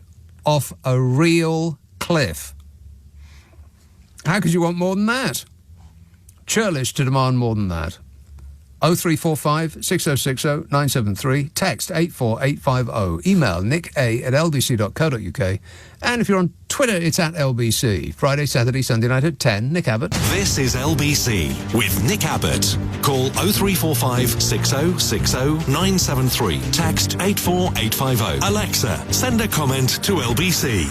off a real cliff. How could you want more than that? Churlish to demand more than that. 0345 6060 973. Text 84850. Email nick@lbc.co.uk. And if you're on Twitter, it's at LBC. Friday, Saturday, Sunday night at 10. Nick Abbott. This is LBC with Nick Abbott. Call 0345 6060 973. Text 84850. Alexa, send a comment to LBC.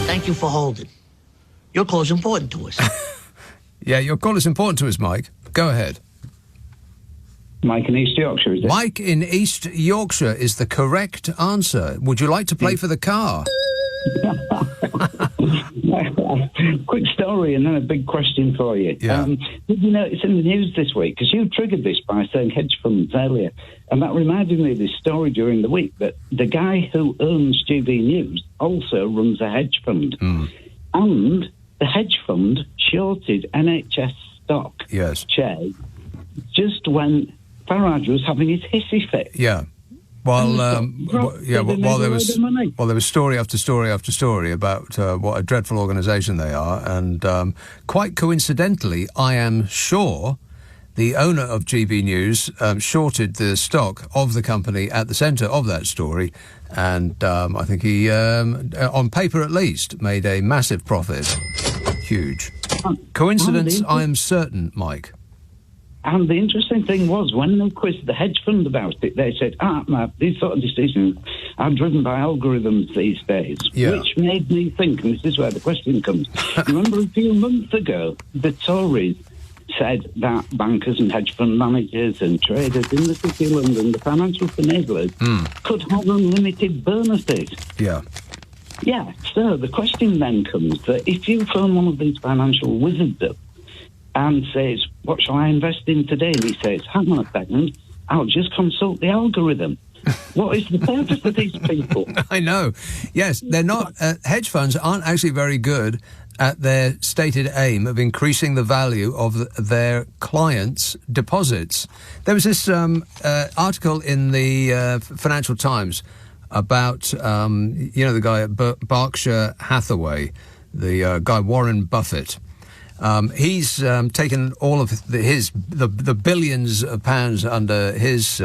Thank you for holding. Your call is important to us. Yeah, your call is important to us, Mike. Go ahead. Mike in East Yorkshire, is it? Mike in East Yorkshire is the correct answer. Would you like to play for the car? Quick story and then a big question for you. Yeah. Did you know it's in the news this week? Because you triggered this by saying hedge funds earlier. And that reminded me of this story during the week that the guy who owns GB News also runs a hedge fund. And the hedge fund shorted NHS stock shares just when Farage was having his hissy fit. Yeah. While there was story after story after story about what a dreadful organisation they are, and quite coincidentally, I am sure the owner of GB News shorted the stock of the company at the centre of that story, and I think he, on paper at least, made a massive profit. Huge. Coincidence, I am certain, Mike. And the interesting thing was, when they quizzed the hedge fund about it, they said, these sort of decisions are driven by algorithms these days, which made me think, and this is where the question comes. Remember a few months ago, the Tories said that bankers and hedge fund managers and traders in the City of London, the financial enablers, could have unlimited bonuses. Yeah. Yeah, so the question then comes that if you phone one of these financial wizards up and says, what shall I invest in today? And he says, hang on a second, I'll just consult the algorithm. What is the purpose of these people? I know. Yes, they're not. Hedge funds aren't actually very good at their stated aim of increasing the value of their clients' deposits. There was this article in the Financial Times about, the guy at Berkshire Hathaway, the guy Warren Buffett. He's taken all of the billions of pounds under his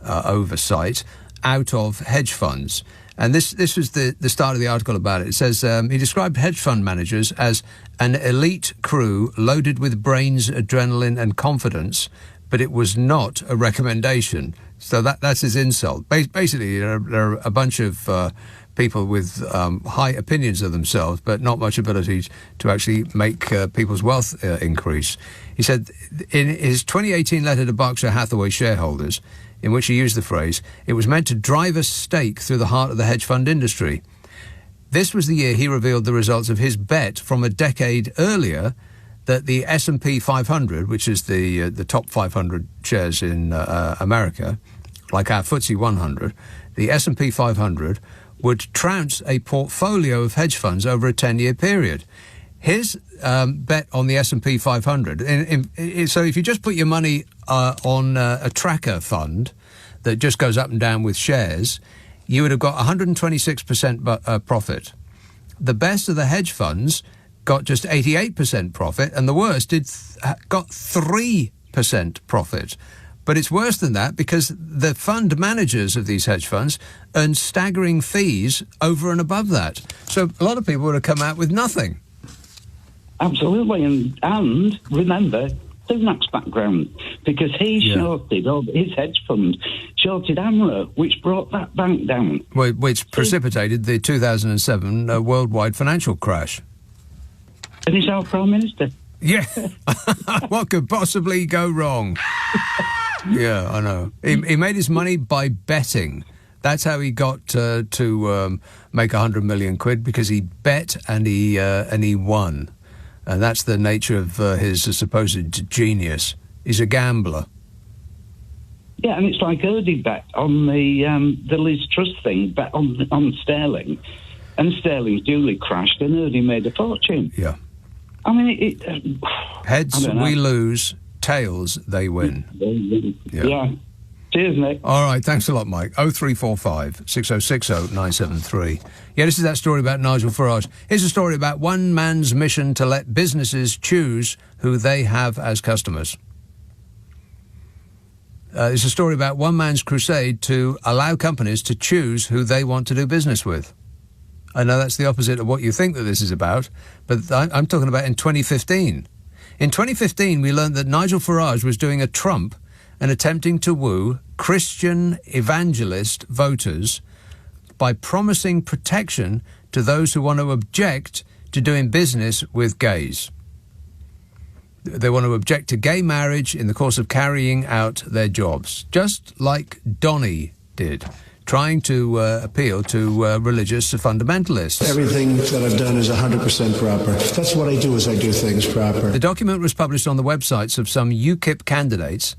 oversight out of hedge funds. And this was the start of the article about it. It says he described hedge fund managers as an elite crew loaded with brains, adrenaline and confidence, but it was not a recommendation. So that's his insult. Basically, there are a bunch of people with high opinions of themselves, but not much ability to actually make people's wealth increase. He said in his 2018 letter to Berkshire Hathaway shareholders, in which he used the phrase, it was meant to drive a stake through the heart of the hedge fund industry. This was the year he revealed the results of his bet from a decade earlier that the S&P 500, which is the top 500 shares in America, like our FTSE 100, the S&P 500 would trounce a portfolio of hedge funds over a 10-year period. His bet on the S&P 500, so if you just put your money on a tracker fund that just goes up and down with shares, you would have got 126% profit. The best of the hedge funds got just 88% profit, and the worst got 3% profit. But it's worse than that because the fund managers of these hedge funds earn staggering fees over and above that. So a lot of people would have come out with nothing. Absolutely. And remember, Sunak's background, because he shorted, or his hedge fund shorted AMRO, which brought that bank down. Which precipitated the 2007 worldwide financial crash. And he's our Prime Minister. Yeah. What could possibly go wrong? Yeah, I know. He made his money by betting. That's how he got to make 100 million quid, because he bet and he won. And that's the nature of his supposed genius. He's a gambler. Yeah, and it's like Erdy bet on the Liz Truss thing, bet on Sterling, and Sterling duly crashed, and Erdy made a fortune. Yeah. I mean, heads we lose, tails they win. Yeah. Cheers, Nick. All right, thanks a lot, Mike. 0345 6060 973. Yeah, this is that story about Nigel Farage. Here's a story about one man's mission to let businesses choose who they have as customers. It's a story about one man's crusade to allow companies to choose who they want to do business with. I know that's the opposite of what you think that this is about, but I'm talking about in 2015. In 2015, we learned that Nigel Farage was doing a Trump and attempting to woo Christian evangelist voters by promising protection to those who want to object to doing business with gays. They want to object to gay marriage in the course of carrying out their jobs, just like Donny did, trying to appeal to religious fundamentalists. Everything that I've done is 100% proper. That's what I do, is I do things proper. The document was published on the websites of some UKIP candidates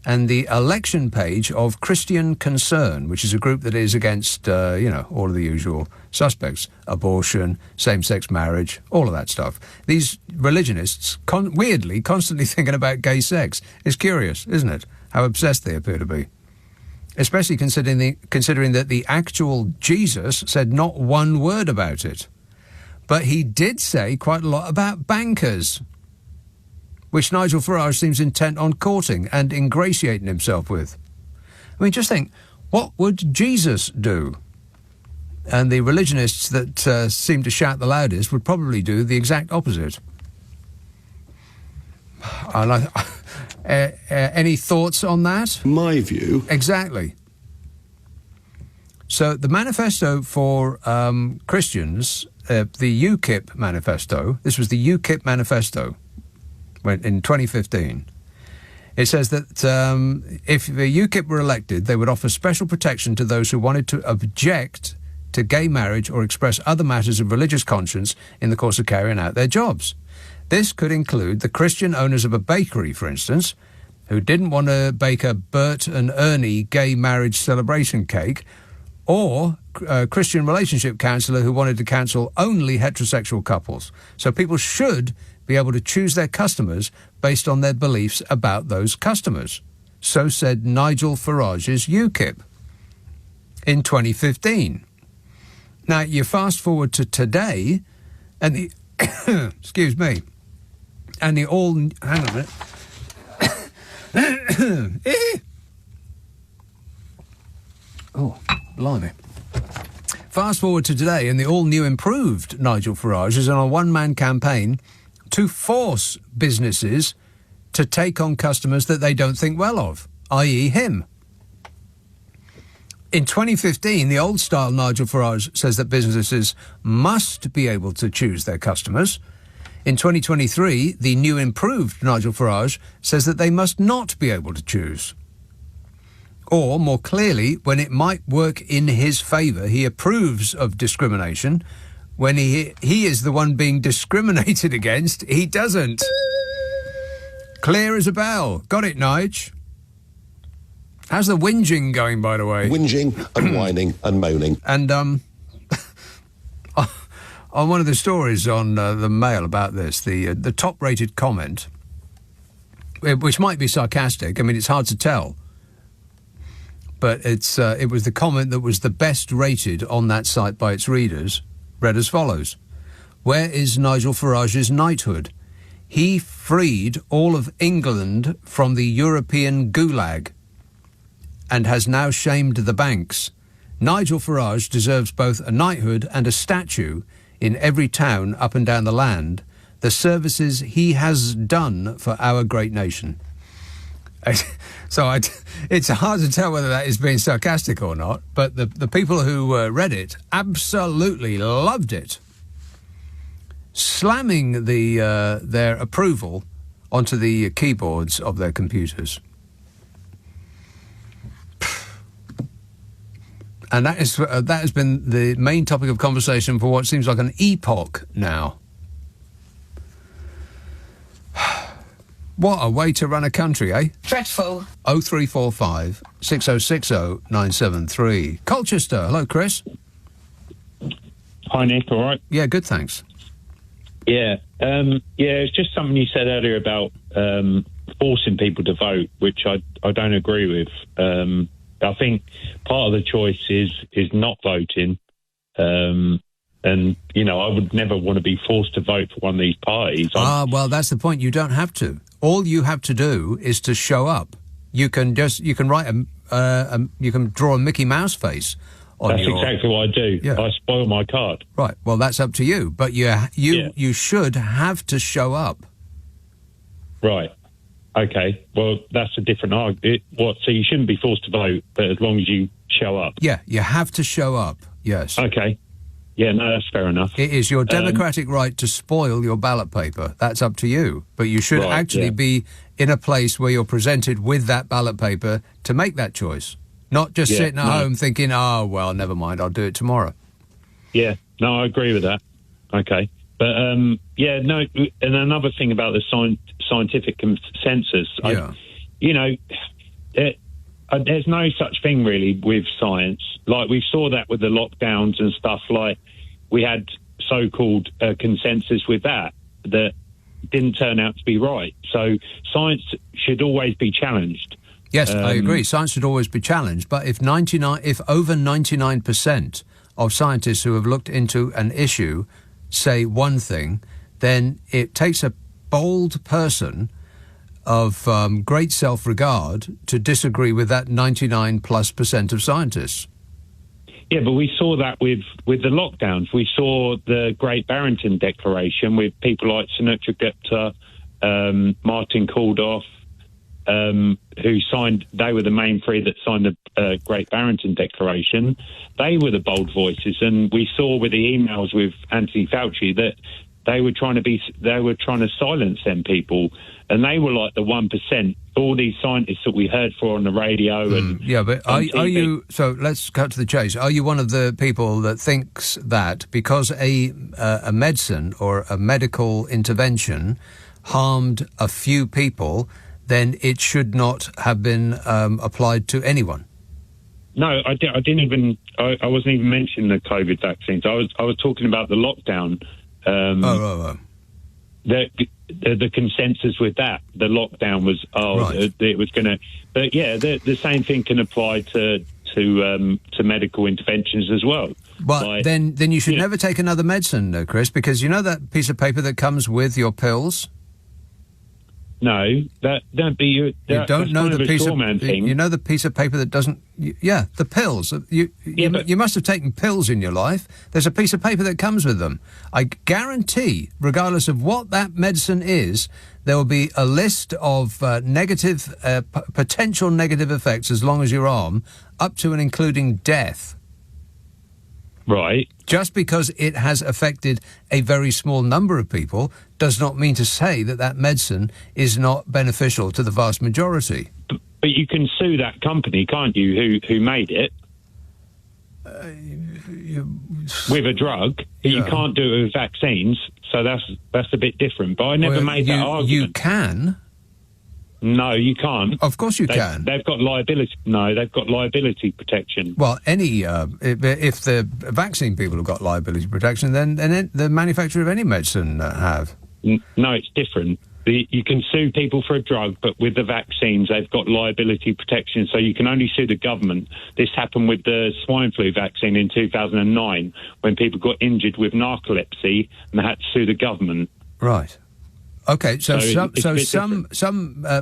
and the election page of Christian Concern, which is a group that is against, all of the usual suspects, abortion, same-sex marriage, all of that stuff. These religionists, weirdly, constantly thinking about gay sex. It's curious, isn't it, how obsessed they appear to be? Especially considering that the actual Jesus said not one word about it. But he did say quite a lot about bankers, which Nigel Farage seems intent on courting and ingratiating himself with. I mean, just think, what would Jesus do? And the religionists that seem to shout the loudest would probably do the exact opposite. Any thoughts on that? My view. Exactly. So the manifesto for Christians, the UKIP manifesto, this was the UKIP manifesto, in 2015, it says that if the UKIP were elected, they would offer special protection to those who wanted to object to gay marriage or express other matters of religious conscience in the course of carrying out their jobs. This could include the Christian owners of a bakery, for instance, who didn't want to bake a Bert and Ernie gay marriage celebration cake, or a Christian relationship counsellor who wanted to counsel only heterosexual couples. So people should be able to choose their customers based on their beliefs about those customers. So said Nigel Farage's UKIP in 2015. Now, you fast forward to today, and the... excuse me. And the all... Hang on a minute. Oh, blimey. Fast forward to today, and the all-new improved Nigel Farage is on a one-man campaign to force businesses to take on customers that they don't think well of, i.e. him. In 2015, the old-style Nigel Farage says that businesses must be able to choose their customers. In 2023, the new improved Nigel Farage says that they must not be able to choose. Or, more clearly, when it might work in his favour, he approves of discrimination. When he is the one being discriminated against, he doesn't. Clear as a bell. Got it, Nige? How's the whinging going, by the way? Whinging and whining and moaning. And, on one of the stories on the Mail about this, the top-rated comment, which might be sarcastic, I mean, it's hard to tell, but it was the comment that was the best rated on that site by its readers, read as follows. Where is Nigel Farage's knighthood? He freed all of England from the European gulag and has now shamed the banks. Nigel Farage deserves both a knighthood and a statue in every town up and down the land. the services he has done for our great nation. So it's hard to tell whether that is being sarcastic or not, but the people who read it absolutely loved it, slamming their approval onto the keyboards of their computers. And that has been the main topic of conversation for what seems like an epoch now. What a way to run a country, eh? Dreadful. 0345 6060 973. Colchester. Hello, Chris. Hi, Nick. All right? Yeah, good, thanks. Yeah. It's just something you said earlier about forcing people to vote, which I don't agree with. I think part of the choice is not voting. And, you know, I would never want to be forced to vote for one of these parties. Well, that's the point. You don't have to. All you have to do is to show up. You can write you can draw a Mickey Mouse face on That's exactly what I do. Yeah. I spoil my card. Right. Well, that's up to you. But you should have to show up. Right. Okay. Well, that's a different argument. So you shouldn't be forced to vote, but as long as you show up. Yeah, you have to show up. Yes. Okay. Yeah, no, that's fair enough. It is your democratic right to spoil your ballot paper. That's up to you. But you should actually be in a place where you're presented with that ballot paper to make that choice. Not just sitting at home thinking, oh, well, never mind, I'll do it tomorrow. Yeah, no, I agree with that. Okay. But, and another thing about the scientific consensus, there's no such thing really with science. Like we saw that with the lockdowns and stuff. Like we had so-called consensus with that didn't turn out to be right. So science should always be challenged. Yes, I agree. Science should always be challenged. But if over 99% of scientists who have looked into an issue say one thing, then it takes a bold person of great self-regard to disagree with that 99+% of scientists. Yeah, but we saw that with the lockdowns. We saw the Great Barrington Declaration with people like Sunetra Gupta, Martin Kulldorff, who signed. They were the main three that signed the Great Barrington Declaration. They were the bold voices, and we saw with the emails with Anthony Fauci that they were trying to silence them people, and they were like the 1%. All these scientists that we heard for on the radio and but are you? So let's cut to the chase. Are you one of the people that thinks that because a medicine or a medical intervention harmed a few people, then it should not have been applied to anyone? No, I didn't even. I wasn't even mentioning the COVID vaccines. I was talking about the lockdown. The consensus with that, the lockdown was it was going to. But yeah, the same thing can apply to medical interventions as well. But then you should never take another medicine, Chris, because you know that piece of paper that comes with your pills. No, that don't be you. You don't know the piece of thing. You know the piece of paper that doesn't. The pills. You must have taken pills in your life. There's a piece of paper that comes with them. I guarantee, regardless of what that medicine is, there will be a list of potential negative effects as long as you're on, up to and including death. Right. Just because it has affected a very small number of people does not mean to say that medicine is not beneficial to the vast majority. But you can sue that company, can't you, who made it? With a drug. You can't do it with vaccines, so that's a bit different. But I never made that argument. You can. No, you can't. Of course you can. They've got liability. No, they've got liability protection. Well, if the vaccine people have got liability protection, then the manufacturer of any medicine have. No, it's different. You can sue people for a drug, but with the vaccines, they've got liability protection, so you can only sue the government. This happened with the swine flu vaccine in 2009, when people got injured with narcolepsy, and they had to sue the government. Right. Okay, so some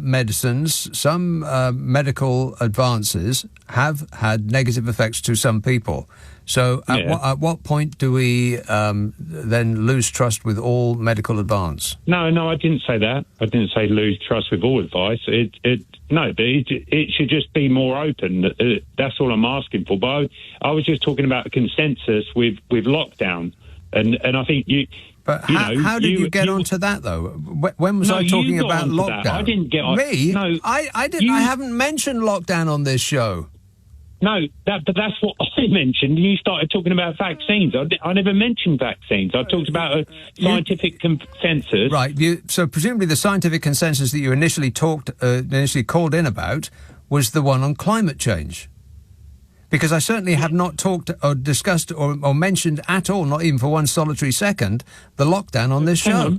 medicines, some medical advances have had negative effects to some people. So at what point do we then lose trust with all medical advance? No, I didn't say that. I didn't say lose trust with all advice. It should just be more open. That's all I'm asking for. But I was just talking about a consensus with lockdown, and I think you. But how did you get onto that, though? When was I talking about lockdown? I didn't get on. Me? No, I didn't. I haven't mentioned lockdown on this show. No, but that's what I mentioned. You started talking about vaccines. I never mentioned vaccines. I talked about a scientific consensus. Right. So presumably the scientific consensus that you initially called in about was the one on climate change. Because I certainly have not talked or discussed or mentioned at all, not even for one solitary second, the lockdown on this show.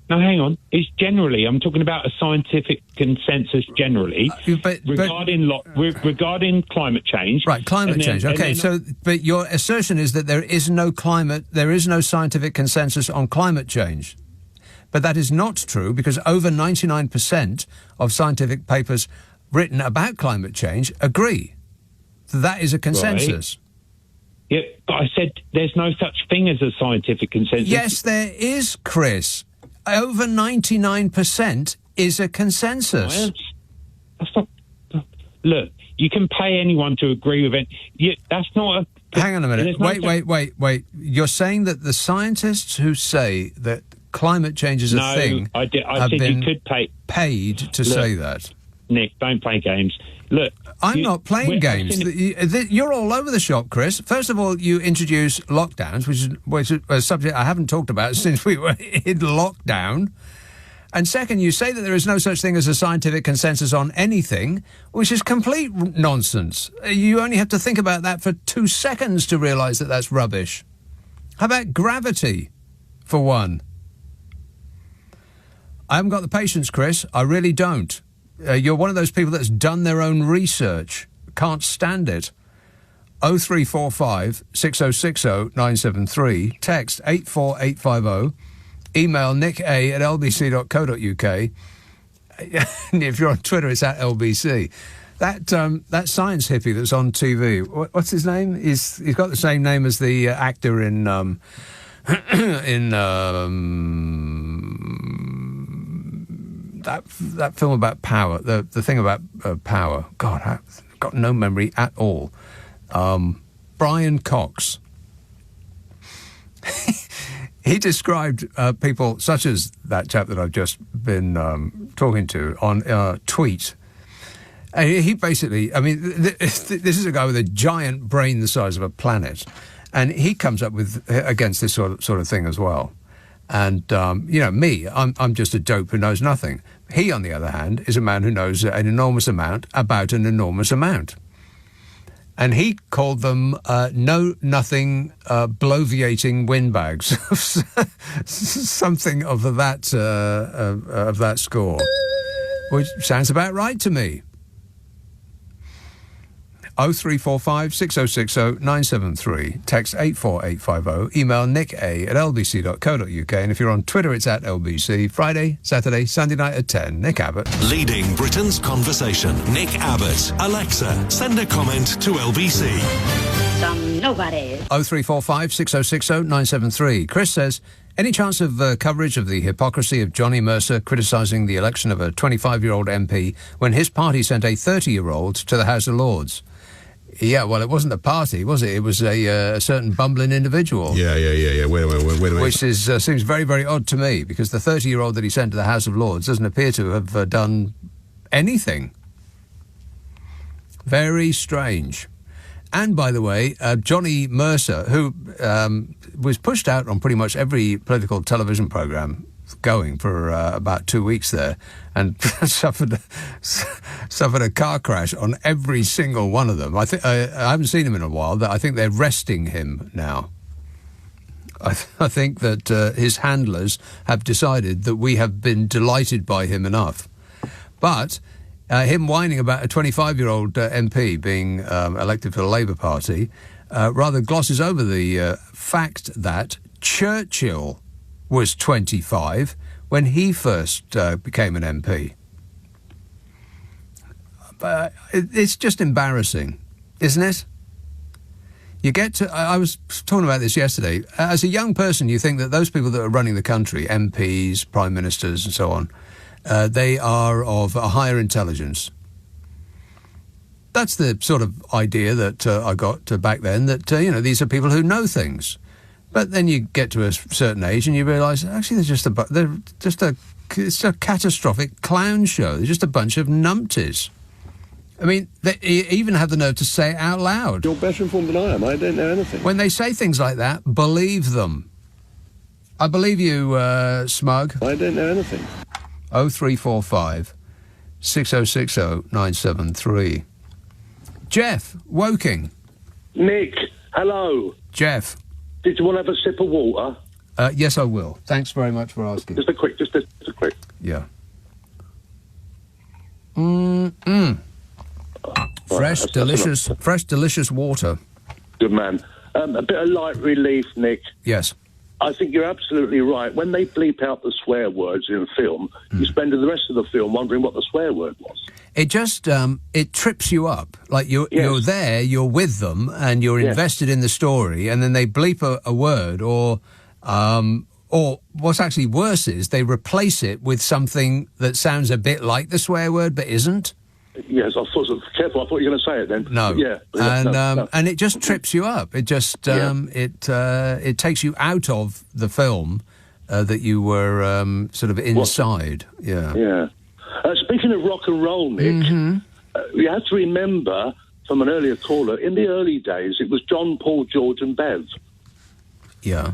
Hang on. It's generally, I'm talking about a scientific consensus generally regarding climate change. Right, climate change. Okay, but your assertion is that there is no scientific consensus on climate change. But that is not true, because over 99% of scientific papers written about climate change agree. That is a consensus. Right. Yeah, but I said there's no such thing as a scientific consensus. Yes, there is, Chris. Over 99% is a consensus. Well, that's not, look, you can pay anyone to agree with it. That's not a... Hang on a minute. Wait. You're saying that the scientists who say that climate change is a thing have been paid to say that? Nick, don't play games. Look, I'm not playing games. You're all over the shop, Chris. First of all, you introduce lockdowns, which is a subject I haven't talked about since we were in lockdown. And second, you say that there is no such thing as a scientific consensus on anything, which is complete nonsense. You only have to think about that for 2 seconds to realise that that's rubbish. How about gravity, for one? I haven't got the patience, Chris. I really don't. You're one of those people that's done their own research. Can't stand it. 0345 6060 973. Text 84850. Email nicka@lbc.co.uk. If you're on Twitter, it's at LBC. That science hippie that's on TV, what's his name? He's got the same name as the actor in that film about power, the thing about power. God, I've got no memory at all. Brian Cox. He described people such as that chap that I've just been talking to on tweet. He basically, this is a guy with a giant brain the size of a planet, and he comes up with against this sort of thing as well. And me, I'm just a dope who knows nothing. He, on the other hand, is a man who knows an enormous amount about an enormous amount. And he called them know-nothing, bloviating windbags, something of that score, which sounds about right to me. 0345 6060 973. Text 84850. Email nicka@lbc.co.uk. And if you're on Twitter, it's at LBC. Friday, Saturday, Sunday night at 10. Nick Abbott. Leading Britain's conversation. Nick Abbott. Alexa, send a comment to LBC. Some nobody. 0345 6060 973. Chris says, any chance of coverage of the hypocrisy of Johnny Mercer criticising the election of a 25-year-old MP when his party sent a 30-year-old to the House of Lords? Yeah, well, it wasn't a party, was it? It was a certain bumbling individual. Yeah. Wait a minute. Which seems very, very odd to me, because the 30-year-old that he sent to the House of Lords doesn't appear to have done anything. Very strange. And, by the way, Johnny Mercer, who was pushed out on pretty much every political television programme going for about 2 weeks there, and suffered a car crash on every single one of them. I haven't seen him in a while. I think they're resting him now. I think that his handlers have decided that we have been delighted by him enough. But him whining about a 25-year-old MP being elected for the Labour Party rather glosses over the fact that Churchill was 25 when he first became an MP. But it's just embarrassing, isn't it? You get to... I was talking about this yesterday. As a young person, you think that those people that are running the country, MPs, prime ministers and so on, they are of a higher intelligence. That's the sort of idea that I got back then, that, these are people who know things. But then you get to a certain age and you realise, actually, it's a catastrophic clown show. They're just a bunch of numpties. I mean, they even have the nerve to say it out loud. You're better informed than I am. I don't know anything. When they say things like that, believe them. I believe you, Smug. I don't know anything. 0345 6060 973. Jeff, Woking. Nick, hello. Jeff. Did you want to have a sip of water? Yes, I will. Thanks very much for asking. Just a quick. Yeah. Fresh, delicious water. Good man. A bit of light relief, Nick. Yes. I think you're absolutely right. When they bleep out the swear words in film, you spend the rest of the film wondering what the swear word was. It just, it trips you up. Like, you're there, you're with them, and you're invested in the story, and then they bleep a word, or what's actually worse is they replace it with something that sounds a bit like the swear word, but isn't. Yes, I thought, careful, I thought you were going to say it then. No. Yeah. And it just trips you up. It just, it takes you out of the film that you were sort of inside. Yeah. Yeah. Speaking of rock and roll, Nick, you have to remember from an earlier caller, in the early days, it was John, Paul, George and Bev. Yeah.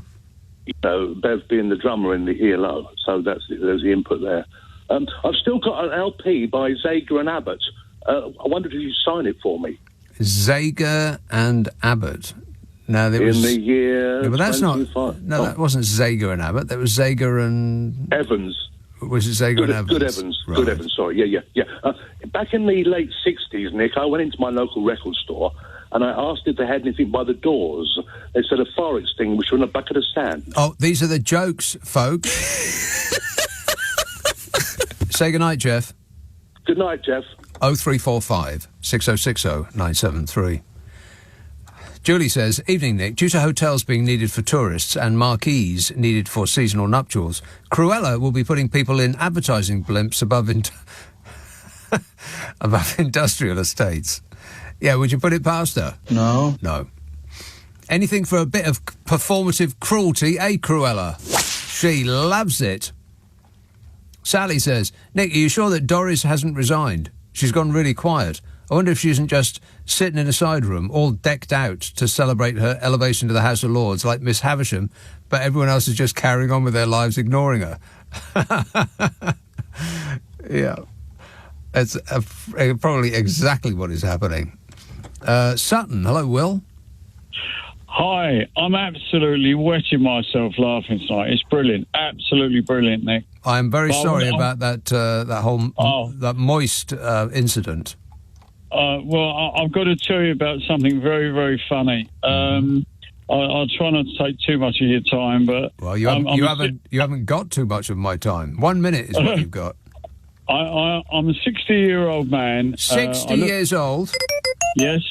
Bev being the drummer in the ELO, so there's the input there. I've still got an LP by Zager and Abbott. I wondered if you'd sign it for me. Zager and Abbott. Now there was in the year. Yeah, but that's 25. not. No, that wasn't Zager and Abbott. That was Zager and Evans. Was it Zager and Evans? Good Evans. Right. Good Evans. Sorry. Yeah. Back in the late '60s, Nick, I went into my local record store and I asked if they had anything by the Doors. They said a fire extinguisher and a bucket of sand. Oh, these are the jokes, folks. Say goodnight, Jeff. Good night, Jeff. 0345 6060 973. Julie says, evening, Nick. Due to hotels being needed for tourists and marquees needed for seasonal nuptials, Cruella will be putting people in advertising blimps above industrial estates. Yeah, would you put it past her? No. No. Anything for a bit of performative cruelty, eh, Cruella? She loves it. Sally says, Nick, are you sure that Doris hasn't resigned? She's gone really quiet. I wonder if she isn't just sitting in a side room, all decked out to celebrate her elevation to the House of Lords, like Miss Havisham, but everyone else is just carrying on with their lives, ignoring her. Yeah. That's probably exactly what is happening. Sutton, hello, Will. Hi, I'm absolutely wetting myself laughing tonight. It's brilliant, absolutely brilliant, Nick. I'm very sorry about that whole that moist incident. Well, I've got to tell you about something very, very funny. I'll try not to take too much of your time, but well, you haven't got too much of my time. 1 minute is what you've got. I'm a 60-year-old man. 60 years old. Yes.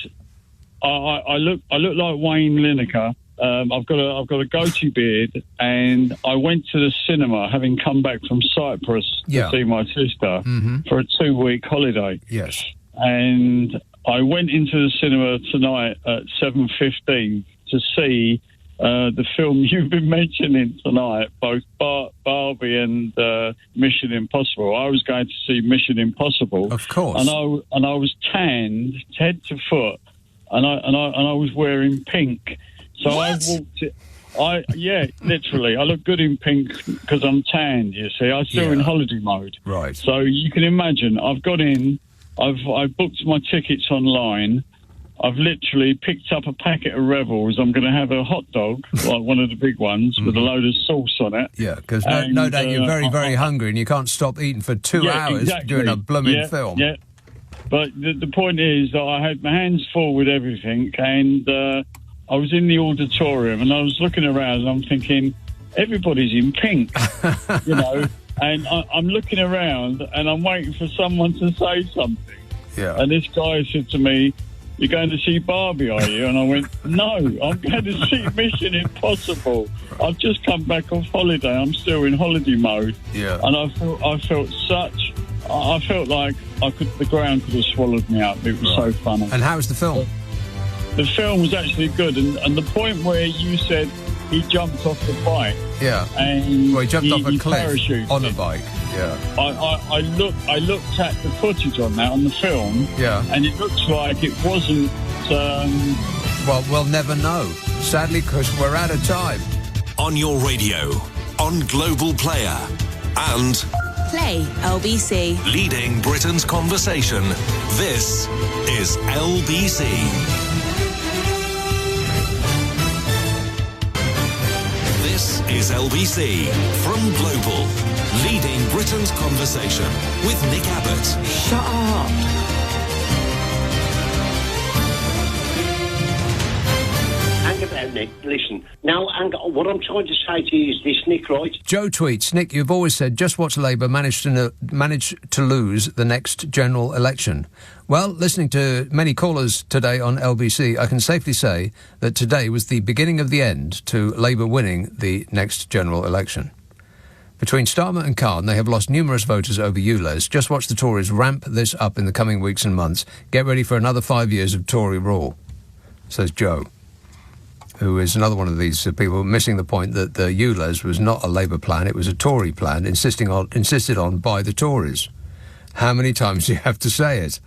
I look like Wayne Lineker. I've got a goatee beard, and I went to the cinema, having come back from Cyprus to see my sister for a 2-week holiday. Yes, and I went into the cinema tonight at 7:15 to see the film you've been mentioning tonight, both Barbie and Mission Impossible. I was going to see Mission Impossible, of course, and I was tanned head to foot. And I was wearing pink, so what? Literally, I look good in pink because I'm tanned. You see, I'm still in holiday mode. Right. So you can imagine, I've got in, I've booked my tickets online. I've literally picked up a packet of Rebels. I'm going to have a hot dog, like one of the big ones, with a load of sauce on it. Yeah, because no doubt you're very, very hungry and you can't stop eating for 2 hours doing a blooming film. Yeah. But the point is that I had my hands full with everything, and I was in the auditorium and I was looking around and I'm thinking, everybody's in pink, and I'm looking around and I'm waiting for someone to say something. Yeah. And this guy said to me, "You're going to see Barbie, are you?" And I went, "No, I'm going to see Mission Impossible. I've just come back off holiday. I'm still in holiday mode." Yeah. And I felt like the ground could have swallowed me up. It was so funny. And how was the film? The film was actually good, and the point where you said he jumped off the bike. Yeah. And he jumped off a cliff parachuted on a bike. Yeah. I looked at the footage on that on the film. Yeah. And it looks like it wasn't. Well, we'll never know. Sadly, because we're out of time. On your radio, on Global Player, and Play LBC. leading Britain's conversation. This is LBC. This is LBC from Global, leading Britain's conversation with Nick Abbott. Shut up. Hang about, Nick. Listen, now, what I'm trying to say to you is this, Nick, right? Joe tweets, Nick, you've always said just watch Labour manage to lose the next general election. Well, listening to many callers today on LBC, I can safely say that today was the beginning of the end to Labour winning the next general election. Between Starmer and Khan, they have lost numerous voters over ULEZ. Just watch the Tories ramp this up in the coming weeks and months. Get ready for another 5 years of Tory rule, says Joe, who is another one of these people missing the point that the ULEZ was not a Labour plan, it was a Tory plan insisted on by the Tories. How many times do you have to say it?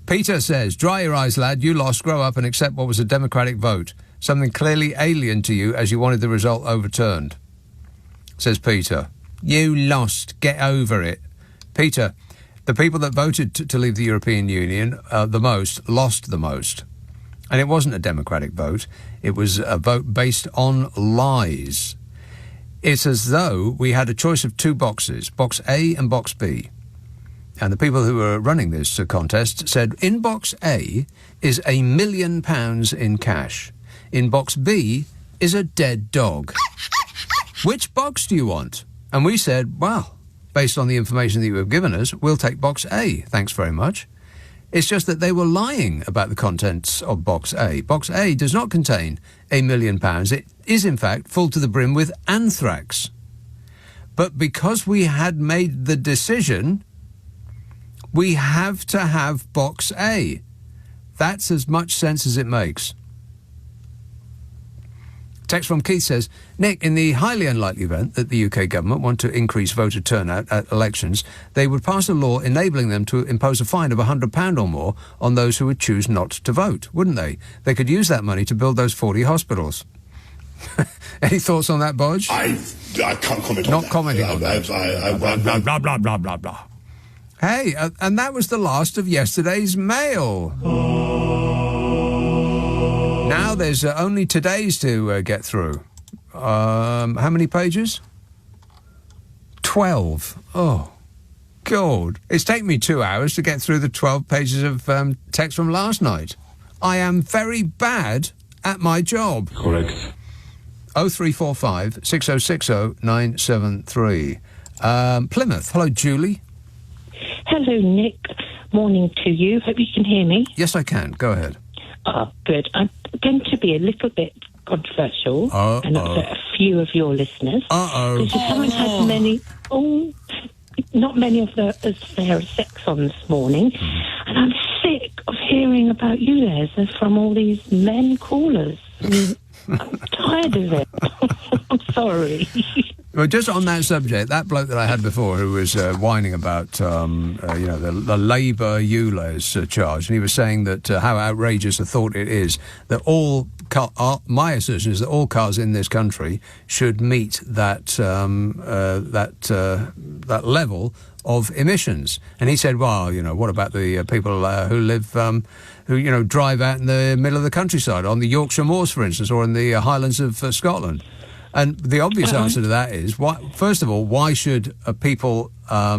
Peter says, dry your eyes, lad, you lost, grow up and accept what was a democratic vote. Something clearly alien to you as you wanted the result overturned. Says Peter, you lost, get over it. Peter, the people that voted to leave the European Union the most lost the most. And it wasn't a democratic vote. It was a vote based on lies. It's as though we had a choice of two boxes, box A and box B. And the people who were running this contest said, in box A is £1 million in cash. In box B is a dead dog. Which box do you want? And we said, well, based on the information that you have given us, we'll take box A. Thanks very much. It's just that they were lying about the contents of box A. Box A does not contain £1 million. It is, in fact, full to the brim with anthrax. But because we had made the decision, we have to have box A. That's as much sense as it makes. Text from Keith says, Nick, in the highly unlikely event that the UK government want to increase voter turnout at elections, they would pass a law enabling them to impose a fine of £100 or more on those who would choose not to vote, wouldn't they? They could use that money to build those 40 hospitals. Any thoughts on that, Bodge? I can't comment on that. Not commenting on that. Blah, blah, blah, blah, blah. Hey, and that was the last of yesterday's mail. Now there's only today's to get through. How many pages? 12. Oh, God. It's taken me 2 hours to get through the 12 pages of text from last night. I am very bad at my job. Correct. 0345 6060 973. Plymouth. Hello, Julie. Hello, Nick. Morning to you. Hope you can hear me. Yes, I can. Go ahead. Good. I'm going to be a little bit controversial and upset a few of your listeners. Because you haven't had many, not many of the as fair as sex on this morning. And I'm sick of hearing about you there from all these men callers. I'm tired of it. I'm sorry. Well, just on that subject, that bloke that I had before who was whining about, the Labour ULEZ charge, and he was saying that how outrageous a thought it is that my assertion is that all cars in this country should meet that level of emissions. And he said, well, what about the people who live, who drive out in the middle of the countryside, on the Yorkshire Moors, for instance, or in the Highlands of Scotland? And the obvious answer to that is, first of all, why should people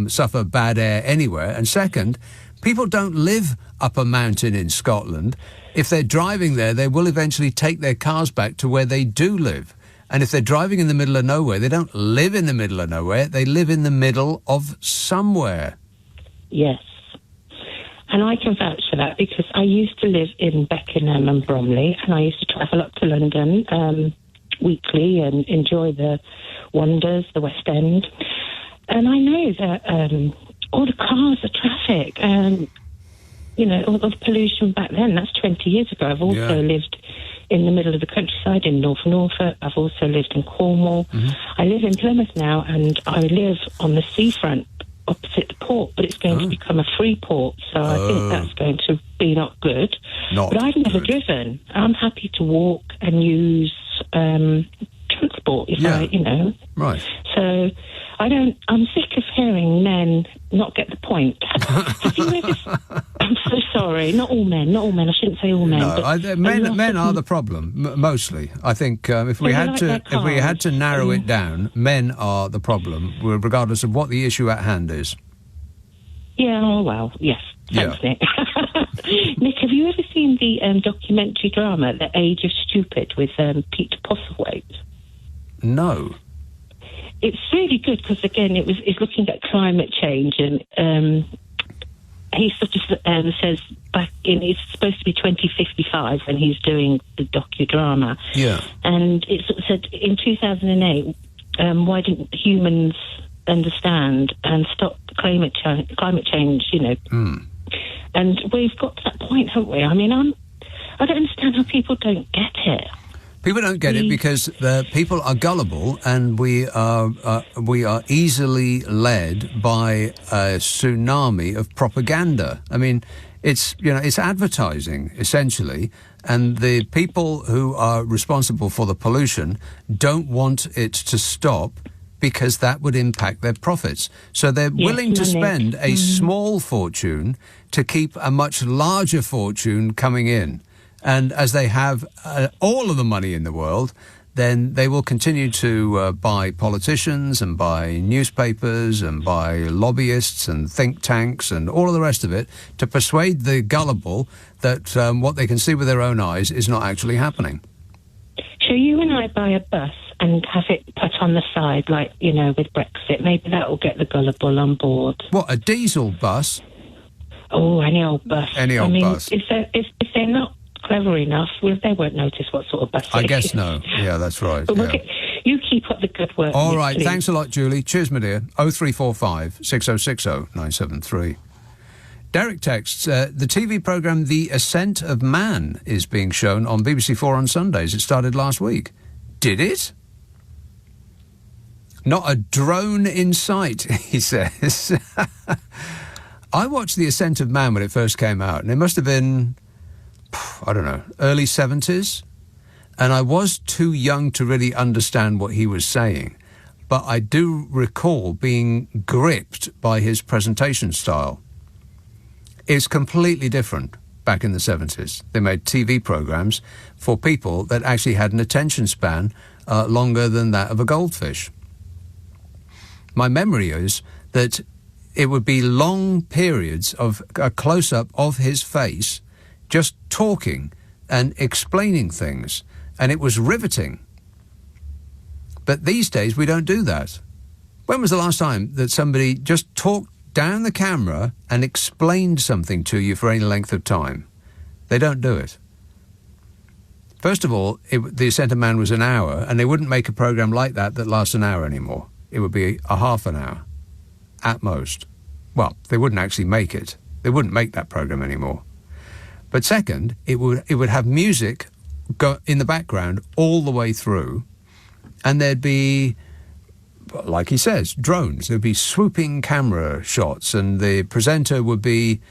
suffer bad air anywhere? And second, people don't live up a mountain in Scotland. If they're driving there, they will eventually take their cars back to where they do live. And if they're driving in the middle of nowhere, they don't live in the middle of nowhere. They live in the middle of somewhere. Yes. And I can vouch for that because I used to live in Beckenham and Bromley, and I used to travel up to London weekly and enjoy the wonders, the West End. And I know that all the cars, the traffic, and, you know, all the pollution back then, that's 20 years ago. I've also lived in the middle of the countryside in North Norfolk. I've also lived in Cornwall. I live in Plymouth now, and I live on the seafront opposite the port, but it's going to become a free port, so I think that's going to be not good. But I've never driven. I'm happy to walk and use transport if I, you know. Right. So I'm sick of hearing men not get the point. Have you ever... I'm so sorry. Not all men. I shouldn't say all men. No, men are the problem, mostly. I think if we had to narrow it down, men are the problem, regardless of what the issue at hand is. Yeah, oh, well, yes. Thanks, Nick. Nick, have you ever seen the documentary drama, The Age of Stupid, with Peter Postlethwaite? No. It's really good because, again, it's looking at climate change, and he sort of says it's supposed to be 2055 when he's doing the docudrama. Yeah. And it sort of said in 2008, why didn't humans understand and stop climate change, you know? And we've got to that point, haven't we? I mean, I don't understand how people don't get it. People don't get it because the people are gullible, and we are easily led by a tsunami of propaganda. I mean, it's advertising essentially, and the people who are responsible for the pollution don't want it to stop because that would impact their profits. So they're willing to spend a small fortune to keep a much larger fortune coming in. And as they have all of the money in the world, then they will continue to buy politicians and buy newspapers and buy lobbyists and think tanks and all of the rest of it to persuade the gullible that what they can see with their own eyes is not actually happening. Shall you and I buy a bus and have it put on the side, like, you know, with Brexit? Maybe that will get the gullible on board. What, a diesel bus? Oh, any old bus. Any old bus. If they're not clever enough, well, they won't notice what sort of bus it is. I guess no. Yeah, that's right. But you keep up the good work. All right, please. Thanks a lot, Julie. Cheers, my dear. 0345 6060 973. Derek texts, the TV programme The Ascent of Man is being shown on BBC4 on Sundays. It started last week. Did it? Not a drone in sight, he says. I watched The Ascent of Man when it first came out, and it must have been, I don't know, early 70s. And I was too young to really understand what he was saying. But I do recall being gripped by his presentation style. It's completely different back in the 70s. They made TV programmes for people that actually had an attention span longer than that of a goldfish. My memory is that it would be long periods of a close-up of his face just talking and explaining things, and it was riveting. But these days we don't do that. When was the last time that somebody just talked down the camera and explained something to you for any length of time? They don't do it. First of all, The Ascent of Man was an hour, and they wouldn't make a programme like that lasts an hour anymore. It would be a half an hour, at most. Well, they wouldn't actually make it. They wouldn't make that programme anymore. But second, it would have music go in the background all the way through, and there'd be, like he says, drones. There'd be swooping camera shots, and the presenter would be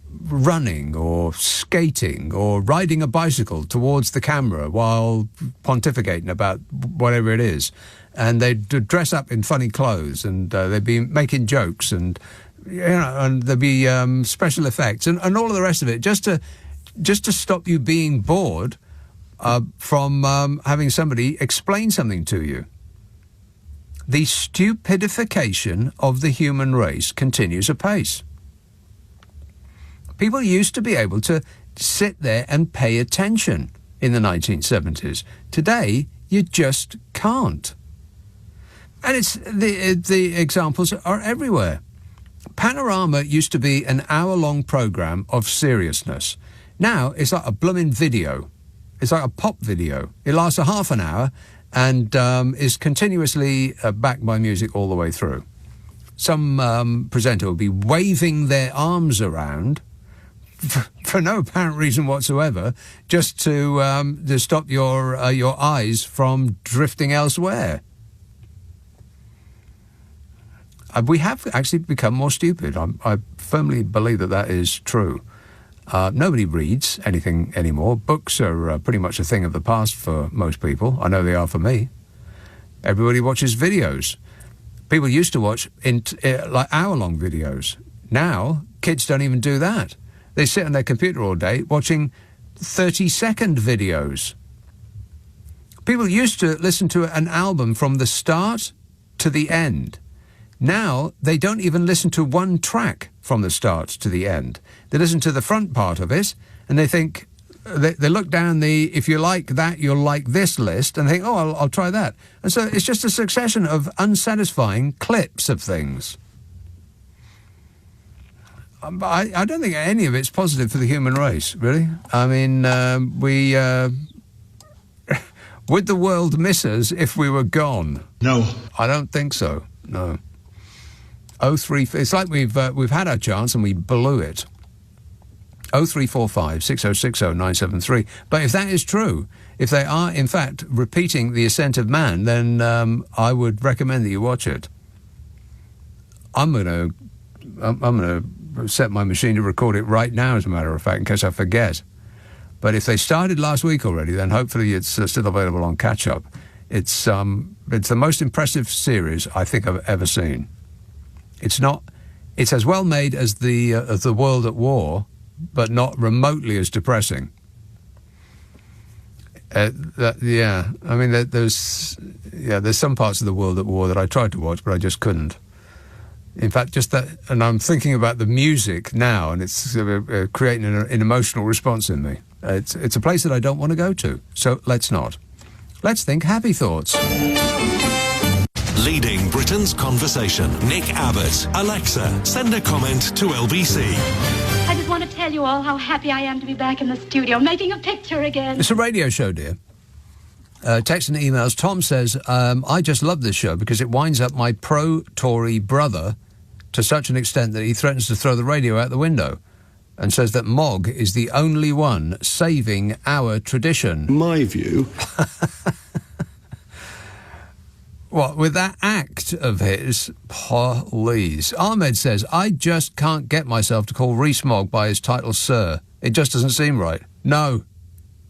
running or skating or riding a bicycle towards the camera while pontificating about whatever it is. And they'd dress up in funny clothes, and they'd be making jokes, and and there'd be special effects and all of the rest of it, just to stop you being bored from having somebody explain something to you. The stupidification of the human race continues apace. People used to be able to sit there and pay attention in the 1970s. Today, you just can't. And it's the examples are everywhere. Panorama used to be an hour-long programme of seriousness. Now it's like a blooming video. It's like a pop video. It lasts a half an hour and is continuously backed by music all the way through. Some presenter will be waving their arms around for no apparent reason whatsoever, just to stop your eyes from drifting elsewhere. We have actually become more stupid. I firmly believe that is true. Nobody reads anything anymore. Books are pretty much a thing of the past for most people. I know they are for me. Everybody watches videos. People used to watch like hour-long videos. Now, kids don't even do that. They sit on their computer all day watching 30-second videos. People used to listen to an album from the start to the end. Now, they don't even listen to one track from the start to the end. They listen to the front part of it, and they think, they look down if you like that, you'll like this list, and think, oh, I'll try that. And so it's just a succession of unsatisfying clips of things. I don't think any of it's positive for the human race, really. I mean, would the world miss us if we were gone? No. I don't think so, no. 03, it's like we've had our chance and we blew it. 0345 6060 973. But if that is true, if they are in fact repeating the ascent of man, then I would recommend that you watch it. I'm gonna set my machine to record it right now, as a matter of fact, in case I forget. But if they started last week already, then hopefully it's still available on catch up. It's the most impressive series I think I've ever seen. It's as well made as the World at War, but not remotely as depressing. I mean, there's some parts of the World at War that I tried to watch, but I just couldn't. In fact, just that, and I'm thinking about the music now, and it's creating an emotional response in me. It's a place that I don't want to go to, so let's not. Let's think happy thoughts. Leading Britain's conversation, Nick Abbot. Alexa, send a comment to LBC. I just want to tell you all how happy I am to be back in the studio, making a picture again. It's a radio show, dear. Text and emails. Tom says, I just love this show because it winds up my pro-Tory brother to such an extent that he threatens to throw the radio out the window and says that Mog is the only one saving our tradition. My view... What, with that act of his? Please. Ahmed says, I just can't get myself to call Rees-Mogg by his title, sir. It just doesn't seem right. No,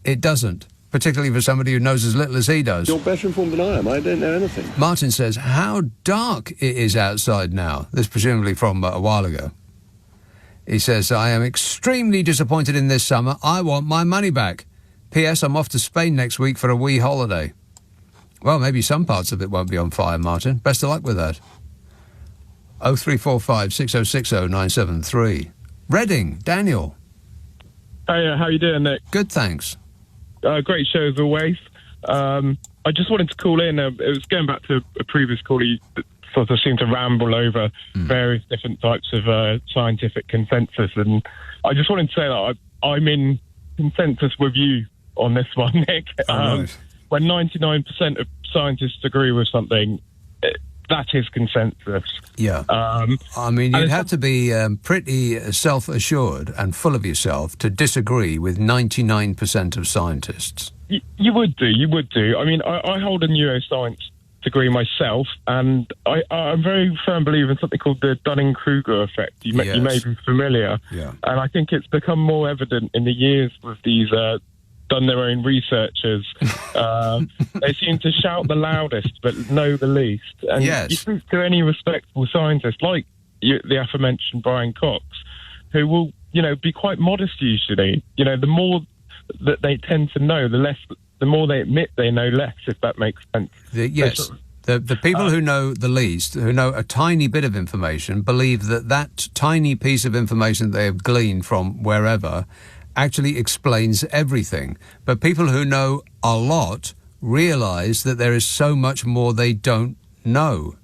it doesn't. Particularly for somebody who knows as little as he does. You're better informed than I am. I don't know anything. Martin says, how dark it is outside now. This presumably from a while ago. He says, I am extremely disappointed in this summer. I want my money back. P.S. I'm off to Spain next week for a wee holiday. Well, maybe some parts of it won't be on fire, Martin. Best of luck with that. 0345 6060 973. Reading, Daniel. Hey, how you doing, Nick? Good, thanks. Great show as always. I just wanted to call in. It was going back to a previous call. You sort of seemed to ramble over various different types of scientific consensus, and I just wanted to say that I'm in consensus with you on this one, Nick. When 99% of scientists agree with something, that is consensus. Yeah. I mean, you'd have to be pretty self-assured and full of yourself to disagree with 99% of scientists. You would do. I mean, I hold a neuroscience degree myself, and I'm a very firm believer in something called the Dunning-Kruger effect. You may be familiar. Yeah. And I think it's become more evident in the years with these... done their own researchers. They seem to shout the loudest but know the least. And you speak to any respectable scientist, like the aforementioned Brian Cox, who will, be quite modest usually. The more that they tend to know, the more they admit they know less, if that makes sense. Yes. The people who know the least, who know a tiny bit of information, believe that tiny piece of information they have gleaned from wherever actually explains everything. But people who know a lot realise that there is so much more they don't know.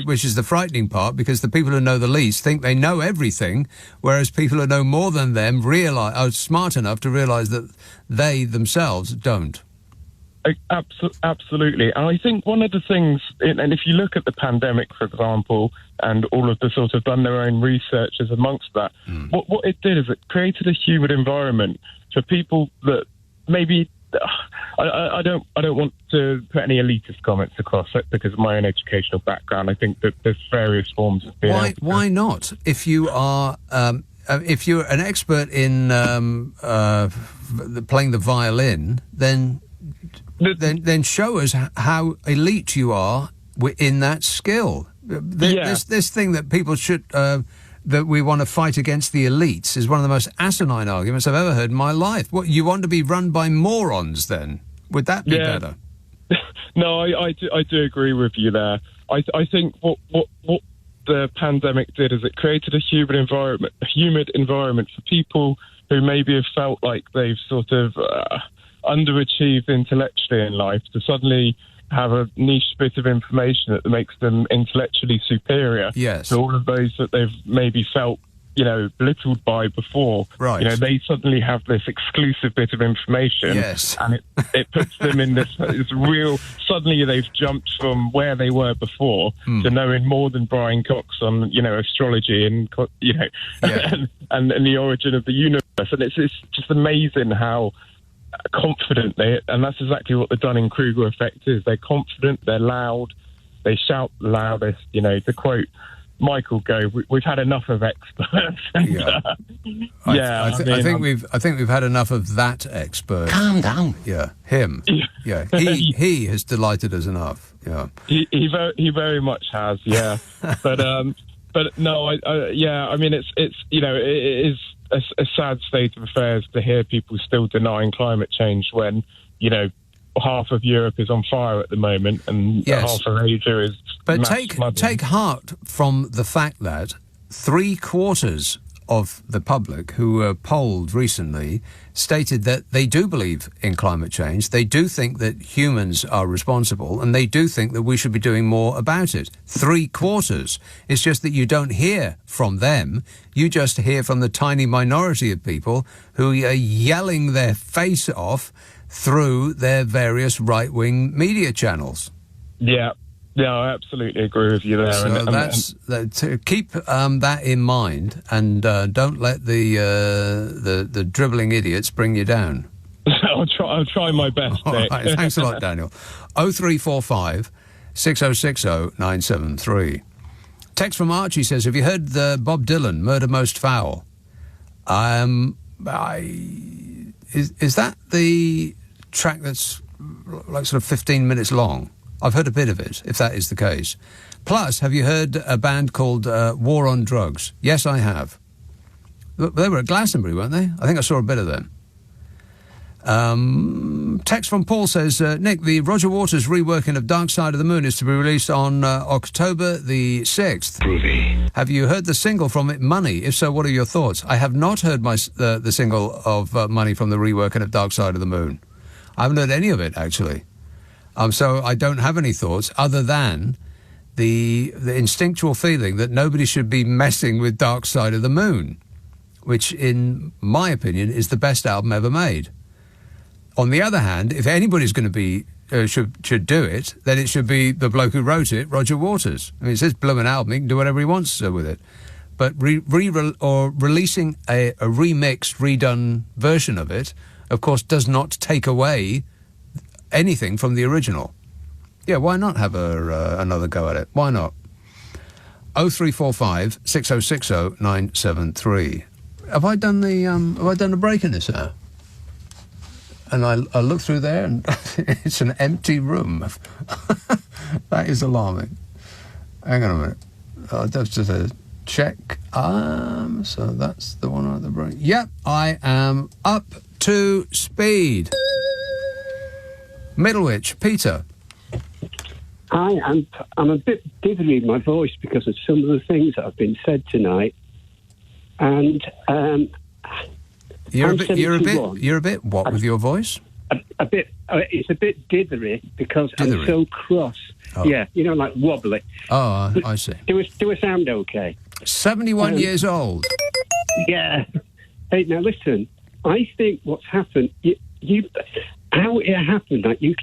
Which is the frightening part, because the people who know the least think they know everything, whereas people who know more than them are smart enough to realise that they themselves don't. Absolutely. And I think one of the things, and if you look at the pandemic, for example, and all of the sort of done their own researchers amongst that, what it did is it created a humid environment for people that maybe... I don't want to put any elitist comments across it because of my own educational background. I think that there's various forms of being. Why not? If you are if you're an expert in playing the violin, then show us how elite you are in that skill. This thing that people should. That we want to fight against the elites is one of the most asinine arguments I've ever heard in my life. What, you want to be run by morons, then? Would that be better? No, I do agree with you there. I think what the pandemic did is it created a humid environment for people who maybe have felt like they've sort of underachieved intellectually in life to suddenly have a niche bit of information that makes them intellectually superior to all of those that they've maybe felt, belittled by before. Right. They suddenly have this exclusive bit of information, and it puts them in this real. Suddenly, they've jumped from where they were before to knowing more than Brian Cox on, astrology and and the origin of the universe. And it's just amazing how confident and that's exactly what the Dunning-Kruger effect is. They're confident, they're loud, they shout the loudest. To quote Michael Gove, we've had enough of experts. I think we've had enough of that expert. Calm down. Yeah, him. Yeah, he has delighted us enough. Yeah, he very much has. Yeah, but no, I mean it's it is a sad state of affairs to hear people still denying climate change when, half of Europe is on fire at the moment and half of Asia is. But take heart from the fact that 3/4 of the public who were polled recently stated that they do believe in climate change, they do think that humans are responsible, and they do think that we should be doing more about it. 3/4. It's just that you don't hear from them. You just hear from the tiny minority of people who are yelling their face off through their various right-wing media channels. Yeah, I absolutely agree with you there. So to keep that in mind, and don't let the dribbling idiots bring you down. I'll try my best, Nick. All right, thanks a lot, Daniel. 0345 6060 973. Text from Archie says, have you heard the Bob Dylan, Murder Most Foul? Is that the track that's like sort of 15 minutes long? I've heard a bit of it, if that is the case. Plus, have you heard a band called War on Drugs? Yes, I have. They were at Glastonbury, weren't they? I think I saw a bit of them. Text from Paul says, Nick, the Roger Waters reworking of Dark Side of the Moon is to be released on October the 6th. Groovy. Have you heard the single from it, Money? If so, what are your thoughts? I have not heard the single of Money from the reworking of Dark Side of the Moon. I haven't heard any of it, actually. So I don't have any thoughts other than the instinctual feeling that nobody should be messing with Dark Side of the Moon, which, in my opinion, is the best album ever made. On the other hand, if anybody's going to be should do it, then it should be the bloke who wrote it, Roger Waters. I mean, it's his blooming album; he can do whatever he wants with it. But releasing a remixed, redone version of it, of course, does not take away anything from the original. Yeah, why not have another go at it? Why not? 0345 6060 973. Have I done the break in this hour? And I look through there and it's an empty room. That is alarming. Hang on a minute. That's just a check. So that's the one at the break. Yep, I am up to speed. Middlewich, Peter. Hi, I'm a bit dithery in my voice because of some of the things that have been said tonight. And You're a bit what with your voice? a bit. It's a bit dithery because Dithery? I'm so cross. Oh. Yeah, like wobbly. Oh, I see. Do I sound okay? 71 years old. Yeah. Hey, now listen. I think what's happened. How it happened that you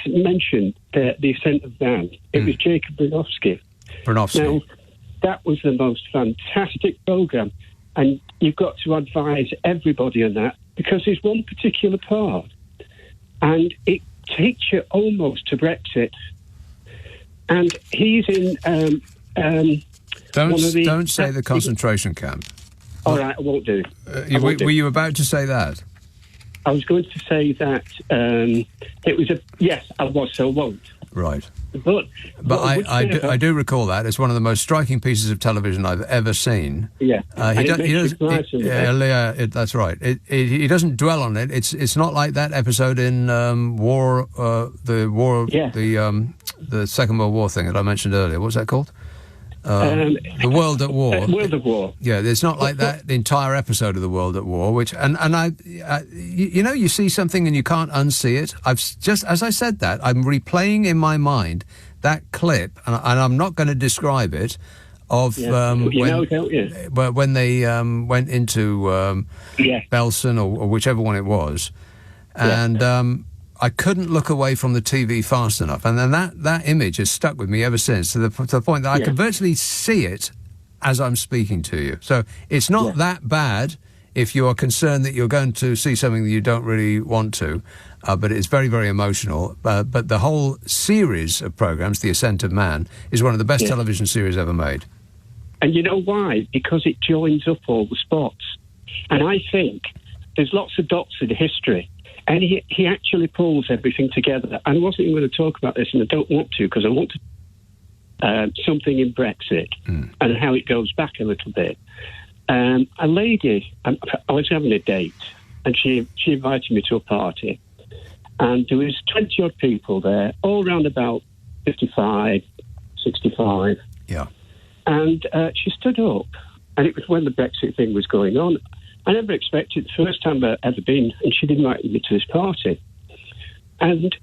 mentioned the Ascent of Man. It was Jacob Bronowski. Now, that was the most fantastic programme, and you've got to advise everybody on that because there's one particular part, and it takes you almost to Brexit. And he's in Don't say the concentration camp. All right, I won't do. Were you about to say that? I was going to say that it was yes, I was, so I won't. Right. But I do recall that. It's one of the most striking pieces of television I've ever seen. Yeah. That's right. He doesn't dwell on it. It's not like that episode in the Second World War thing that I mentioned earlier. What was that called? The World at War. World at War. Yeah, it's not like that. The entire episode of the World at War, which you see something and you can't unsee it. I've just, as I said that, I'm replaying in my mind that clip, and I'm not going to describe it. Of when they went into Belsen or whichever one it was, and. I couldn't look away from the TV fast enough, and then that image has stuck with me ever since, to the point that I can virtually see it as I'm speaking to you. So it's not that bad if you are concerned that you're going to see something that you don't really want to, but it's very, very emotional. But the whole series of programmes, The Ascent of Man, is one of the best television series ever made. And you know why? Because it joins up all the spots. And I think there's lots of dots in history. And he actually pulls everything together. I wasn't even going to talk about this, and I don't want to, because I want to something in Brexit and how it goes back a little bit. A lady, I was having a date, and she invited me to a party. And there was 20-odd people there, all around about 55, 65. Yeah. And she stood up, and it was when the Brexit thing was going on. I never expected, the first time I'd ever been, and she'd invited me to this party. And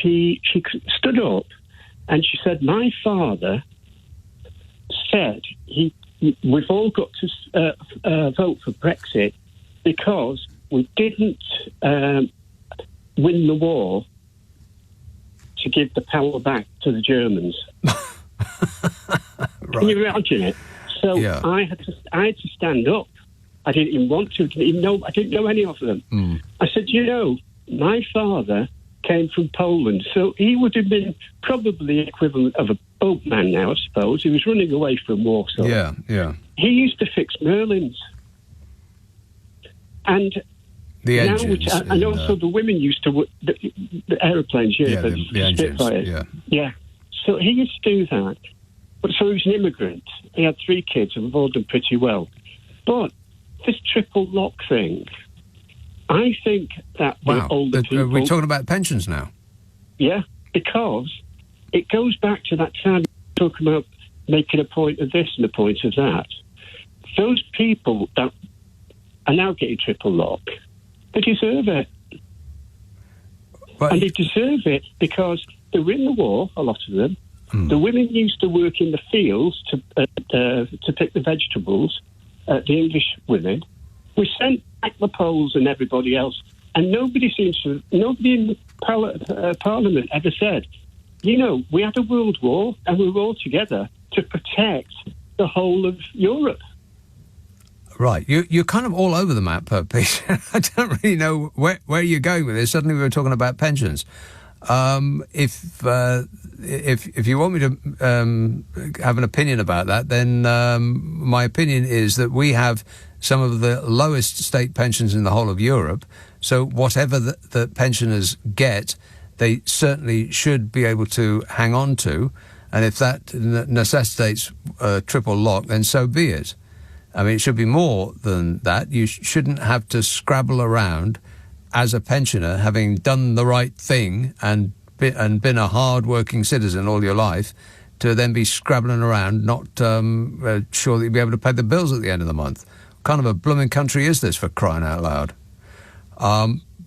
she stood up and she said, my father said we've all got to vote for Brexit because we didn't win the war to give the power back to the Germans. Right. Can you imagine it? So I had to stand up. I didn't even want to. I didn't know any of them. I said, my father came from Poland, so he would have been probably the equivalent of a boatman now, I suppose. He was running away from Warsaw. Yeah. He used to fix Merlins. And the engines. And also the women used to work the aeroplanes, the engines, Spitfires. Yeah. So he used to do that. But so he was an immigrant. He had 3 kids, and we've all done pretty well. But this triple lock thing, I think that the older people... We're talking about pensions now. Yeah, because it goes back to that time talking about making a point of this and a point of that. Those people that are now getting triple lock, they deserve it. And they deserve it because they were in the war, a lot of them. The women used to work in the fields to pick the vegetables. The English women, we sent back the Poles and everybody else, and nobody in the Parliament ever said, we had a world war and we were all together to protect the whole of Europe. Right, you're kind of all over the map, Peter. I don't really know where you're going with this. Suddenly we were talking about pensions. If you want me to have an opinion about that, then my opinion is that we have some of the lowest state pensions in the whole of Europe. So whatever the pensioners get, they certainly should be able to hang on to. And if that necessitates triple lock, then so be it. I mean, it should be more than that. You shouldn't have to scrabble around as a pensioner, having done the right thing and been a hard-working citizen all your life, to then be scrabbling around, not sure that you'll be able to pay the bills at the end of the month. What kind of a blooming country is this, for crying out loud?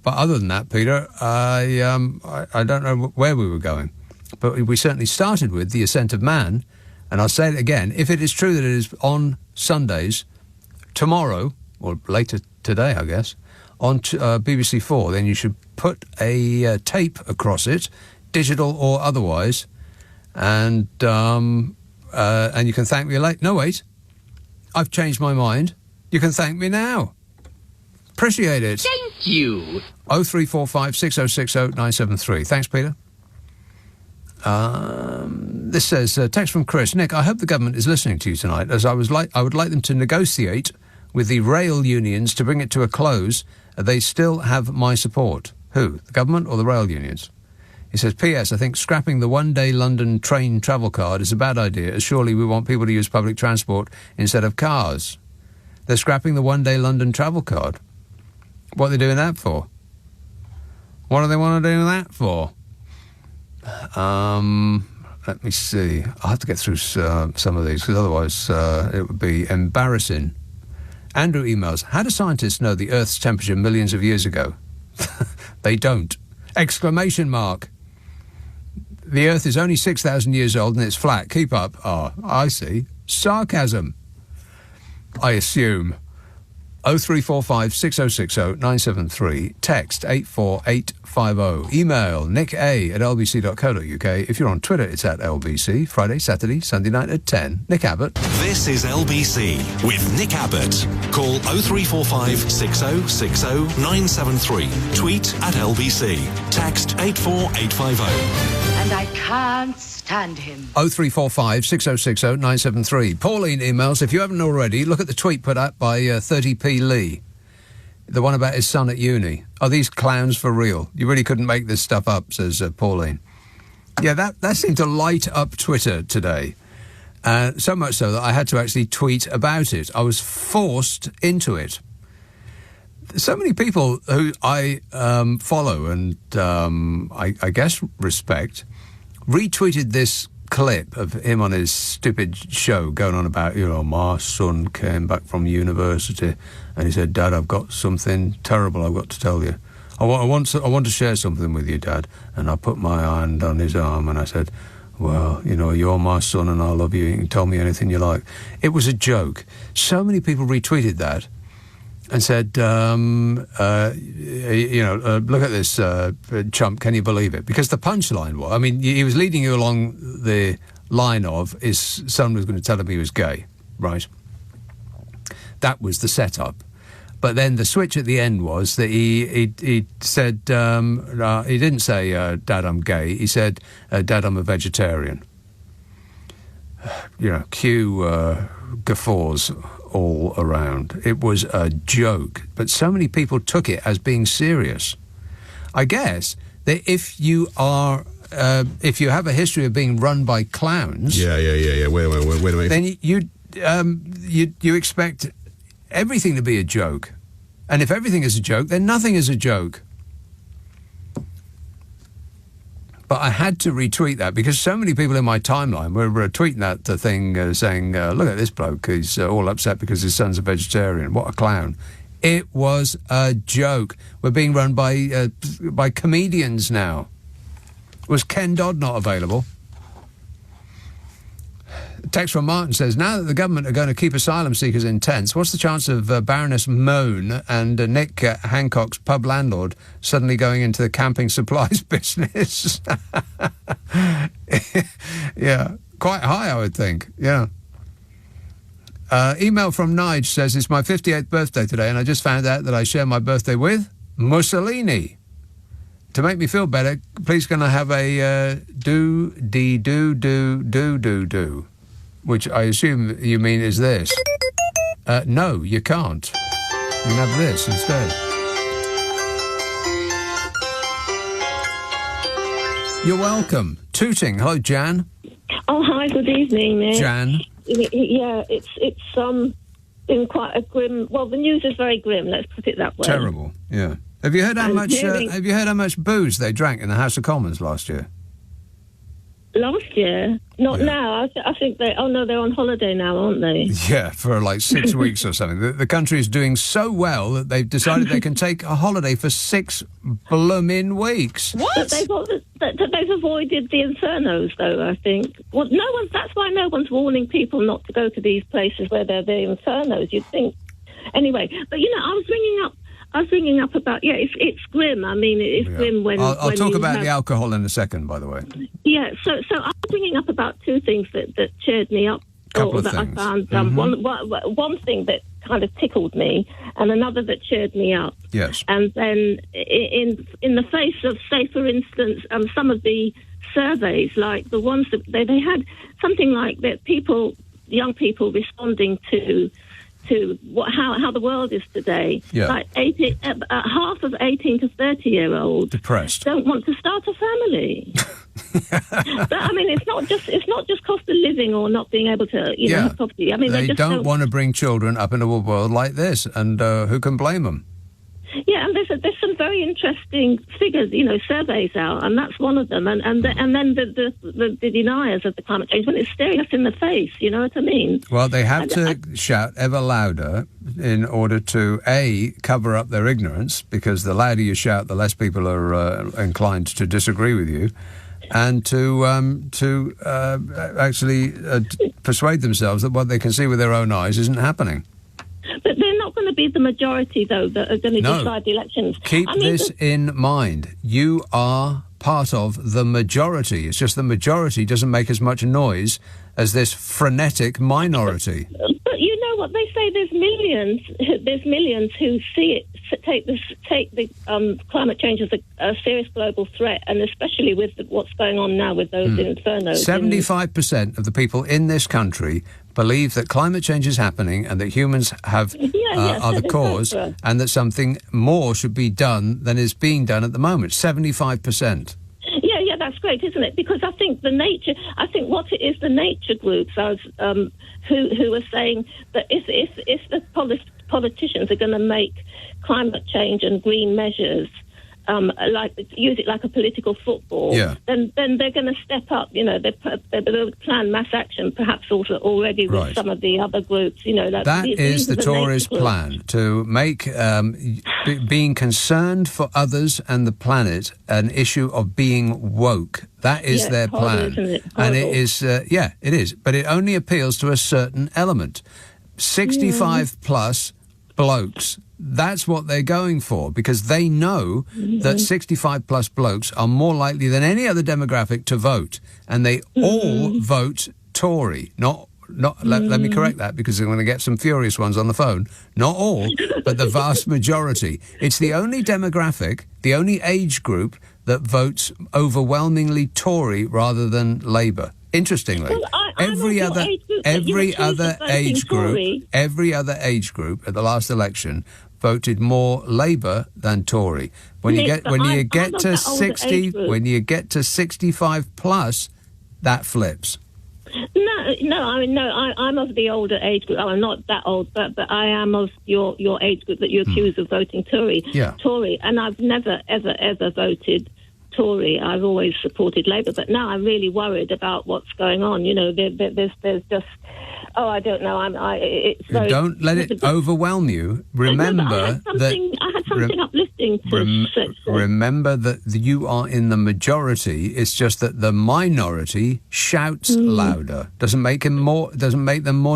But other than that, Peter, I don't know where we were going. But we certainly started with The Ascent of Man. And I'll say it again. If it is true that it is on Sundays, tomorrow, or later today, I guess, on BBC 4, then you should put a tape across it, digital or otherwise, and you can thank me later. No, wait. I've changed my mind. You can thank me now. Appreciate it. Thank you. 0345 6060 973. Thanks, Peter. This says, text from Chris. Nick, I hope the government is listening to you tonight, as I would like them to negotiate with the rail unions to bring it to a close. They still have my support. Who? The government or the rail unions? He says, P.S. I think scrapping the one-day London train travel card is a bad idea, as surely we want people to use public transport instead of cars. They're scrapping the one-day London travel card. What are they doing that for? What do they want to do that for? Let me see. I'll have to get through some of these, because otherwise it would be embarrassing. Andrew emails, how do scientists know the Earth's temperature millions of years ago? They don't. Exclamation mark. The Earth is only 6,000 years old and it's flat. Keep up. Oh, I see. Sarcasm. I assume. 0345 6060 973. Text 84850. Email nicka@lbc.co.uk. If you're on Twitter, it's at LBC. Friday, Saturday, Sunday night at 10. Nick Abbott. This is LBC with Nick Abbott. Call 0345 6060 973. Tweet at LBC. Text 84850. And I can't stand him. 0345 6060 973. Pauline emails, if you haven't already, look at the tweet put up by 30p Lee. The one about his son at uni. Are these clowns for real? You really couldn't make this stuff up, says Pauline. Yeah, that seemed to light up Twitter today. So much so that I had to actually tweet about it. I was forced into it. So many people who I follow and I guess respect retweeted this clip of him on his stupid show going on about, my son came back from university and he said, Dad, I've got something terrible I've got to tell you. I want to share something with you, Dad. And I put my hand on his arm and I said, well, you're my son and I love you. You can tell me anything you like. It was a joke. So many people retweeted that and said, look at this chump, can you believe it? Because the punchline was, he was leading you along the line of his son was going to tell him he was gay, right? That was the setup. But then the switch at the end was that he said, he didn't say, Dad, I'm gay. He said, Dad, I'm a vegetarian. Cue guffaws all around. It was a joke, but so many people took it as being serious. I guess that if you have a history of being run by clowns, yeah. Wait a minute. Then you expect everything to be a joke, and if everything is a joke, then nothing is a joke. But I had to retweet that because so many people in my timeline were tweeting that thing saying, look at this bloke, he's all upset because his son's a vegetarian. What a clown. It was a joke. We're being run by comedians now. Was Ken Dodd not available? Text from Martin says, now that the government are going to keep asylum seekers in tents, what's the chance of Baroness Moan and Nick Hancock's pub landlord suddenly going into the camping supplies business? Yeah, quite high, I would think, yeah. Email from Nige says, it's my 58th birthday today and I just found out that I share my birthday with Mussolini. To make me feel better, please can I have a do, which I assume you mean is this. No, you can't. You can have this instead. You're welcome. Tooting. Hello, Jan. Oh, hi. Good evening, Nick. Jan. Yeah, it's been quite a grim. Well, the news is very grim. Let's put it that way. Terrible. Yeah. Have you heard how much? Have you heard how much booze they drank in the House of Commons last year? Last year, not now. I think they're on holiday now, aren't they? Yeah, for like 6 weeks or something. The country is doing so well that they've decided they can take a holiday for 6 blooming weeks. What? They've avoided the infernos, though, I think. Well, that's why no one's warning people not to go to these places where they're the infernos. You'd think. Anyway, but, I was ringing up about, it's grim. I mean, it's grim when... I'll talk about the alcohol in a second, by the way. Yeah, so I was ringing up about 2 things that cheered me up. Couple of that things. I found. One thing that kind of tickled me and another that cheered me up. Yes. And then in the face of, say, for instance, some of the surveys, like the ones that they had something like that young people responding to how the world is today. Yeah. Like half of 18 to 30-year-olds depressed don't want to start a family. But I mean, it's not just cost of living or not being able to have property. I mean, they just don't want to bring children up into a world like this, and who can blame them? Yeah, and there's some very interesting figures, surveys out, and that's one of them. And then the deniers of the climate change, when it's staring us in the face, you know what I mean? Well, they have to shout ever louder in order to, A, cover up their ignorance, because the louder you shout, the less people are inclined to disagree with you, and to actually persuade themselves that what they can see with their own eyes isn't happening. But they're not going to be the majority, though, that are going to decide the elections. Keep this in mind. You are part of the majority. It's just the majority doesn't make as much noise as this frenetic minority. But you know what? They say there's millions who see it, take the climate change as a serious global threat, and especially with what's going on now with those infernos. 75% of the people in this country believe that climate change is happening and that humans are the cause, and that something more should be done than is being done at the moment. 75%. Yeah, that's great, isn't it? Because I think the nature groups who are saying that if the politicians are going to make climate change and green measures use it like a political football, then they're going to step up. They'll plan mass action, perhaps also already with some of the other groups. That is the Tories' plan, to make being concerned for others and the planet an issue of being woke. That is their plan, isn't it? And it is. It is, but it only appeals to a certain element. 65 plus blokes. That's what they're going for, because they know that 65 plus blokes are more likely than any other demographic to vote, and they all vote Tory. Let me correct that, because I'm going to get some furious ones on the phone. Not all, but the vast majority. It's the only demographic, the only age group that votes overwhelmingly Tory rather than Labour. Interestingly, every other age group at the last election voted more Labour than Tory. When you get to 65 plus, that flips. I'm of the older age group. I'm not that old, but I am of your age group that you accuse of voting Tory. Yeah. Tory, and I've never ever voted Tory. I've always supported Labour, but now I'm really worried about what's going on. There's just, I don't know. Don't let it overwhelm you. Remember I had something uplifting to say. Remember that you are in the majority. It's just that the minority shouts louder. Doesn't make them more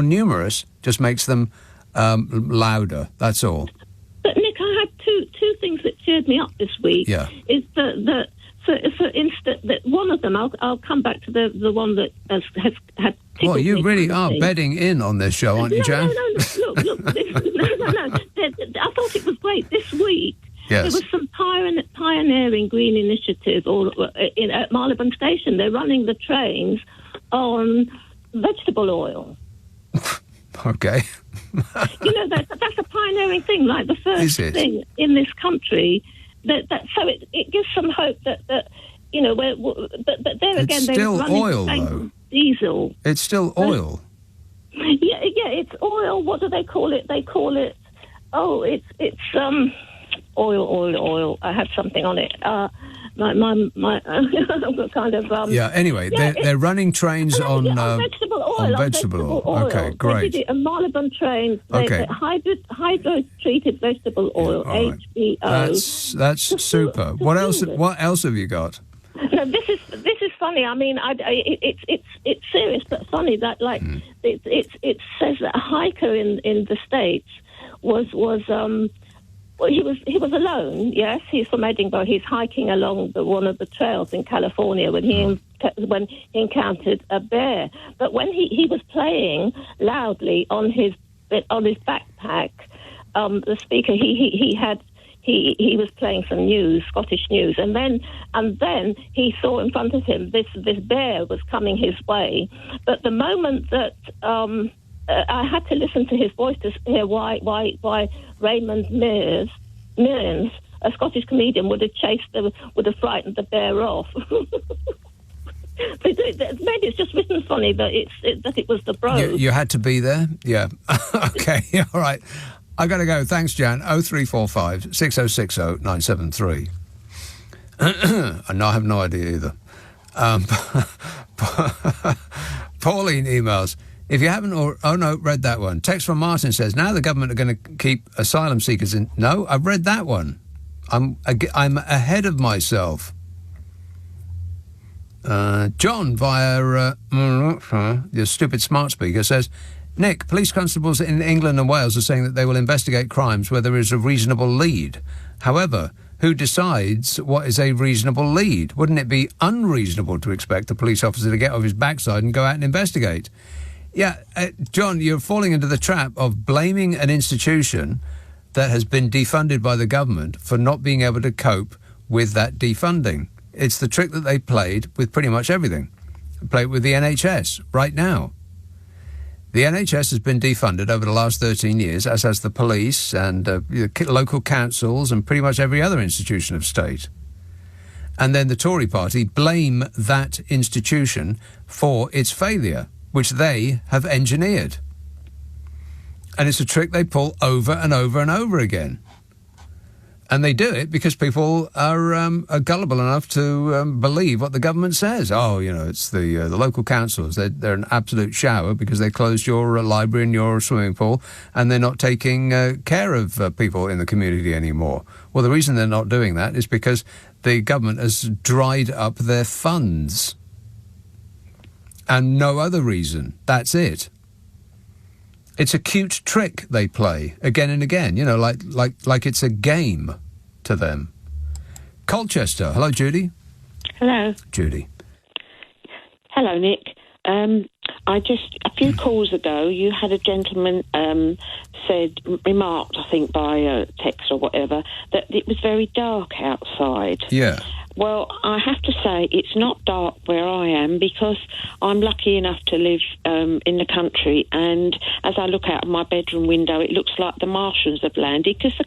numerous. Just makes them louder. That's all. But Nick, I had two things that cheered me up this week. Yeah. Is that for instance, that one of them, I'll come back to the one that has had. Well, you really are bedding in on this show, aren't you, Jan? No. Look. I thought it was great this week. Yes. There was some pioneering green initiative at Marylebone Station. They're running the trains on vegetable oil. Okay. That's a pioneering thing, like the first thing in this country. So it gives some hope that but there again, it's still oil, though. Diesel. It's still oil. Yeah, it's oil. What do they call it? They call it. Oh, it's oil. I had something on it. kind of yeah. Anyway, they're running trains on vegetable oil. On vegetable oil. Okay, great. They did it on Marylebone trains. Okay. Hydro treated vegetable oil. All right. HVO. That's super. What else? What else have you got? No, this is funny. I mean, it's serious but funny that it says that a hiker in the States was he was alone. Yes, he's from Edinburgh. He's hiking along one of the trails in California when he encountered a bear. But when he was playing loudly on his backpack, the speaker he was playing some news, Scottish news, and then he saw in front of him this bear was coming his way. But the moment that I had to listen to his voice to hear why Raymond Mears, a Scottish comedian, would have frightened the bear off. Maybe it's just written funny that it was the bros. You had to be there? Yeah. Okay, all right. I got to go. Thanks, Jan. 0345 6060 973. And I have no idea either. Pauline emails, if you haven't read that one. Text from Martin says, now the government are going to keep asylum seekers in. No, I've read that one. I'm ahead of myself. John via your stupid smart speaker says, Nick, police constables in England and Wales are saying that they will investigate crimes where there is a reasonable lead. However, who decides what is a reasonable lead? Wouldn't it be unreasonable to expect a police officer to get off his backside and go out and investigate? Yeah, John, you're falling into the trap of blaming an institution that has been defunded by the government for not being able to cope with that defunding. It's the trick that they played with pretty much everything. They play it with the NHS right now. The NHS has been defunded over the last 13 years, as has the police and local councils and pretty much every other institution of state. And then the Tory party blame that institution for its failure, which they have engineered. And it's a trick they pull over and over and over again. And they do it because people are gullible enough to believe what the government says. Oh, it's the local councils. They're an absolute shower because they closed your library and your swimming pool, and they're not taking care of people in the community anymore. Well, the reason they're not doing that is because the government has dried up their funds. And no other reason. That's it. It's a cute trick they play again and again, like it's a game to them. Colchester. Hello, Judy. Hello. Judy. Hello, Nick. A few calls ago, you had a gentleman remarked, I think by text or whatever, that it was very dark outside. Yeah. Well, I have to say it's not dark where I am because I'm lucky enough to live in the country, and as I look out of my bedroom window, it looks like the Martians have landed because the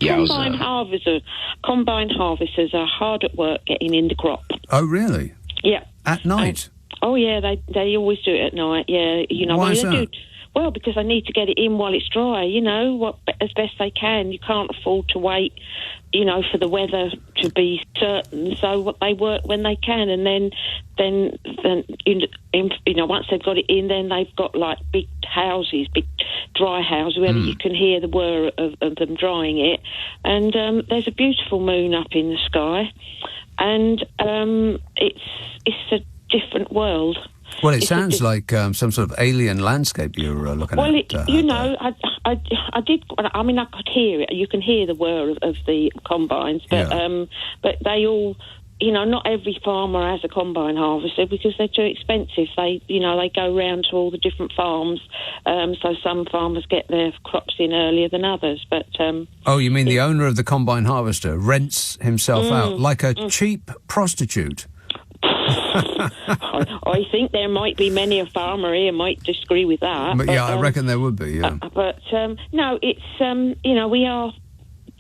combine harvesters are hard at work getting in the crop. Oh, really? Yeah. At night? Oh, yeah, they always do it at night, yeah. Why is that? Well, because they need to get it in while it's dry, as best they can. You can't afford to wait, for the weather to be certain. So they work when they can, and then once they've got it in, then they've got like big houses, big dry houses where you can hear the whir of them drying it. And there's a beautiful moon up in the sky, and it's a different world. Well, it sounds like some sort of alien landscape you're looking at. Well, I did. I mean, I could hear it. You can hear the whir of the combines, but but they all, not every farmer has a combine harvester because they're too expensive. They go round to all the different farms, so some farmers get their crops in earlier than others. But oh, you mean the owner of the combine harvester rents himself out like a cheap prostitute? I think there might be many a farmer here might disagree with that. But yeah, I reckon there would be. Yeah. But no, it's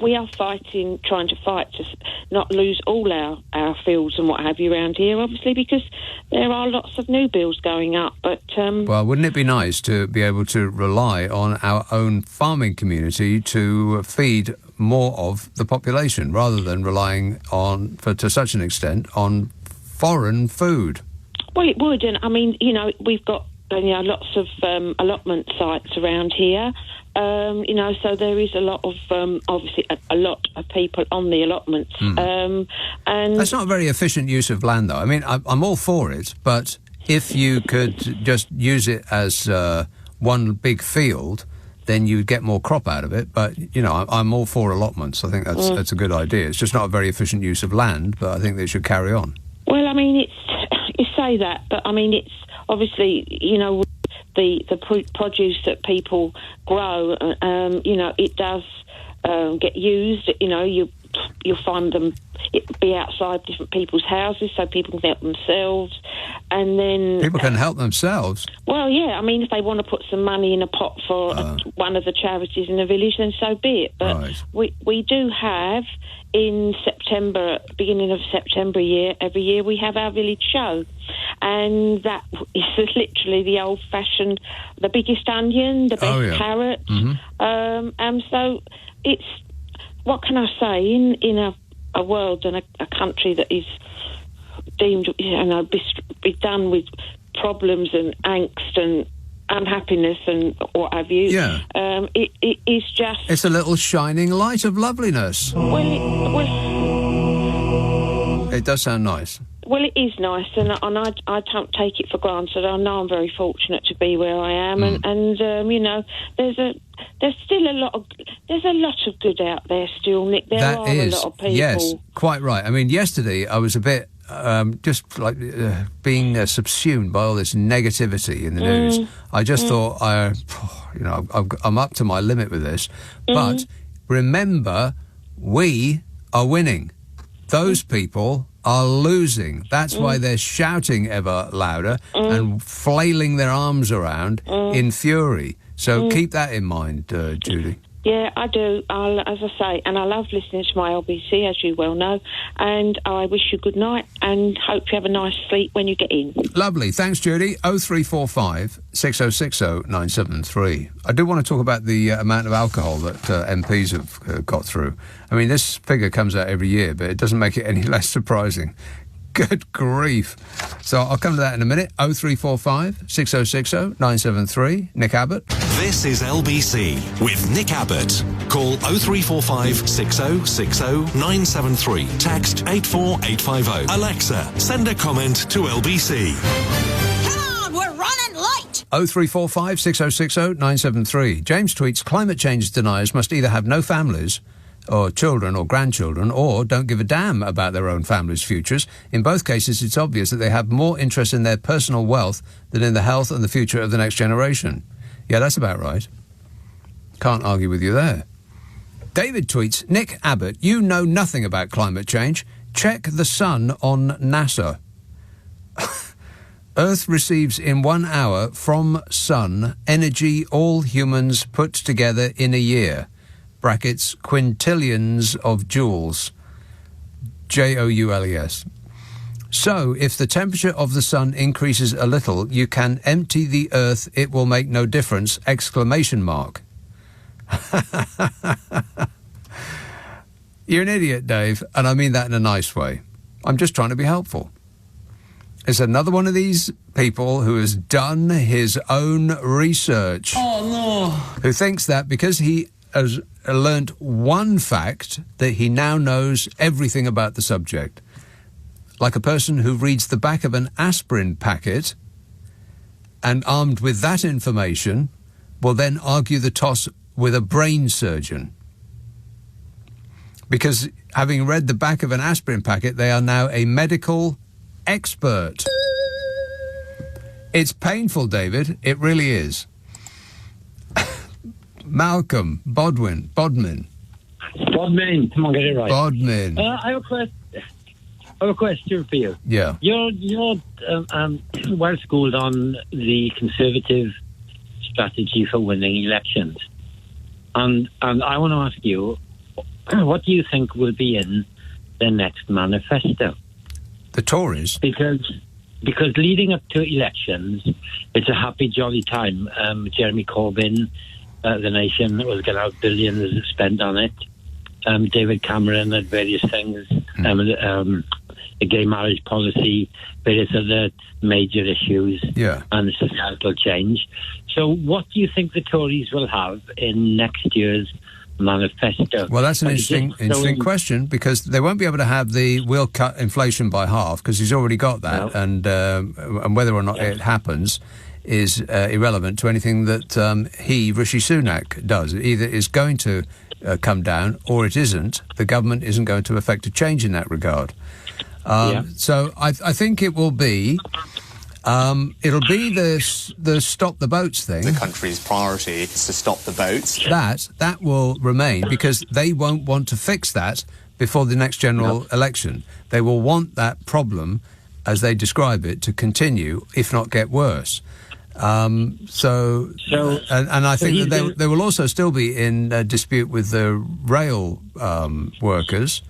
we are trying to fight to not lose all our fields and what have you around here, obviously, because there are lots of new bills going up. But well, wouldn't it be nice to be able to rely on our own farming community to feed more of the population, rather than relying on, to such an extent, on foreign food. Well, it would, and I mean, we've got lots of allotment sites around here. So there is a lot of obviously a lot of people on the allotments, and that's not a very efficient use of land, though. I mean, I'm all for it, but if you could just use it as one big field, then you'd get more crop out of it. But I'm all for allotments. I think that's a good idea. It's just not a very efficient use of land, but I think they should carry on. Well, I mean, you say that, but I mean, it's obviously the produce that people grow, it does get used. You'll find them be outside different people's houses, so people can help themselves. And then people can help themselves. Well, yeah. I mean, if they want to put some money in a pot for one of the charities in the village, then so be it. But we do have in September, beginning of September every year, we have our village show. And that is literally the old-fashioned, the biggest onion, the best carrot. So it's, what can I say, in a world and a country that is deemed, be done with problems and angst and unhappiness and what have you. Yeah. It is just... It's a little shining light of loveliness. It does sound nice. Well, it is nice, and I don't take it for granted. I know I'm very fortunate to be where I am, and there's still a lot of good out there still, Nick. There are a lot of people. Yes, quite right. I mean, yesterday I was a bit just like being subsumed by all this negativity in the news. I just thought I'm up to my limit with this. But remember, we are winning. Those people are losing. That's why they're shouting ever louder and flailing their arms around in fury. So keep that in mind, Judy. Yeah, I do. As I say, and I love listening to my LBC, as you well know. And I wish you good night and hope you have a nice sleep when you get in. Lovely. Thanks, Judy. 0345 6060 973. I do want to talk about the amount of alcohol that MPs have got through. I mean, this figure comes out every year, but it doesn't make it any less surprising. Good grief. So I'll come to that in a minute. 0345 6060 973. Nick Abbott. This is LBC with Nick Abbott. Call 0345 6060 973. Text 84850. Alexa, send a comment to LBC. Come on, we're running late. 0345 6060 973. James tweets, climate change deniers must either have no families or children or grandchildren, or don't give a damn about their own families' futures. In both cases, it's obvious that they have more interest in their personal wealth than in the health and the future of the next generation. Yeah, that's about right. Can't argue with you there. David tweets, Nick Abbott, you know nothing about climate change. Check the sun on NASA. Earth receives in 1 hour from sun energy all humans put together in a year. Brackets, quintillions of joules. Joules. So, if the temperature of the sun increases a little, you can empty the Earth, it will make no difference! ! You're an idiot, Dave, and I mean that in a nice way. I'm just trying to be helpful. It's another one of these people who has done his own research. Oh, no. Who thinks that because he has learnt one fact that he now knows everything about the subject. Like a person who reads the back of an aspirin packet and, armed with that information, will then argue the toss with a brain surgeon. Because having read the back of an aspirin packet, they are now a medical expert. It's painful, David. It really is. Malcolm, Bodmin. Bodmin, come on, get it right. Bodmin. I have a question for you. Yeah. You're well schooled on the Conservative strategy for winning elections. And I want to ask you, what do you think will be in their next manifesto? The Tories? Because leading up to elections, it's a happy, jolly time. Jeremy Corbyn, the nation, was going to have billions spent on it. David Cameron and various things, the gay marriage policy, various other major issues, and societal change. So what do you think the Tories will have in next year's manifesto? Well, that's an interesting question, because they won't be able to have the "we'll cut inflation by half" because he's already got that, and whether or not it happens is irrelevant to anything that Rishi Sunak, does. It either is going to come down or it isn't. The government isn't going to effect a change in that regard. So I think it will be. It'll be the stop the boats thing. The country's priority is to stop the boats. That will remain, because they won't want to fix that before the next general election. They will want that problem, as they describe it, to continue, if not get worse. And I think that they will also still be in dispute with the rail workers,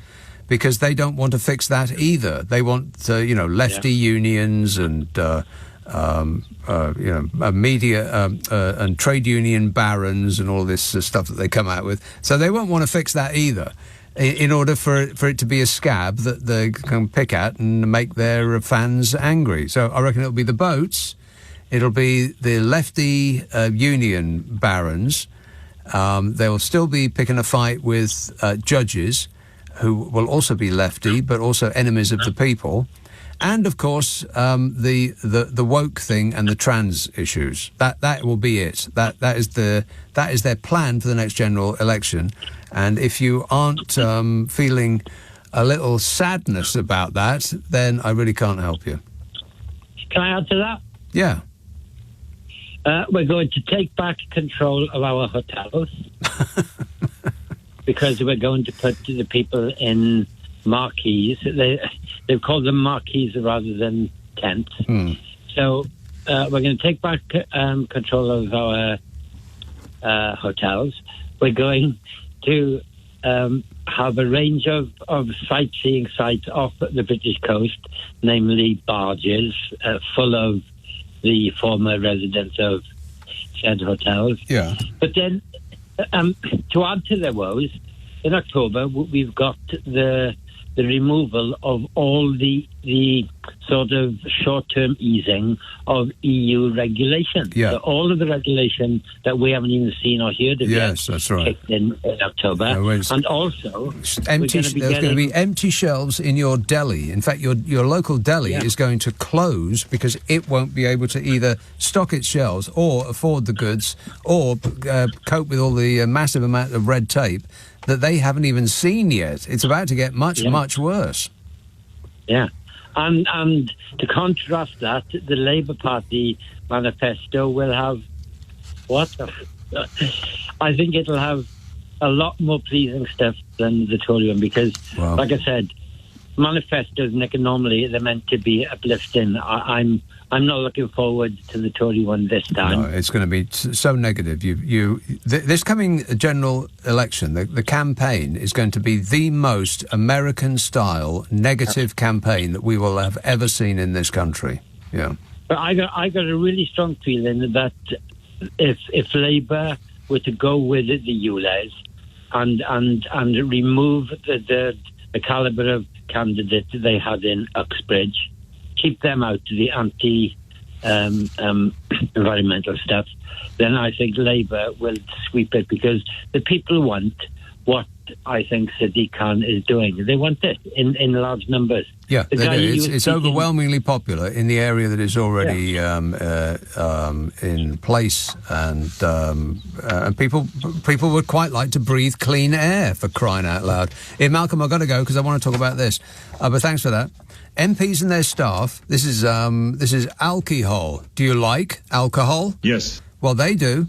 because they don't want to fix that either. They want, lefty unions and, media and trade union barons and all this stuff that they come out with. So they won't want to fix that either, in order for it to be a scab that they can pick at and make their fans angry. So I reckon it'll be the boats, it'll be the lefty union barons. They'll still be picking a fight with judges, who will also be lefty, but also enemies of the people, and of course the woke thing and the trans issues. That will be it. That is their plan for the next general election. And if you aren't feeling a little sadness about that, then I really can't help you. Can I add to that? Yeah. We're going to take back control of our hotels. Because we're going to put the people in marquees. They've called them marquees rather than tents. So we're going to take back control of our hotels. We're going to have a range of sightseeing sites off the British coast, namely barges full of the former residents of said hotels. Yeah. But then, to add to their woes, in October we've got the removal of all the sort of short-term easing of EU regulation. Yeah. So all of the regulation that we haven't even seen or heard of yet. Yes, that's right. Kicked in October. And also, there's going to be empty shelves in your deli. In fact, your local deli is going to close because it won't be able to either stock its shelves or afford the goods or cope with all the massive amount of red tape that they haven't even seen yet. It's about to get much worse. Yeah. And to contrast that, the Labour Party manifesto will have I think it'll have a lot more pleasing stuff than the Tory one, because, like I said, manifestos, Nick, normally they're meant to be uplifting. I'm not looking forward to the Tory one this time. No, it's going to be so negative. This coming general election, the campaign is going to be the most American-style negative campaign that we will have ever seen in this country. Yeah. But I got a really strong feeling that if Labour were to go with the ULEZ and remove the calibre of candidate they had in Uxbridge, keep them out of the anti-environmental stuff, then I think Labour will sweep it, because the people want what I think Sadiq Khan is doing. They want it in large numbers. Yeah, they do. It's overwhelmingly popular in the area that is already in place, and people would quite like to breathe clean air, for crying out loud. Malcolm, I've got to go because I want to talk about this, but thanks for that. MPs and their staff. This is alcohol. Do you like alcohol? Yes. Well, they do.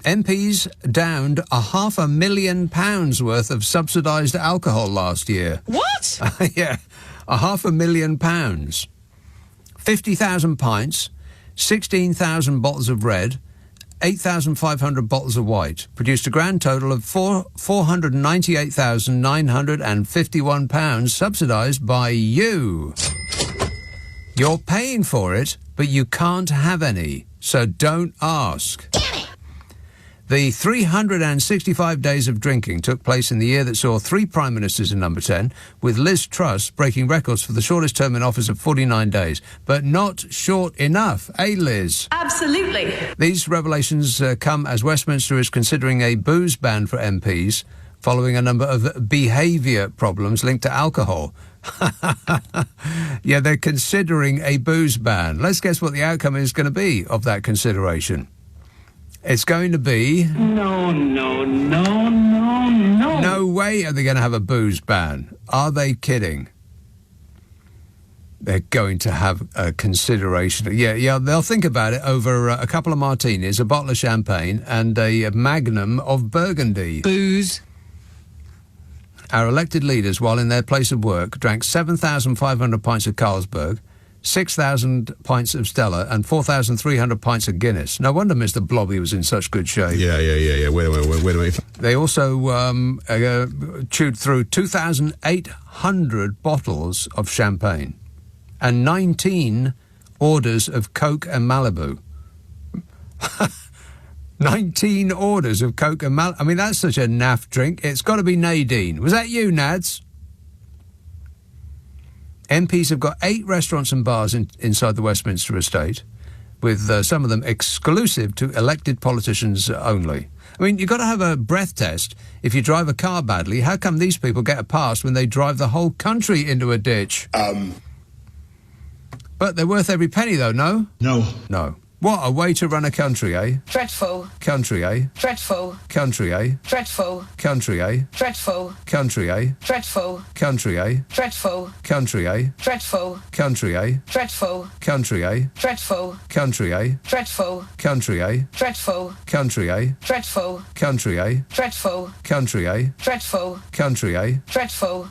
MPs downed £500,000 worth of subsidised alcohol last year. What? Yeah, £500,000. 50,000 pints, 16,000 bottles of red, 8,500 bottles of white, produced a grand total of £498,951 subsidised by you. You're paying for it, but you can't have any, so don't ask. The 365 days of drinking took place in the year that saw 3 Prime Ministers in number 10, with Liz Truss breaking records for the shortest term in office of 49 days. But not short enough, eh, Liz? Absolutely. These revelations come as Westminster is considering a booze ban for MPs, following a number of behaviour problems linked to alcohol. Yeah, they're considering a booze ban. Let's guess what the outcome is going to be of that consideration. It's going to be... No. No way are they going to have a booze ban. Are they kidding? They're going to have a consideration. Yeah, they'll think about it over a couple of martinis, a bottle of champagne, and a magnum of Burgundy. Booze. Our elected leaders, while in their place of work, drank 7,500 pints of Carlsberg, 6,000 pints of Stella, and 4,300 pints of Guinness. No wonder Mr. Blobby was in such good shape. Yeah. Wait a minute. They also chewed through 2,800 bottles of champagne and 19 orders of Coke and Malibu. 19 orders of Coke and Malibu. I mean, that's such a naff drink. It's got to be Nadine. Was that you, Nads? MPs have got 8 restaurants and bars inside the Westminster estate, with some of them exclusive to elected politicians only. I mean, you've got to have a breath test if you drive a car badly. How come these people get a pass when they drive the whole country into a ditch? But they're worth every penny, though, no? No. What a way to run a country, eh? Dreadful. Country, eh? Dreadful. Country, eh? Dreadful. Country, eh? Dreadful. Country, eh? Dreadful. Country, eh? Dreadful. Country, eh? Dreadful. Country, eh? Dreadful. Country, eh? Dreadful. Country, eh? Dreadful. Country, eh? Dreadful. Country, eh? Dreadful. Country, eh? Dreadful. Country, eh? Dreadful. Country, eh? Dreadful.